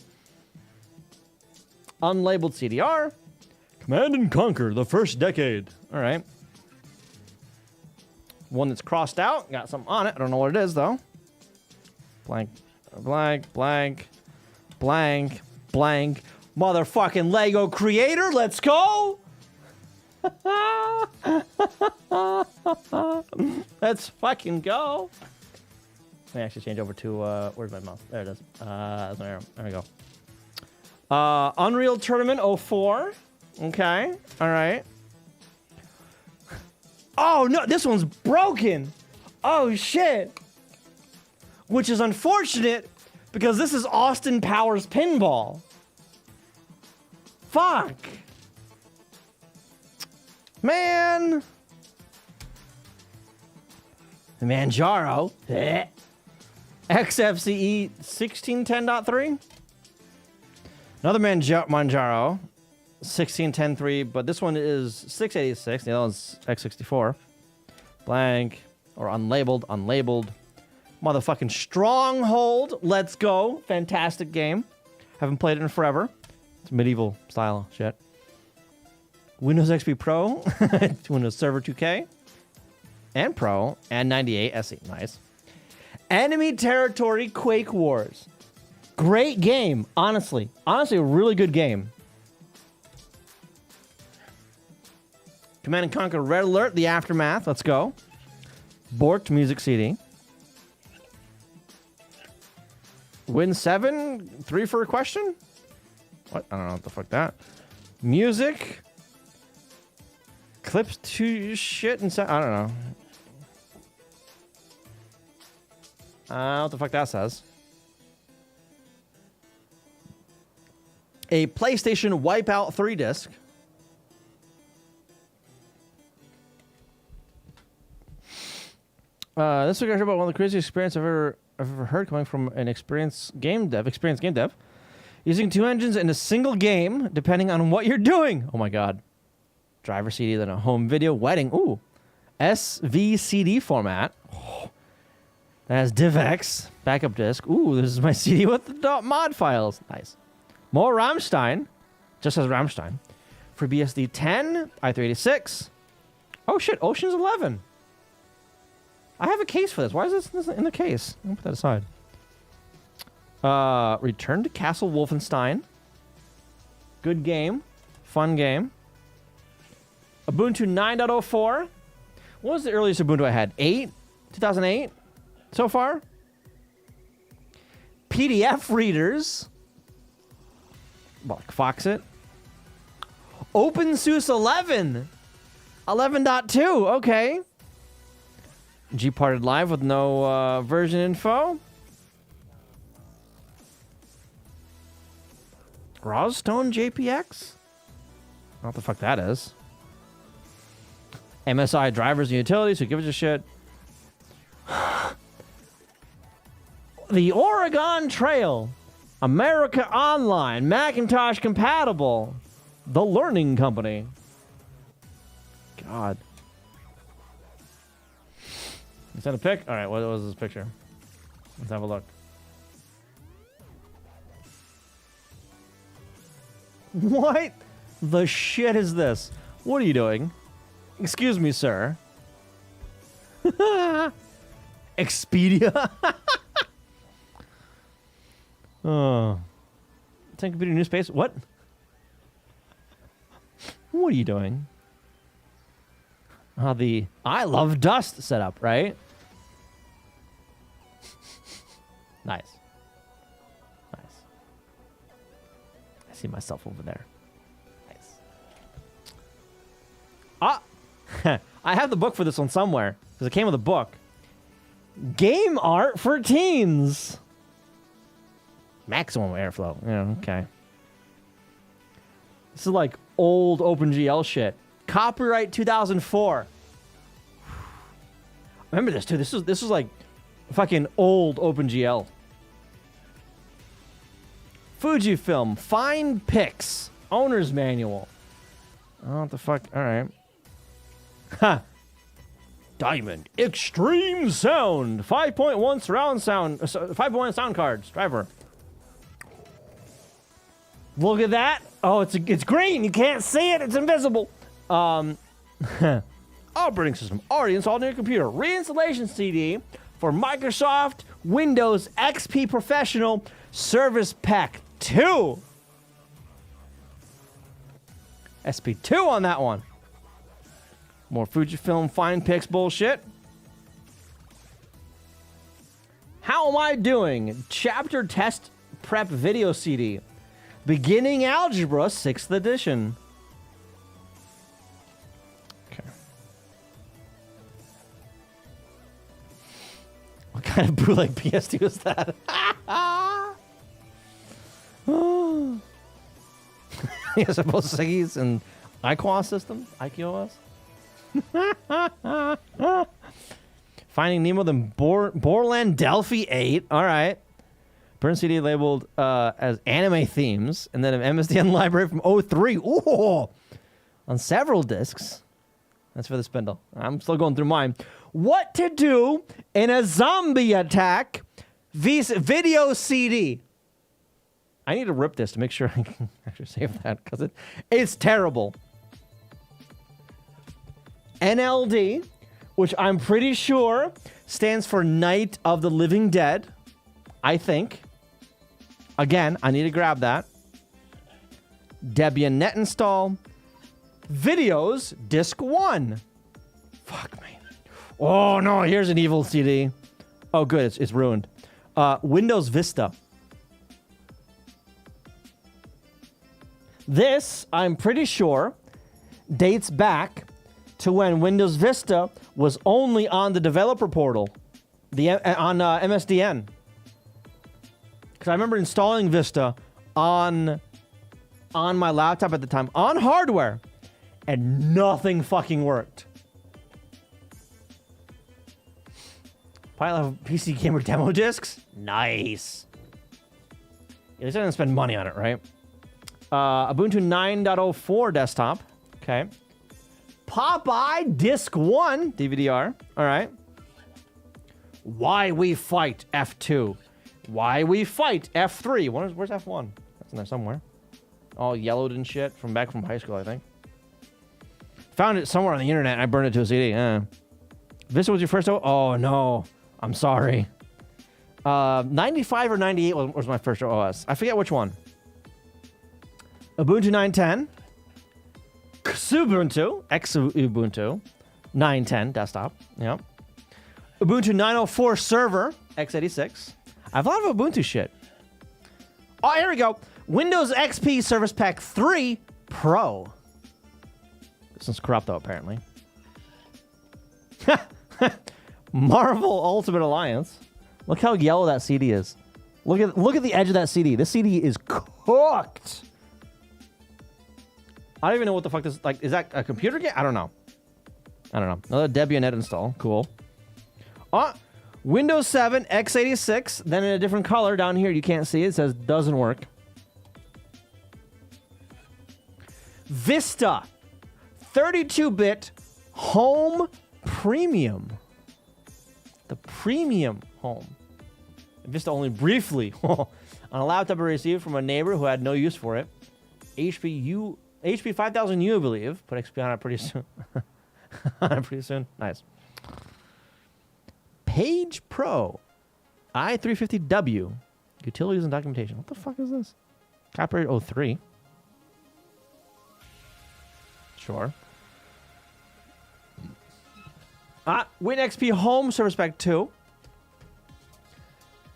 Unlabeled CDR. Command and Conquer, the first decade. All right. One that's crossed out. Got something on it. I don't know what it is, though. Blank, blank, blank, blank, blank. Motherfucking Lego creator. Let's go. Let's fucking go. Let me actually change over to, where's my mouse? There it is. That's my arrow. There we go. Unreal Tournament 04. Okay. All right. Oh, no. This one's broken. Oh, shit. Which is unfortunate because this is Austin Powers Pinball. Fuck. Man. Manjaro. XFCE 1610.3. Another Manjaro. 1610.3, but this one is 686. The other one's X64. Blank or unlabeled. Motherfucking Stronghold. Let's go. Fantastic game. Haven't played it in forever. It's medieval style shit. Windows XP Pro. Windows Server 2K. And Pro. And 98 SE. Nice. Enemy Territory Quake Wars. Great game. Honestly, a really good game. Command and Conquer Red Alert, The Aftermath. Let's go. Borked Music CD. Win 7. 3 for a question? What? I don't know what the fuck that. Music. Clips to shit and I don't know. What the fuck that says. A PlayStation Wipeout 3 disc. This week I heard about one of the craziest experiences I've ever heard coming from an experienced game dev. Using 2 engines in a single game, depending on what you're doing. Oh my god. Driver CD, then a home video, wedding. Ooh. SVCD format. Oh. That has DivX. Backup disc. Ooh, this is my CD with the mod files. Nice. More Rammstein. Just says Rammstein. FreeBSD 10. i386. Oh shit, Ocean's 11. I have a case for this. Why is this in the case? I'll put that aside. Return to Castle Wolfenstein. Good game. Fun game. Ubuntu 9.04. What was the earliest Ubuntu I had? 8? 2008? So far? PDF readers. Like Foxit. OpenSUSE 11. 11.2. Okay. G-Parted Live with no version info. Rawstone JPX? I don't know what the fuck that is. MSI drivers and utilities, who gives a shit? The Oregon Trail. America Online. Macintosh compatible. The Learning Company. God. Is that a pic? All right, what was this picture? Let's have a look. What the shit is this? What are you doing? Excuse me, sir. Expedia. Oh. 10 computer new space. What? What are you doing? The I love dust setup, right? Nice. Nice. I see myself over there. Nice. Ah! I have the book for this one somewhere, because it came with a book. Game art for teens. Maximum airflow. Yeah, okay. This is like old OpenGL shit. Copyright 2004. Remember this too. This was like fucking old OpenGL. Fujifilm Fine Pix Owner's Manual. Oh, what the fuck? All right. Ha. Diamond Extreme Sound 5.1 surround sound 5.1 sound cards driver. Look at that. Oh, it's green. You can't see it. It's invisible. Operating system already installed on your computer. Reinstallation CD for Microsoft Windows XP Professional Service Pack 2. SP2 on that one. More Fujifilm Fine Pix bullshit. How am I doing? Chapter test prep video CD. Beginning Algebra 6th edition. Okay. What kind of bootleg PS2 is that? I suppose Siggy's and IQOS system? IQOS? Finding Nemo, then Borland Delphi 8. All right. Burn CD labeled as anime themes, and then an MSDN library from 03. Ooh, on several discs. That's for the spindle. I'm still going through mine. What to do in a zombie attack video CD. I need to rip this to make sure I can actually save that because it's terrible. NLD, which I'm pretty sure stands for Night of the Living Dead. I think. Again, I need to grab that. Debian net install. Videos, disc 1. Fuck me. Oh no, here's an evil CD. Oh good, it's ruined. Windows Vista. This, I'm pretty sure, dates back to when Windows Vista was only on the developer portal. On MSDN. Because I remember installing Vista on my laptop at the time, on hardware, and nothing fucking worked. Pile of PC Gamer demo discs? Nice. Yeah, they didn't spend money on it, right? Ubuntu 9.04 desktop. Okay. Popeye Disc 1 DVD-R. All right. Why We Fight F2. Why We Fight F3. Where's F1? That's in there somewhere. All yellowed and shit from back from high school, I think. Found it somewhere on the internet and I burned it to a CD. Vista was your first Oh, no. I'm sorry. 95 or 98 was my first OS. I forget which one. Ubuntu 9.10. Xubuntu. Xubuntu. 9.10 desktop. Yep. Ubuntu 9.04 server. x86. I have a lot of Ubuntu shit. Oh, here we go. Windows XP Service Pack 3 Pro. This one's corrupt, though, apparently. Marvel Ultimate Alliance. Look how yellow that CD is. Look at the edge of that CD. This CD is cooked. I don't even know what the fuck this... Like, is that a computer game? I don't know. Another Debian net install. Cool. Windows 7 x86, then in a different color down here. You can't see it. It says doesn't work. Vista 32-bit Home Premium. The premium home. Vista only briefly on a laptop I received from a neighbor who had no use for it. HP 5000U, I believe. Put XP on it pretty soon. Nice. Page Pro i350W. Utilities and documentation. What the fuck is this? Copyright 03. Sure. Win XP Home Service Pack 2.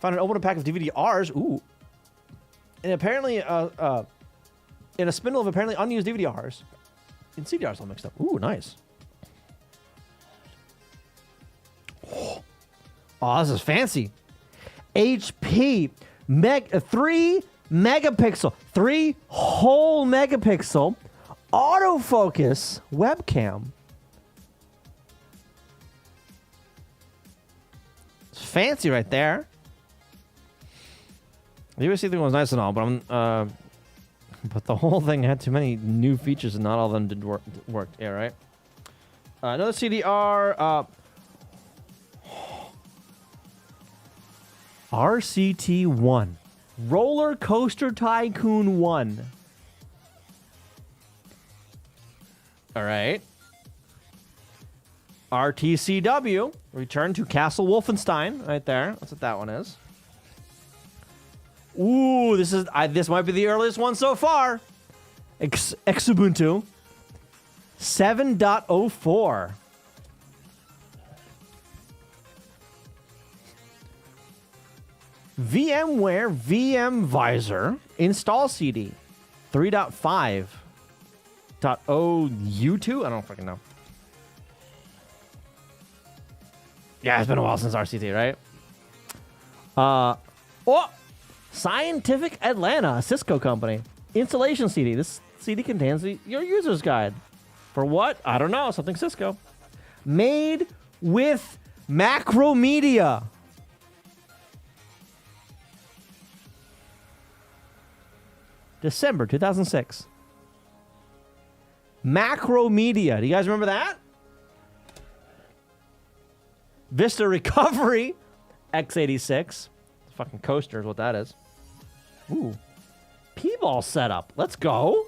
Found an open pack of DVD-Rs. Ooh. And apparently, in a spindle of apparently unused DVD-Rs. And CDRs all mixed up. Ooh, nice. Oh, this is fancy. HP 3 megapixel, 3 whole megapixel autofocus webcam. It's fancy right there. The USB thing was nice and all, but but the whole thing had too many new features and not all of them did work. Yeah, right. Another CDR. RCT1. Roller Coaster Tycoon 1. All right. RTCW. Return to Castle Wolfenstein. Right there. That's what that one is. Ooh, this might be the earliest one so far. Xubuntu 7.04. VMware VM Visor install CD 3.5.0U2. I don't fucking know. Yeah, it's been a while since RCT, right? Scientific Atlanta, a Cisco company. Installation CD. This CD contains your user's guide. For what? I don't know. Something Cisco. Made with Macromedia. December 2006. Macromedia. Do you guys remember that? Vista Recovery x86. Fucking coaster is what that is. Ooh. P-ball setup. Let's go.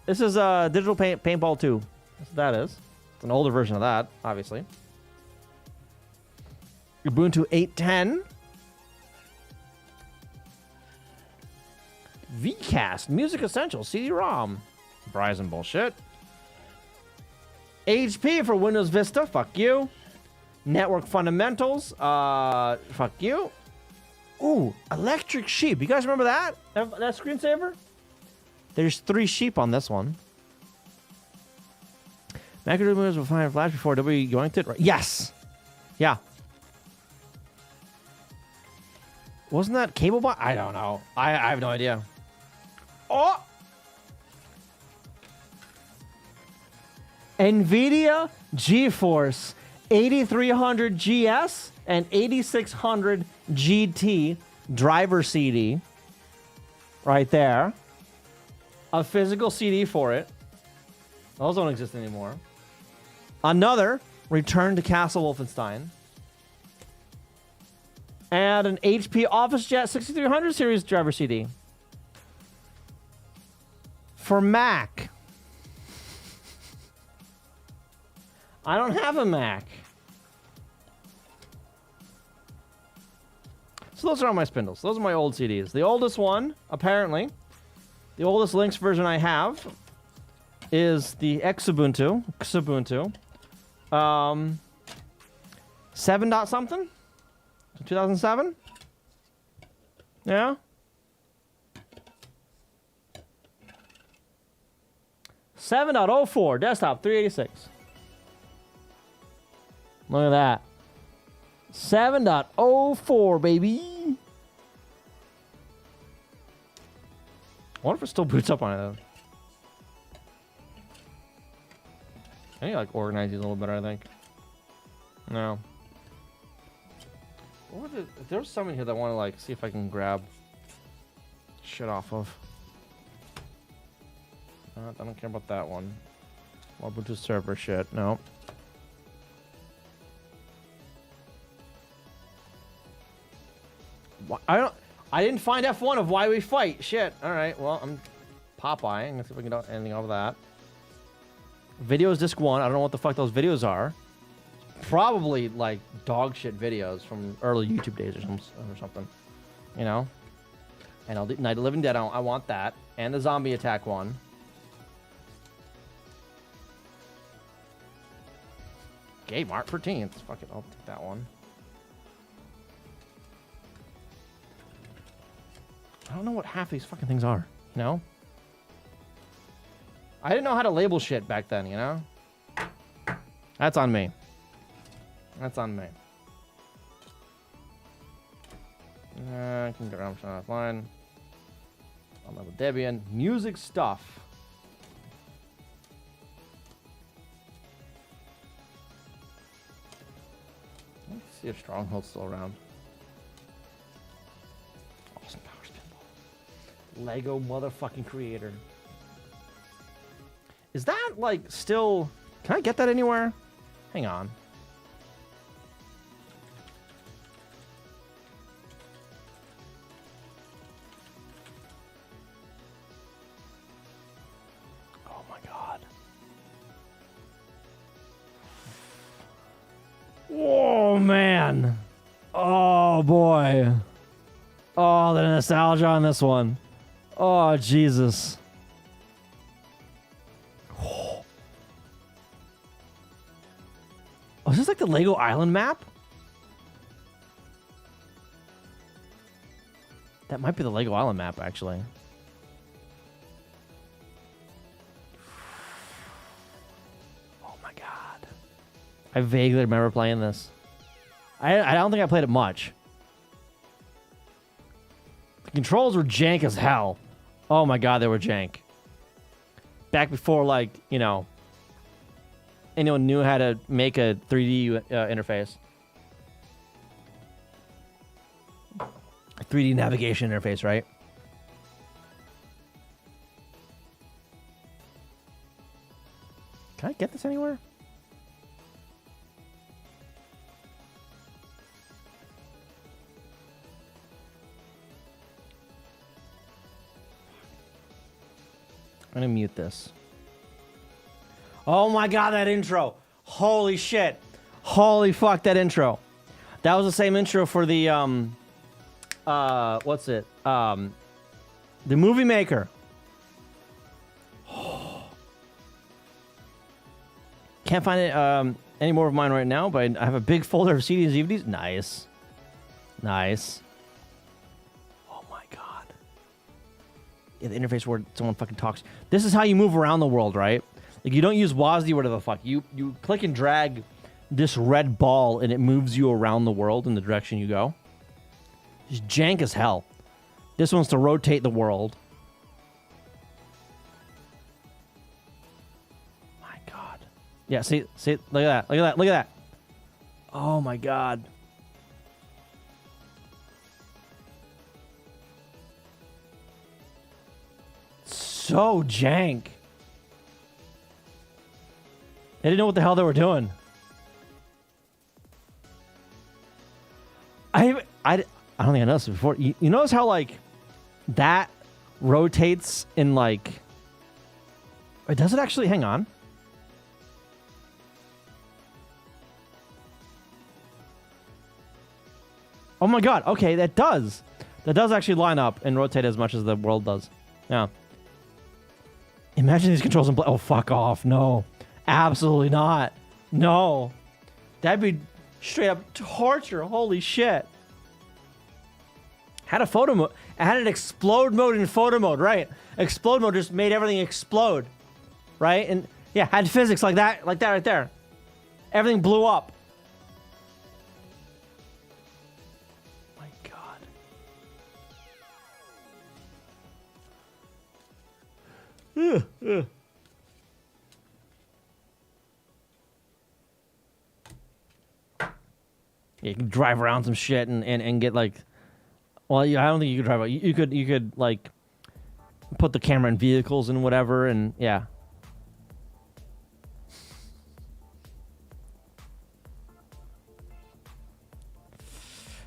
This is Digital Paintball 2. That's what that is. It's an older version of that, obviously. Ubuntu 8.10. Vcast, Music Essentials, CD-ROM. Verizon bullshit. HP for Windows Vista, fuck you. Network Fundamentals, fuck you. Ooh, Electric Sheep. You guys remember that? That screensaver? There's 3 sheep on this one. Macro moves will find Flash before W yoinked it. Right? Yes. Yeah. Wasn't that cable box? I don't know. I have no idea. Oh! NVIDIA GeForce 8300 GS and 8600 GT driver CD. Right there. A physical CD for it. Those don't exist anymore. Another Return to Castle Wolfenstein. And an HP OfficeJet 6300 series driver CD. For Mac. I don't have a Mac. So those are all my spindles. Those are my old CDs. The oldest one, apparently, the oldest Lynx version I have is the Xubuntu. 7 dot something? 2007? Yeah? .04 desktop 386. Look at that. 7.04, baby. I wonder if it still boots up on it, though. I need to, like, organize these a little better, I think. No. What was it? There's some in here that I want to, like, see if I can grab shit off of. I don't care about that one. Ubuntu server shit. No. I didn't find F1 of Why We Fight. Shit. All right. Well, I'm Popeye. Let's see if we can do anything over that. Videos disc 1. I don't know what the fuck those videos are. probably like dog shit videos from early YouTube days or something, you know. And I'll do Night of the Living Dead. I want that, and the zombie attack one. Game art for teens. Fuck it, I'll take that one. I don't know what half these fucking things are, you know? I didn't know how to label shit back then, you know? That's on me. That's on me. I can get around offline. I'll level Debian. Music stuff. Let's see if Stronghold's still around. Awesome Powers Pinball. Lego motherfucking creator. Is that like still... Can I get that anywhere? Hang on. Oh my god. Oh man. Oh boy. Oh, the nostalgia on this one. Oh Jesus. Oh, is this like the Lego Island map? That might be the Lego Island map, actually. Oh my god. I vaguely remember playing this. I don't think I played it much. The controls were jank as hell. Oh my god, they were jank. Back before, like, you know... anyone knew how to make a 3D interface. A 3D navigation interface, right? Can I get this anywhere? I'm gonna mute this. Oh my god, that intro. Holy shit. Holy fuck, that intro. That was the same intro for the, what's it? The Movie Maker. Can't find it, any more of mine right now, but I have a big folder of CDs and DVDs. Nice. Nice. Oh my god. Yeah, the interface where someone fucking talks. This is how you move around the world, right? Like, you don't use WASD or whatever the fuck. You click and drag this red ball, and it moves you around the world in the direction you go. It's jank as hell. This one's to rotate the world. My god. Yeah, see, look at that, look at that, look at that. Oh my god. So jank. They didn't know what the hell they were doing. I don't think I noticed it before. You notice how, like, that rotates in, like... Wait, does it actually? Hang on. Oh my god, okay, that does. That does actually line up and rotate as much as the world does. Yeah. Imagine these controls in play. Oh, fuck off. No. Absolutely not. No. That'd be straight up torture. Holy shit. Had a photo mode. I had an explode mode in photo mode, right? Explode mode just made everything explode. Right? And yeah, had physics like that right there. Everything blew up. My god. Yeah, you can drive around some shit and get like, well, I don't think you could drive. You could like put the camera in vehicles and whatever, and yeah.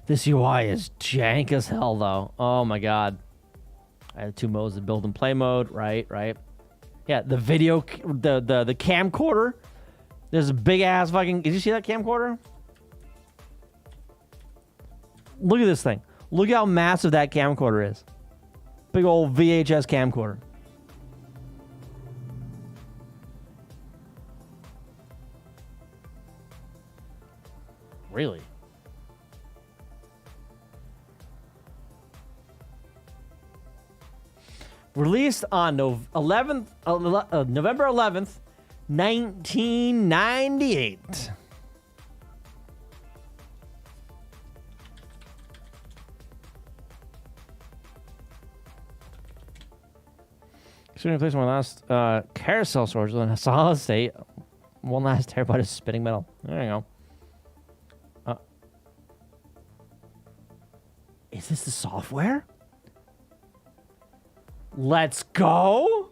This UI is jank as hell, though. Oh my god. I had two modes: the build and play mode, right? Yeah, the video, the camcorder There's a big ass fucking. Did you see that camcorder? Look at this thing. Look how massive that camcorder is. Big old VHS camcorder. Really? Released on November 11th, 1998. Shooting place one last carousel storage in a solid state. One last terabyte of spinning metal. There you go. Is this the software? Let's go.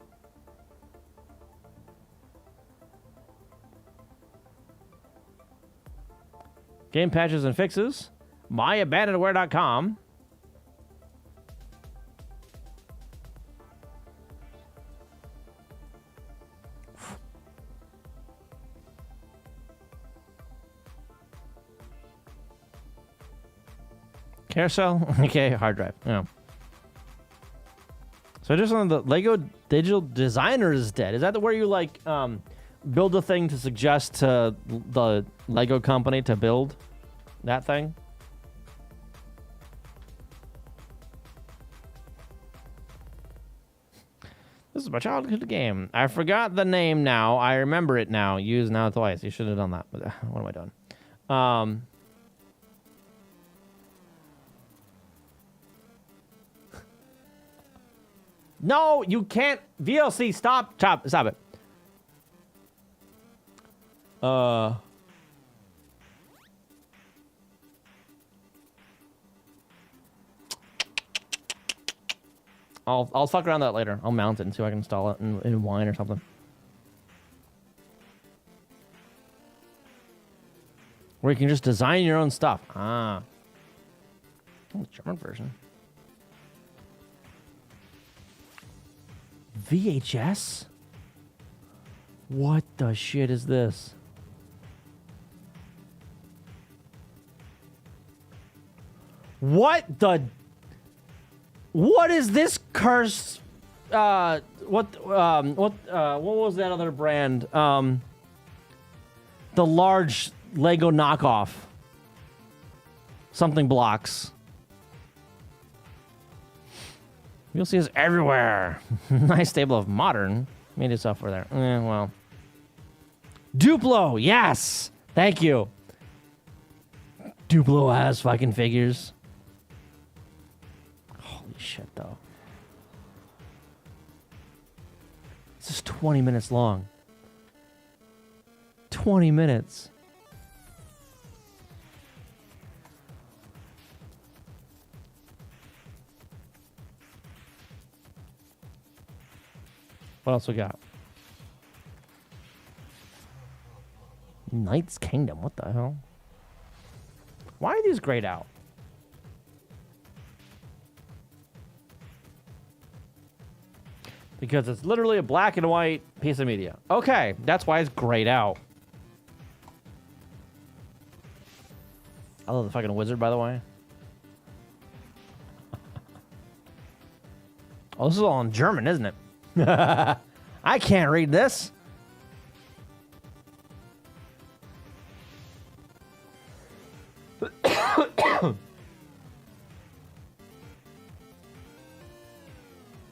Game patches and fixes. myabandonedware.com. Carousel? Okay, hard drive. Yeah. So just on the Lego Digital Designer is dead. Is that where you like build a thing to suggest to the Lego company to build that thing? This is my childhood game. I forgot the name now. I remember it now. Use now twice. You should have done that. But what am I doing? No, you can't. VLC, stop it. I'll fuck around that later. I'll mount it and see if I can install it in Wine or something. Where you can just design your own stuff. Ah. Oh, German version. VHS? What the shit is this? What is this curse? What was that other brand? The large Lego knockoff. Something blocks. You'll see us everywhere. Nice stable of modern media software there. Well. Duplo, yes! Thank you. Duplo has fucking figures. Holy shit, though. This is 20 minutes long. 20 minutes. What else we got? Knight's Kingdom. What the hell? Why are these grayed out? Because it's literally a black and white piece of media. Okay, that's why it's grayed out. I love the fucking wizard, by the way. Oh, this is all in German, isn't it? I can't read this. Yeah,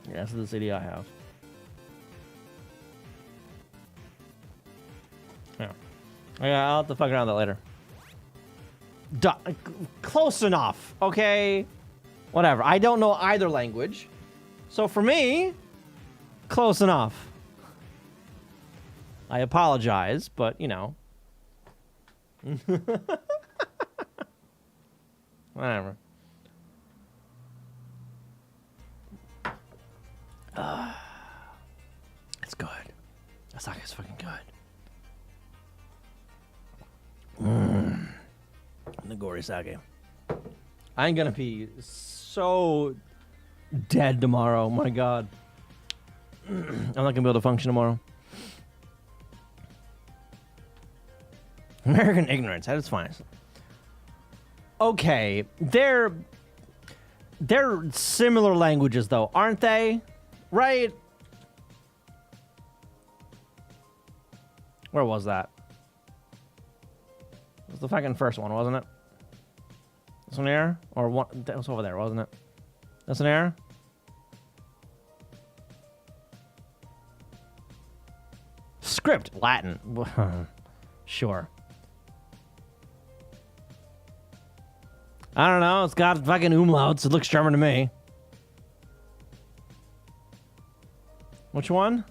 this is the CD I have. Yeah, I'll have to fuck around with that later. Close enough, okay? Whatever. I don't know either language. So for me, close enough. I apologize, but, you know. Whatever. It's good. That sake is fucking good. Nagori sake. I'm gonna be so dead tomorrow. My God. I'm not gonna be able to function tomorrow. American ignorance at its finest. Okay, they're similar languages though, aren't they? Right? Where was that? It was the fucking first one, wasn't it? This one here? Or one that was over there, wasn't it? This one here? Script, Latin. Sure. I don't know. It's got fucking umlauts. It looks German to me. Which one?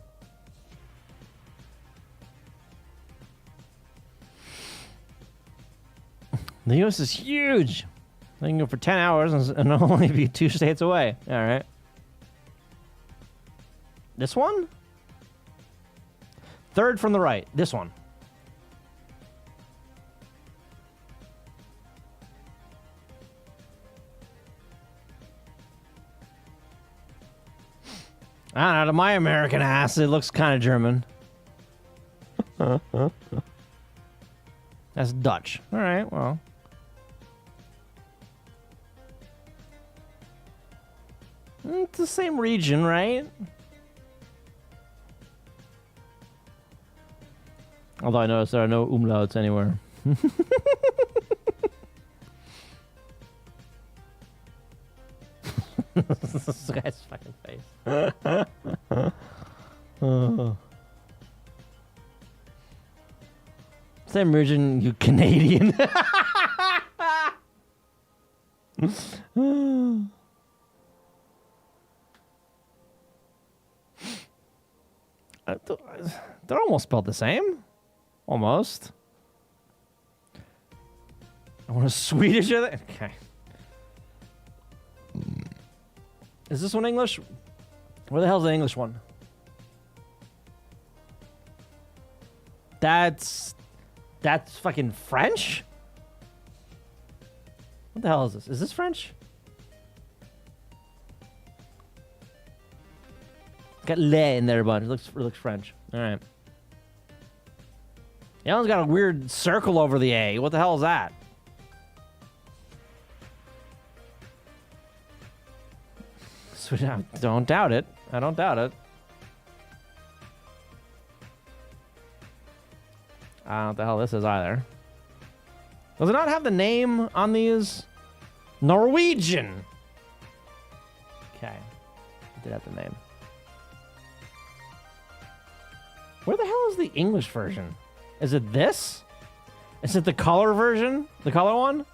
The U.S. is huge. They can go for 10 hours and only be 2 states away. All right. This one? Third from the right. This one. I don't know. To my American ass, it looks kind of German. That's Dutch. All right, well. It's the same region, right? Although I noticed there are no umlauts anywhere. This guy's fucking face. Same region, you Canadian. They're almost spelled the same. Almost. I want a Swedish. Okay. Is this one English? Where the hell's the English one? That's fucking French? What the hell is this? Is this French? Got le in there, but it looks French. All right. The other one's got a weird circle over the A. What the hell is that? I don't doubt it. I don't doubt it. I don't know what the hell this is either. Does it not have the name on these? Norwegian. Okay. It did have the name. Where the hell is the English version? Is it this? Is it the color version? The color one?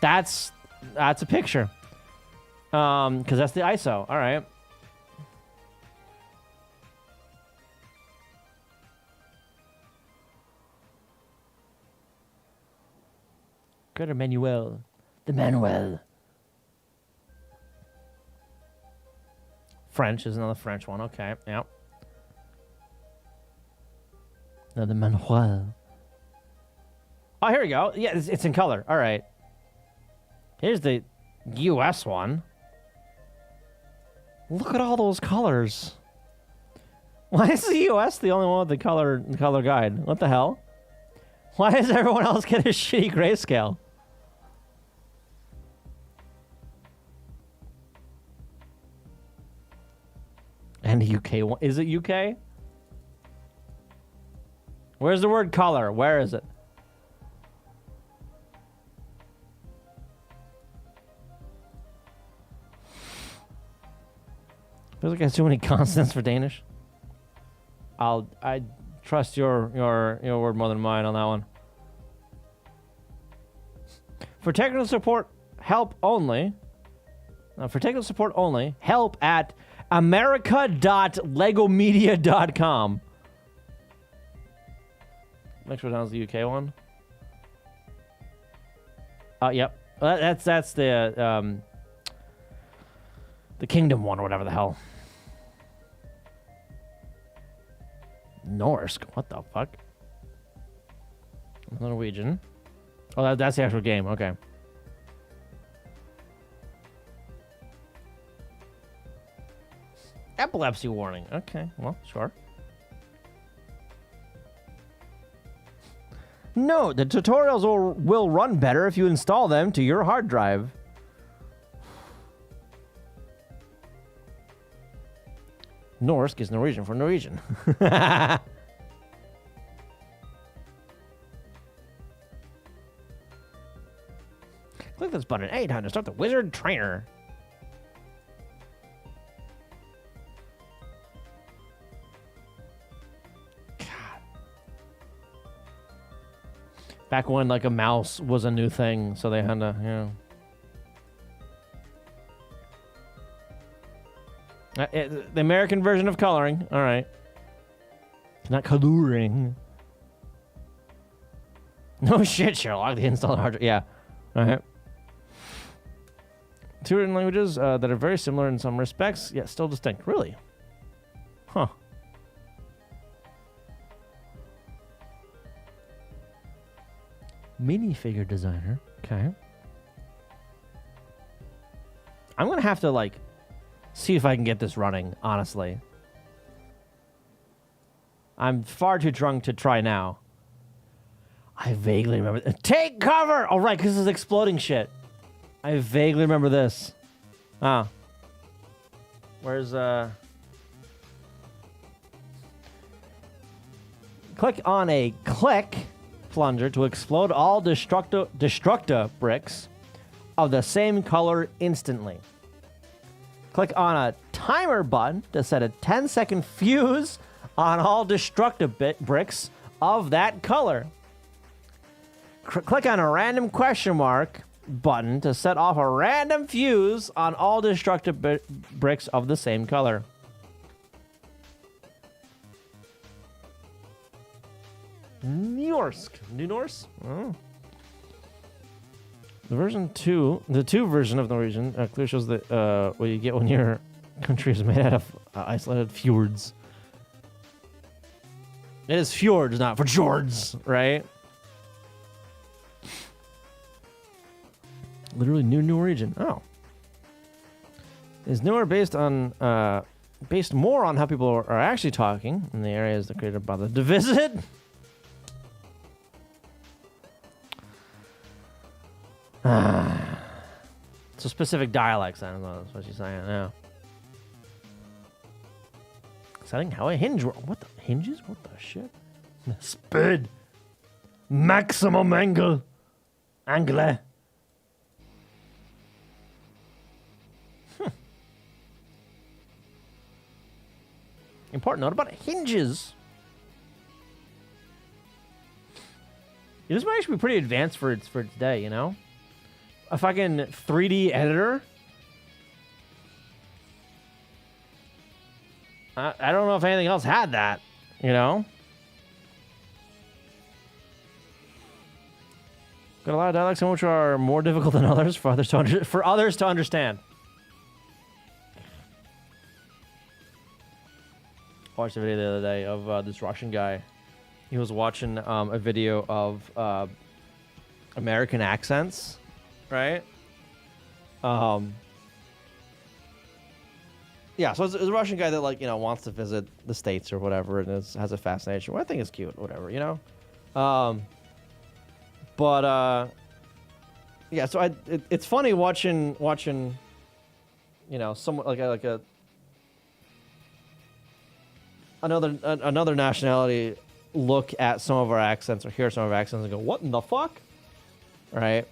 That's a picture. Because that's the ISO. All right. Good Manuel. The Manuel. French is another French one. Okay. Yep. The Manuel. Oh, here we go. Yeah, it's in color. All right. Here's the US one. Look at all those colors. Why is the US the only one with the color guide? What the hell? Why does everyone else get a shitty grayscale? And UK one. Is it UK? Where's the word color? Where is it? Feels like I have too many consonants for Danish. I trust your word more than mine on that one. For technical support, help only. For technical support only, help at america.legomedia.com. Make sure that was the UK one. Yep. That's the Kingdom one or whatever the hell. Norsk? What the fuck? Norwegian. Oh, that's the actual game. Okay. Epilepsy warning. Okay, well, sure. No, the tutorials will run better if you install them to your hard drive. Norsk is Norwegian for Norwegian. Click this button 800 to start the wizard trainer. God. Back when like a mouse was a new thing, so they had to, you know. The American version of coloring. All right. It's not coloring. No shit, Sherlock. The installed hard drive. Yeah. All right. Two written languages that are very similar in some respects, yet still distinct. Really? Huh. Minifigure designer. Okay. I'm going to have to, like, see if I can get this running, honestly. I'm far too drunk to try now. I vaguely remember... Take cover! Oh, right, because this is exploding shit. I vaguely remember this. Ah. Where's, Click on a click plunger to explode all destructo bricks of the same color instantly. Click on a timer button to set a 10-second fuse on all destructive bricks of that color. Click on a random question mark button to set off a random fuse on all destructive bricks of the same color. Norsk. New Norse? Oh. The 2 version of Norwegian clearly shows that what you get when your country is made out of isolated fjords. It is fjords, not fjords, right? Literally new Norwegian. Oh. Is newer based more on how people are actually talking in the areas that created by the divisit. So specific dialects, I don't know. That's what she's saying now. Setting how a hinge works. What the hinges? What the shit? Speed. Maximum angle. Angle. Important note about hinges. This might actually be pretty advanced for its day, you know? A fucking 3D editor. I don't know if anything else had that, you know? Got a lot of dialects, some which are more difficult than others for others to understand. I watched a video the other day of this Russian guy. He was watching a video of American accents, right? Yeah, so it's a Russian guy that, like, you know, wants to visit the States or whatever, and has a fascination. Well, I think it's cute, whatever, you know? Yeah, so it's funny watching, you know, someone like another nationality look at some of our accents or hear some of our accents and go, what in the fuck? Right?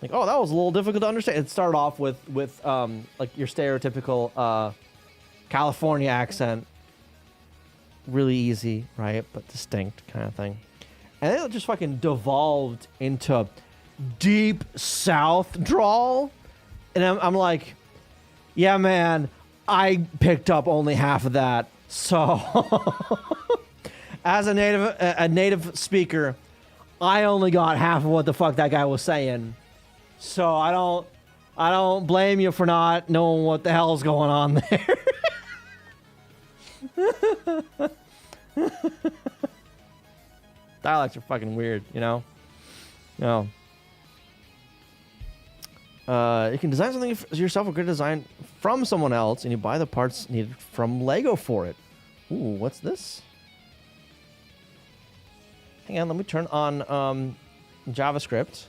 Like, oh, that was a little difficult to understand. It started off with like your stereotypical California accent. Really easy, right? But distinct kind of thing. And then it just fucking devolved into deep South drawl. And I'm like, yeah, man, I picked up only half of that. So, as a native speaker, I only got half of what the fuck that guy was saying. So I don't blame you for not knowing what the hell's going on there. Dialects are fucking weird, you know? No. You can design something yourself, a good design from someone else, and you buy the parts needed from Lego for it. Ooh, what's this? Hang on, let me turn on JavaScript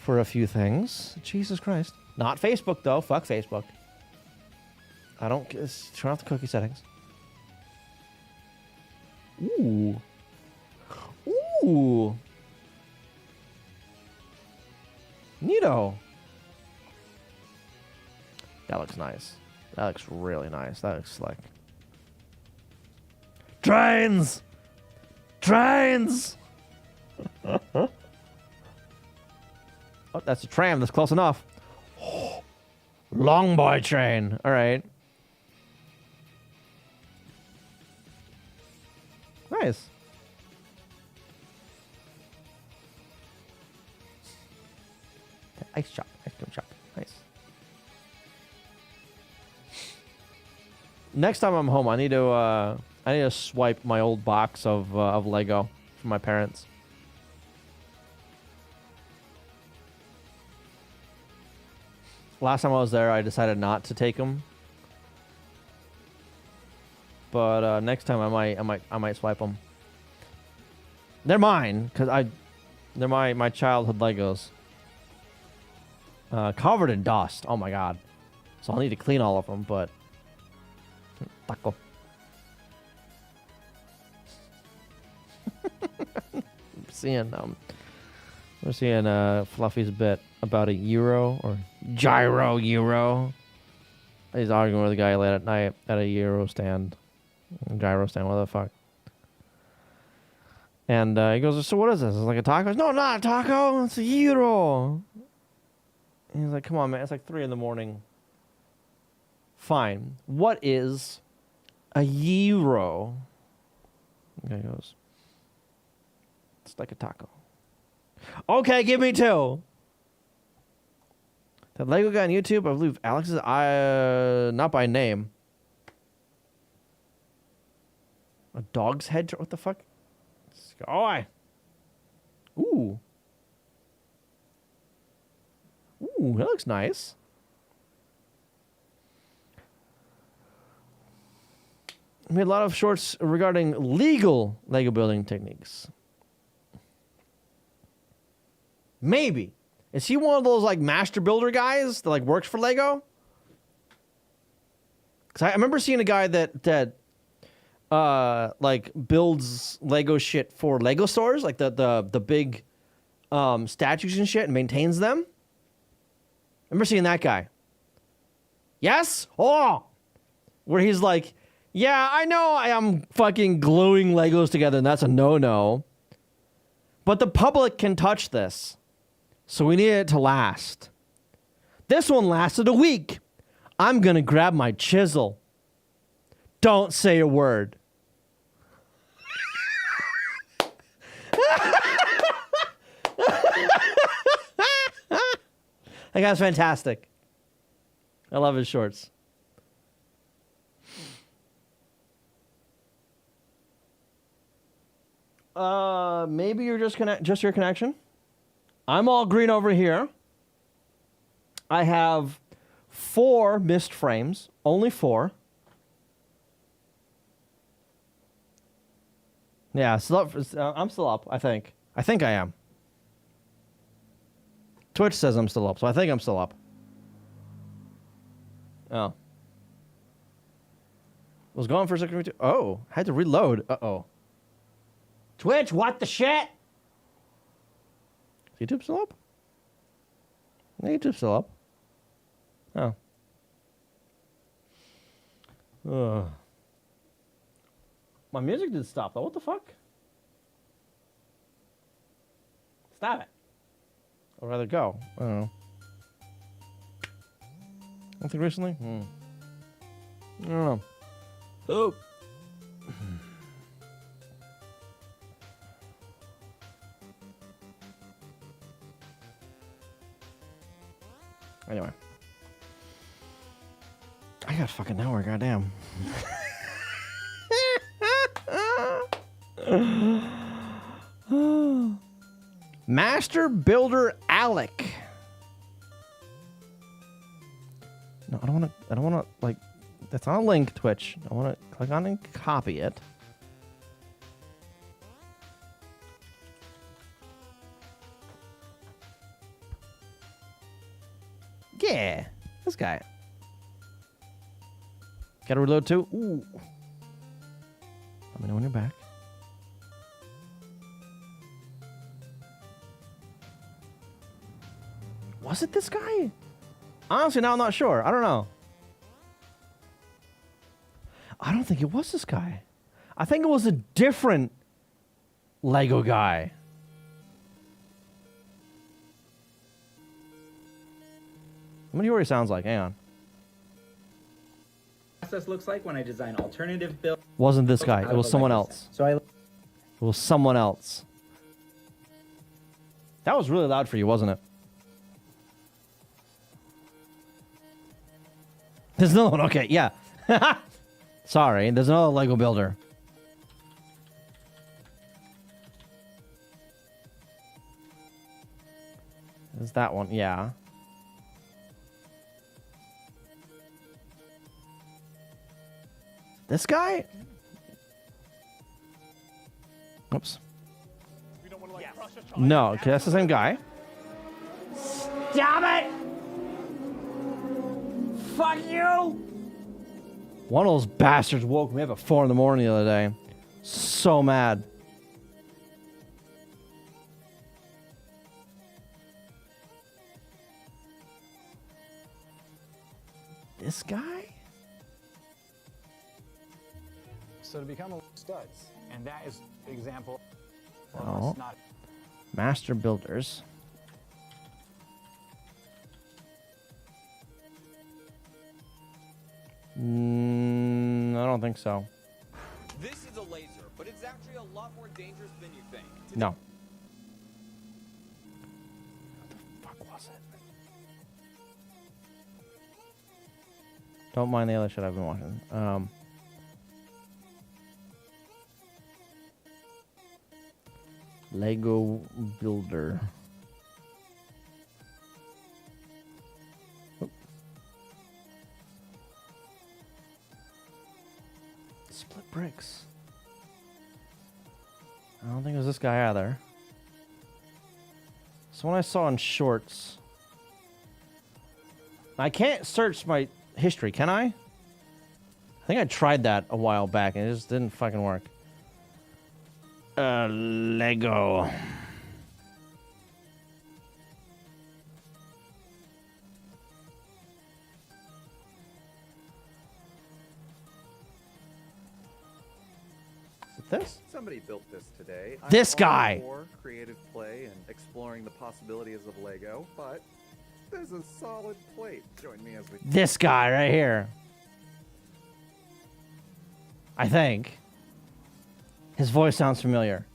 for a few things. Jesus Christ. Not Facebook, though. Fuck Facebook. I don't... Turn off the cookie settings. Ooh. Ooh. Neato. That looks nice. That looks really nice. That looks like... Trains! Trains! Oh, that's a tram. That's close enough. Long boy train. All right. Nice. Ice shop. Ice cream shop. Nice. Next time I'm home, I need to swipe my old box of Lego from my parents. Last time I was there, I decided not to take them. But next time I might swipe them. They're mine because they're my childhood Legos. Covered in dust. Oh my god. So I'll need to clean all of them, but taco. We're seeing Fluffy's bit about a euro or gyro euro. He's arguing with a guy late at night at a gyro stand, what the fuck? And he goes, "So what is this? It's like a taco?" No, not a taco. It's a euro. And he's like, "Come on, man. It's like 3 a.m. Fine. What is a euro?" The guy goes, "It's like a taco." Okay, give me 2. That Lego guy on YouTube, I believe Alex is not by name. A dog's head? What the fuck? Oh, ooh. Ooh, that looks nice. I made a lot of shorts regarding legal Lego building techniques. Maybe. Is he one of those like master builder guys that like works for Lego? Because I remember seeing a guy that like builds Lego shit for Lego stores, like the big statues and shit, and maintains them. I remember seeing that guy. Yes? Oh! Where he's like, yeah, I know I am fucking gluing Legos together, and that's a no-no. But the public can touch this. So we need it to last. This one lasted a week. I'm going to grab my chisel. Don't say a word. That guy's fantastic. I love his shorts. Maybe you're just your connection. I'm all green over here. I have 4 missed frames. Only 4. Yeah, I'm still up, I think. I think I am. Twitch says I'm still up, so I think I'm still up. Oh. Was going for a second. Oh, had to reload. Uh-oh. Twitch, what the shit? Is YouTube still up? No, YouTube's still up. Oh. Ugh. My music did stop, though. What the fuck? Stop it. I'd rather go. I don't know. Anything recently? I don't know. Oh. Anyway. I got fucking nowhere, goddamn. Master Builder Alec. No, I don't wanna like that's not a link, Twitch. I wanna click on and copy it. Yeah, this guy. Gotta reload too. Ooh. Let me know when you're back. Was it this guy? Honestly, now I'm not sure. I don't know. I don't think it was this guy. I think it was a different Lego guy. Let me hear what he sounds like. Hang on. Process looks like when I design alternative builds. Wasn't this guy. It was someone else. So It was someone else. That was really loud for you, wasn't it? There's another one. Okay, yeah. Sorry, there's another Lego builder. There's that one, yeah. This guy? Oops. No, okay, that's the same guy. Stop it! Fuck you! One of those bastards woke me up at 4 in the morning the other day. So mad. This guy? So to become a studs, and that is example of Oh. us not. Master builders. I don't think so. This is a laser, but it's actually a lot more dangerous than you think. No. What the fuck was it? Don't mind the other shit I've been watching. Lego builder. Oop. Split bricks. I don't think it was this guy either. Someone I saw in shorts. I can't search my history, can I? I think I tried that a while back and it just didn't fucking work. Lego. Is it this? Somebody built this today. This I'm all guy. for creative play and exploring the possibilities of Lego, but there's a solid plate. Join me as we. This guy right here. I think. His voice sounds familiar.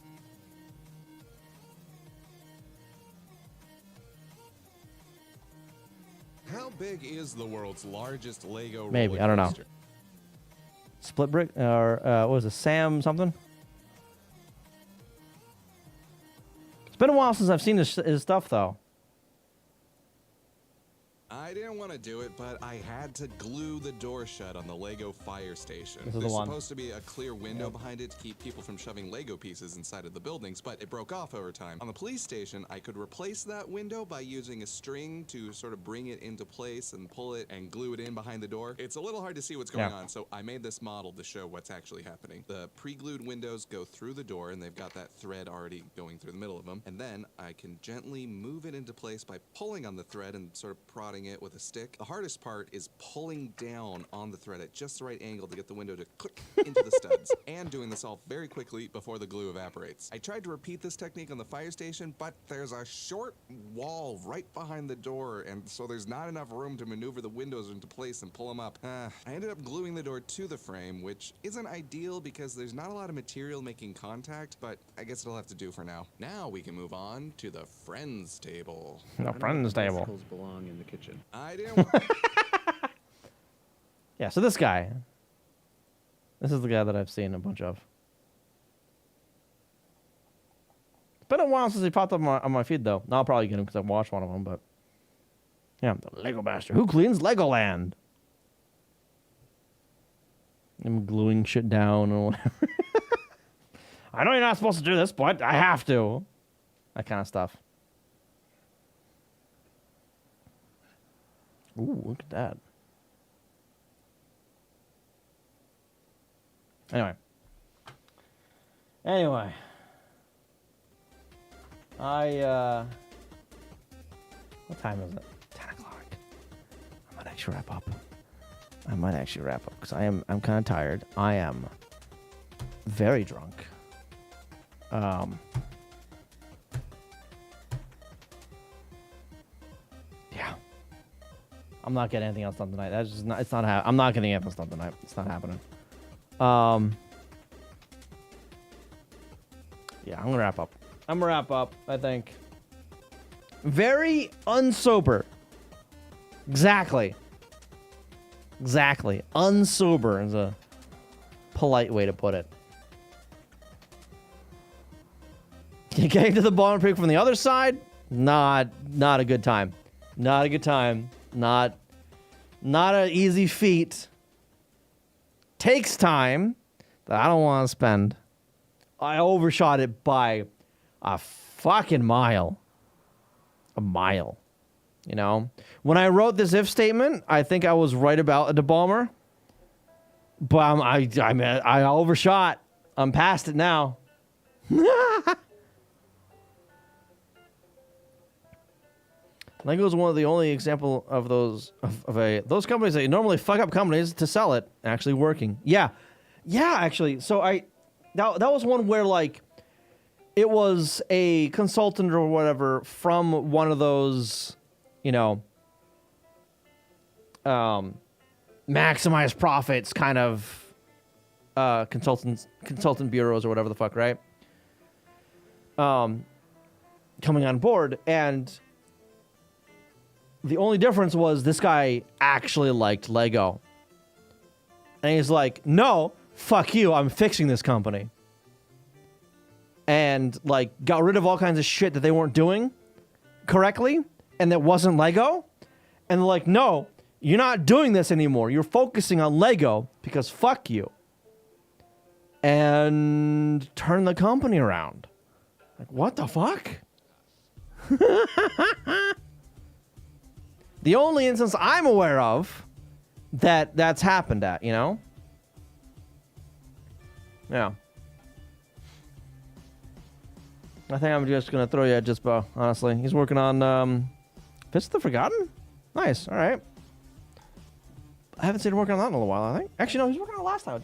How big is the world's largest Lego Maybe, roller I don't know. coaster? Split brick, or what was it, Sam something? It's been a while since I've seen his stuff, though. I didn't want to do it, but I had to glue the door shut on the Lego fire station. This is the There's one. supposed to be a clear window behind it to keep people from shoving Lego pieces inside of the buildings, but it broke off over time. On the police station, I could replace that window by using a string to sort of bring it into place and pull it and glue it in behind the door. It's a little hard to see what's going on, so I made this model to show what's actually happening. The pre-glued windows go through the door, and they've got that thread already going through the middle of them, and then I can gently move it into place by pulling on the thread and sort of prodding it with a stick. The hardest part is pulling down on the thread at just the right angle to get the window to click into the studs, and doing this all very quickly before the glue evaporates. I tried to repeat this technique on the fire station, but there's a short wall right behind the door, and so there's not enough room to maneuver the windows into place and pull them up. I ended up gluing the door to the frame, which isn't ideal because there's not a lot of material making contact, but I guess it'll have to do for now. Now we can move on to the friends table. The friend's table. belong in the kitchen. I didn't want Yeah, so this guy. This is the guy that I've seen a bunch of. It's been a while since he popped up on my feed, though. I'll probably get him because I watched one of them, but... Yeah, the Lego Master. Who cleans Legoland? I'm gluing shit down or whatever. I know you're not supposed to do this, but I have to. That kind of stuff. Ooh, look at that. Anyway. What time is it? 10 o'clock. I might actually wrap up. Because I'm kind of tired. I am very drunk. Yeah. I'm not getting anything else done tonight. That's just not. It's not. I'm not getting anything else done tonight. It's not happening. Yeah, I'm gonna wrap up. I think. Very unsober. Exactly. Unsober is a polite way to put it. Getting to the bottom creek from the other side, not a good time. Not an easy feat. Takes time that I don't want to spend. I overshot it by a fucking mile. A mile. You know? When I wrote this if statement, I think I was right about a debomber. But I overshot. I'm past it now. Lego is one of the only example of those those companies that normally fuck up companies to sell it actually working. Yeah, actually. So that was one where like it was a consultant or whatever from one of those, you know, maximize profits kind of consultant bureaus or whatever the fuck, right? Coming on board, and the only difference was this guy actually liked Lego. And he's like, no, fuck you, I'm fixing this company. And, like, got rid of all kinds of shit that they weren't doing correctly, and that wasn't Lego. And they're like, no, you're not doing this anymore. You're focusing on Lego because fuck you. And turn the company around. Like, what the fuck? The only instance I'm aware of that's happened at, you know? Yeah. I think I'm just going to throw you at Jisbo, honestly. He's working on Fist of the Forgotten? Nice, all right. I haven't seen him working on that in a little while, I think. Actually, no, he was working on it last time.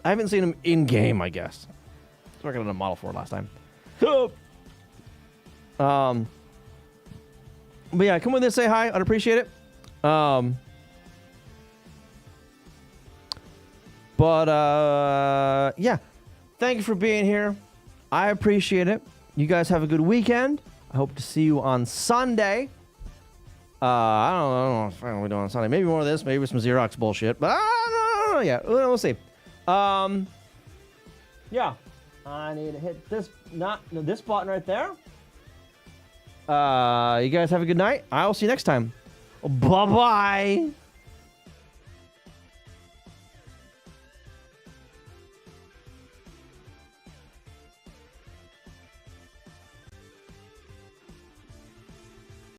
I haven't seen him in-game, I guess. He was working on a model for it last time. But yeah, come with this, say hi. I'd appreciate it. But yeah, thank you for being here. I appreciate it. You guys have a good weekend. I hope to see you on Sunday. I don't know what we're doing on Sunday. Maybe more of this. Maybe some Xerox bullshit. But I don't know. Yeah, we'll see. Yeah, I need to hit this this button right there. You guys have a good night. I will see you next time. Bye-bye.